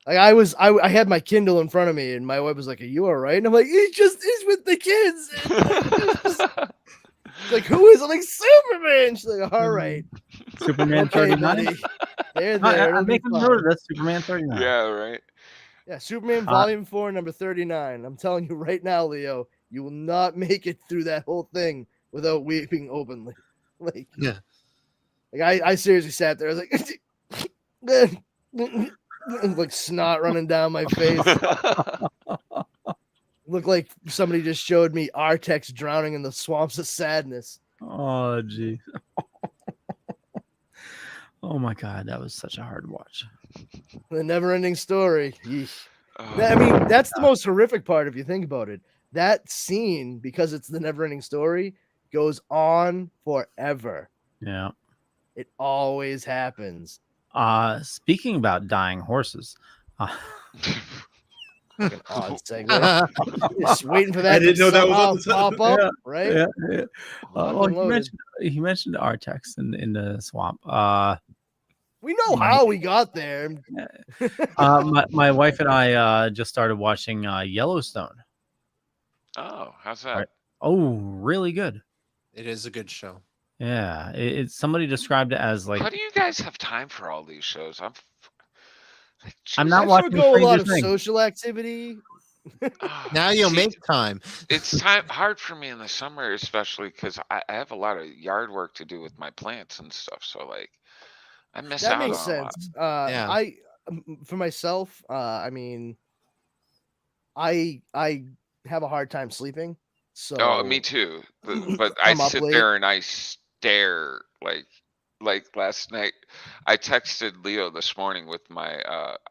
Like I had my Kindle in front of me, and my wife was like, "Are you all right?" And I'm like, "He's with the kids." It's like, who is it? Like Superman. She's like, "All right, Superman okay, 39. buddy. There. I'm making note of that. Superman 39. Yeah, right. Yeah, Superman Volume 4, number 39. I'm telling you right now, Leo, you will not make it through that whole thing without weeping openly. Like, I seriously sat there. I was like, like snot running down my face. Looked like somebody just showed me Artex drowning in the swamps of sadness. Oh, gee. Oh my God, that was such a hard watch. The never-ending story. Yeesh. I mean, that's the most horrific part if you think about it. That scene, because it's the never-ending story, goes on forever. Yeah. It always happens. Speaking about dying horses. An odd segue. Just waiting for that. I didn't know that was pop up, Yeah, right? Yeah. Well, he mentioned Artex in the swamp. We know how we got there. My wife and I just started watching Yellowstone. Oh, how's that? Oh, really good. It is a good show. Yeah, it's somebody described it as like. How do you guys have time for all these shows? I'm not I watching forego a lot Stranger of Things. social activity. Now you'll make time. It's hard for me in the summer, especially because I have a lot of yard work to do with my plants and stuff. So like, I miss That out makes on a lot. sense. Yeah. For myself, I mean, I have a hard time sleeping. So Oh, me too. But I I'm up sit late. there and I stare like last night. I texted Leo this morning with my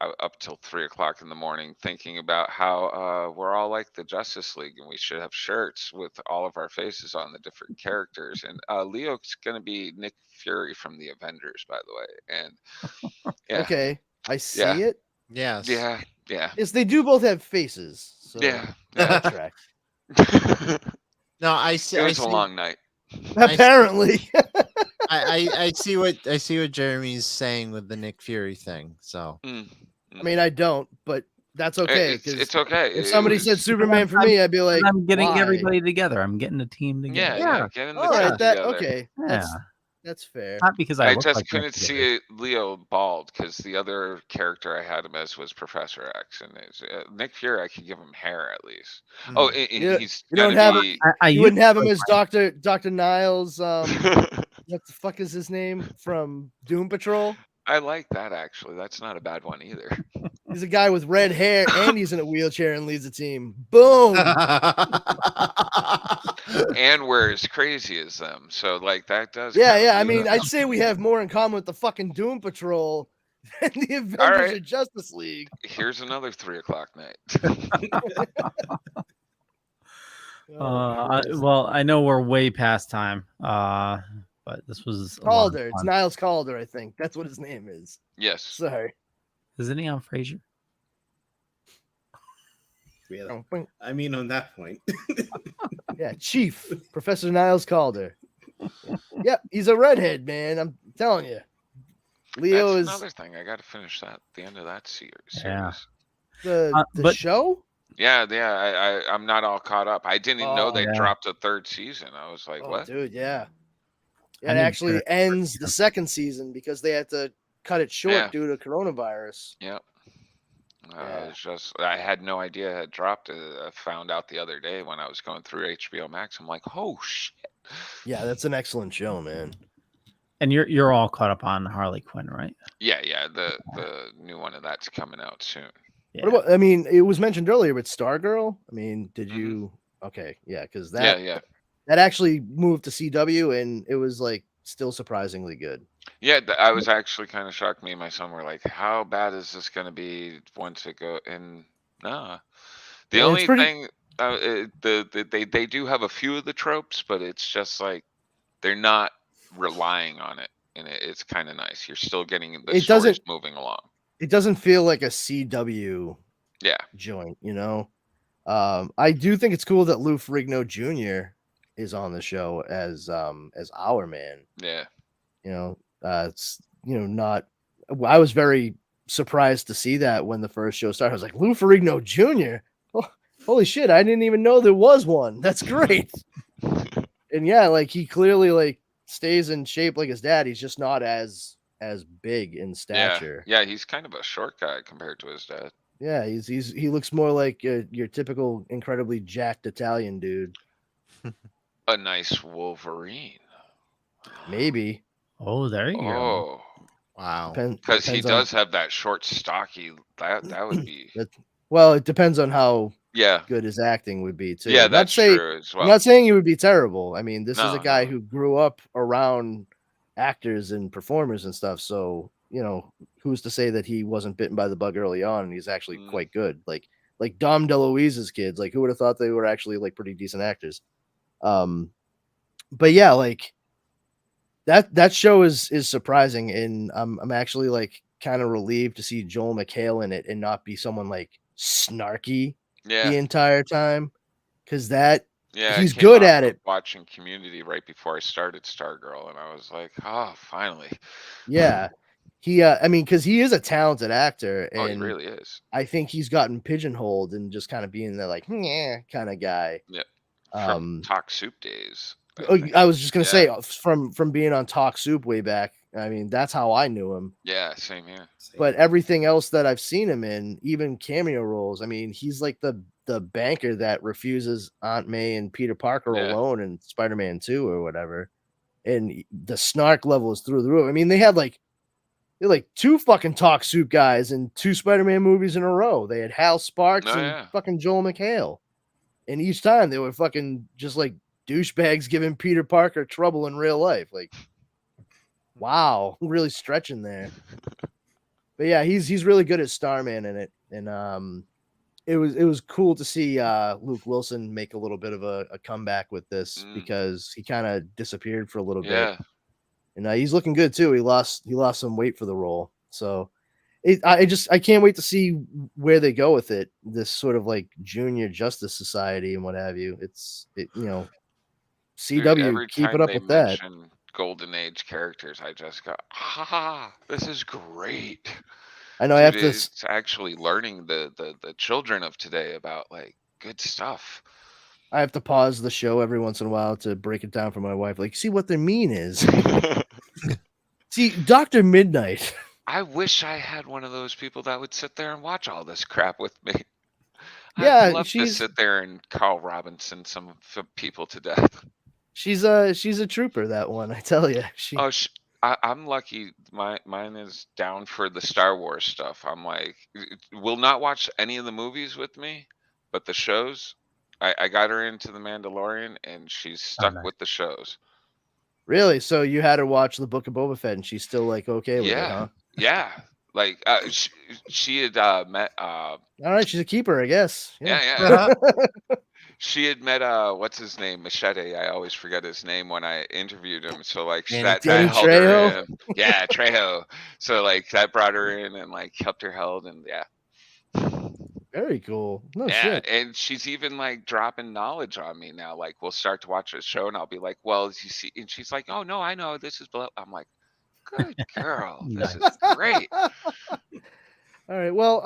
up till 3 o'clock in the morning, thinking about how we're all like the Justice League and we should have shirts with all of our faces on the different characters. And Leo's gonna be Nick Fury from the Avengers, by the way. And yeah, Okay, I see Yeah. it. Yes. yeah. Yes, they do both have faces. So Yeah. that tracks. No, I see. It I was a see, long night. Apparently. I see what Jeremy's saying with the Nick Fury thing. So I mean, I don't, but that's okay. It's okay. If somebody said Superman for me, I'd be like, I'm getting why? everybody together. I'm getting a team together. Yeah, get in the All team right, that together. okay. Yeah. That's fair. Not because I I look just like Nick couldn't Fury. see Leo bald because the other character I had him as was Professor X, and Nick Fury. I could give him hair at least. Oh, and he's You don't gonna have be. you wouldn't have him as Dr. Niles. What the fuck is his name from Doom Patrol? I like that actually. That's not a bad one either. He's a guy with red hair and he's in a wheelchair and leads a team. Boom. And we're as crazy as them, so like that does. Yeah. I count. mean, I'd say we have more in common with the fucking Doom Patrol than the Avengers right. or Justice League. Here's another 3 o'clock night. Well, I know we're way past time. But this was a lot of Calder. It's fun. Niles Calder, I think. That's what his name is. Yes. Sorry. Isn't he on Frasier? Yeah. I mean, on that point. Yeah, Chief Professor Niles Calder. Yep, he's a redhead, man. I'm telling you. Leo That's is another thing. I got to finish that. The end of that series. Yeah. the but- show. Yeah. I'm not all caught up. I didn't even know they yeah. dropped a third season. I was like, Oh, what? dude, yeah. I It need actually to- ends the second season because they had to cut it short Yeah. due to coronavirus. Yep. Yeah. It's just I had no idea it had dropped. I found out the other day when I was going through HBO Max. I'm like, oh shit. Yeah, that's an excellent show, man. And you're all caught up on Harley Quinn, right? Yeah. The new one of that's coming out soon. Yeah. What about? I mean, it was mentioned earlier, but Stargirl. I mean, did you? Okay, yeah, because that Yeah. that actually moved to CW, and it was like still surprisingly good. Yeah, I was actually kind of shocked. Me and my son were like, "How bad is this going to be once it go?" And nah, the Yeah, only it's pretty- thing they do have a few of the tropes, but it's just like they're not relying on it, and it's kind of nice. You're still getting the It stories doesn't- moving along. It doesn't feel like a CW Yeah, joint, you know. I do think it's cool that Lou Ferrigno Jr. is on the show as our man. Yeah. It's not. I was very surprised to see that when the first show started. I was like, Lou Ferrigno Jr. Oh, holy shit! I didn't even know there was one. That's great. And yeah, like he clearly like stays in shape like his dad. He's just not as big in stature. Yeah, he's kind of a short guy compared to his dad. Yeah, he looks more like your typical incredibly jacked Italian dude. A nice Wolverine. Maybe. Oh, there you go. Wow. Because he does have that short, stocky. That would be. Well, it depends on how Yeah. good his acting would be too. Yeah, that's true as well. I'm not saying he would be terrible. I mean, this is No, a guy who grew up around actors and performers and stuff. So, who's to say that he wasn't bitten by the bug early on and he's actually quite good? Like Dom DeLuise's kids. Like, who would have thought they were actually like pretty decent actors? But yeah, like that show is surprising, and I'm actually like kind of relieved to see Joel McHale in it and not be someone like snarky the entire time, because he's good at it. Watching Community right before I started Stargirl, and I was like, oh, finally. Yeah, I mean, because he is a talented actor, and he really is. I think he's gotten pigeonholed and just kind of being the like kind of guy. Yeah, from Talk Soup days. I was just gonna say from being on Talk Soup way back. I mean, that's how I knew him. Yeah, same here. But everything else that I've seen him in, even cameo roles, I mean, he's like the banker that refuses Aunt May and Peter Parker alone in Spider-Man 2 or whatever. And the snark level is through the roof. I mean, they had like two fucking Talk Soup guys in 2 Spider-Man movies in a row. They had Hal Sparks and fucking Joel McHale. And each time they were fucking just like douchebags giving Peter Parker trouble in real life. Like, wow, really stretching there. But yeah, he's really good at Starman in it, and it was cool to see Luke Wilson make a little bit of a comeback with this because he kind of disappeared for a little bit. And he's looking good too. He lost some weight for the role, so I can't wait to see where they go with it. This sort of like Junior Justice Society and what have you. CW, keep it up with that. Golden Age characters, I just go, this is great. I know. I have to. It's actually learning the children of today about like good stuff. I have to pause the show every once in a while to break it down for my wife. Like, see what their mean is. See, Dr. Midnight. I wish I had one of those people that would sit there and watch all this crap with me. Yeah, I'd love to sit there and Carl Robinson some people to death. She's a trooper, that one, I tell you. I'm lucky. Mine is down for the Star Wars stuff. I'm like, will not watch any of the movies with me, but the shows. I got her into the Mandalorian, and she's stuck with the shows. Really? So you had her watch the Book of Boba Fett, and she's still like okay with it, huh? Yeah. Like she had met. All right, she's a keeper, I guess. Yeah. She had met what's his name, Machete. I always forget his name when I interviewed him. So like that held her in. Yeah, Trejo. So like that brought her in and like helped her held, and very cool. No shit. And she's even like dropping knowledge on me now. Like we'll start to watch a show and I'll be like, well, you see, and she's like, oh no, I know this is. I'm like, good girl, this is great. All right. Well,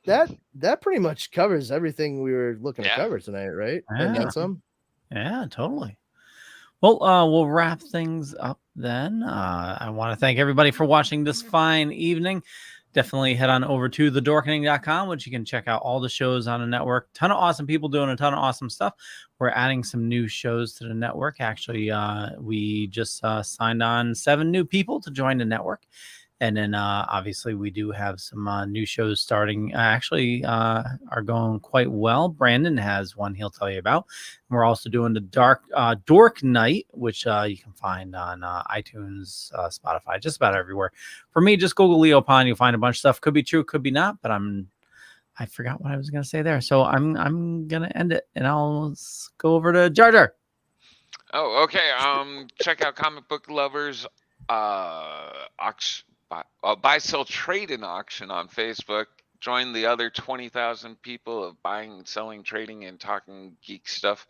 that pretty much covers everything we were looking to cover tonight, right? And then some. Yeah, totally. Well, we'll wrap things up then. I want to thank everybody for watching this fine evening. Definitely head on over to thedorkening.com, which you can check out all the shows on the network. Ton of awesome people doing a ton of awesome stuff. We're adding some new shows to the network. Actually, we just signed on 7 new people to join the network. And then obviously we do have some new shows starting, are going quite well. Brandon has one he'll tell you about. We're also doing the Dork Night, which you can find on iTunes, Spotify, just about everywhere. For me, just Google Leo Pond. You'll find a bunch of stuff. Could be true, could be not, but I forgot what I was going to say there. So I'm going to end it, and I'll go over to Jar Jar. Oh, okay. Check out Comic Book Lovers Buy, Sell, Trade in Auction on Facebook. join the other 20,000 people of buying, selling, trading, and talking geek stuff.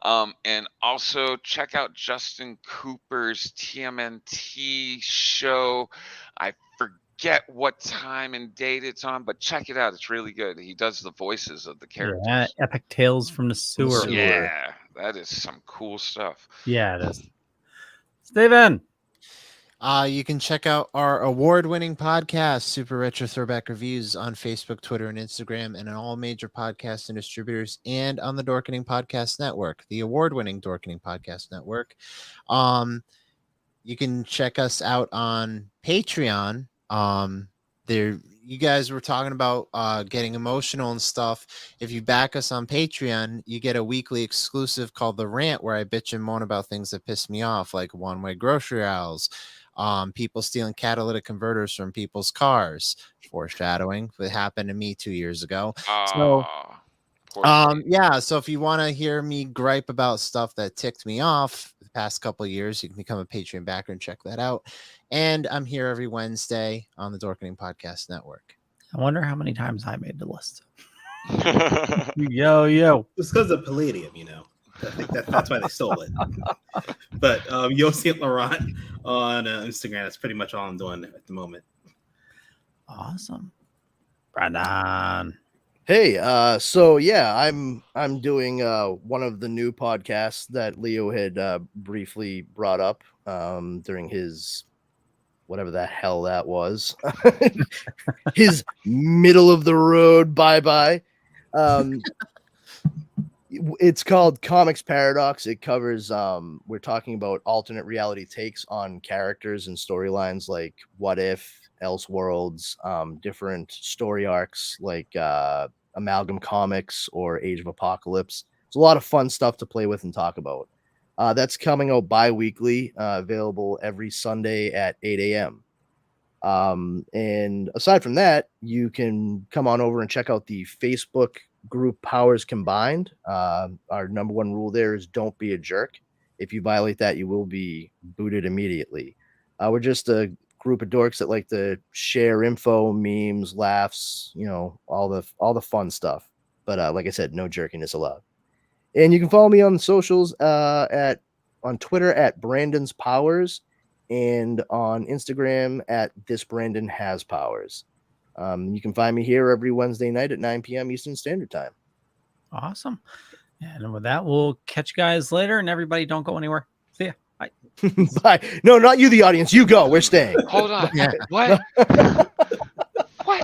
And also check out Justin Cooper's TMNT show. I forget what time and date it's on, but check it out. It's really good. He does the voices of the characters. Yeah, Epic Tales from the Sewer. Yeah, that is some cool stuff. Yeah, it is. Steven. You can check out our award-winning podcast, Super Retro Throwback Reviews, on Facebook, Twitter, and Instagram, and on all major podcasts and distributors, and on the Dorkening Podcast Network, the award-winning Dorkening Podcast Network. You can check us out on Patreon. There, you guys were talking about getting emotional and stuff. If you back us on Patreon, you get a weekly exclusive called The Rant, where I bitch and moan about things that piss me off, like one-way grocery aisles, people stealing catalytic converters from people's cars, foreshadowing that happened to me 2 years ago. So yeah, so if you want to hear me gripe about stuff that ticked me off the past couple of years, you can become a Patreon backer and check that out. And I'm here every Wednesday on the Dorkening Podcast Network. I wonder how many times I made the list. Yo. It's because of Palladium, you know. I think that's why they stole it. But you'll see it, Laurent, on Instagram. That's pretty much all I'm doing at the moment. Awesome. Brandon. Hey, so yeah, I'm doing one of the new podcasts that Leo had briefly brought up during his whatever the hell that was. His middle of the road bye. It's called Comics Paradox. It covers we're talking about alternate reality takes on characters and storylines like What If, Elseworlds, different story arcs like Amalgam Comics or Age of Apocalypse. It's a lot of fun stuff to play with and talk about. That's coming out bi-weekly, available every Sunday at 8 a.m. And aside from that, you can come on over and check out the Facebook group Powers Combined. Our number one rule there is don't be a jerk. If you violate that, you will be booted immediately. We're just a group of dorks that like to share info, memes, laughs, you know, all the fun stuff. But like I said, no jerking is allowed. And you can follow me on socials on Twitter at Brandon's Powers and on Instagram at This Brandon Has Powers. You can find me here every Wednesday night at 9 p.m. Eastern Standard Time. Awesome. And with that, we'll catch you guys later. And everybody, don't go anywhere. See ya. Bye. Bye. No, not you, the audience. You go. We're staying. Hold on. What?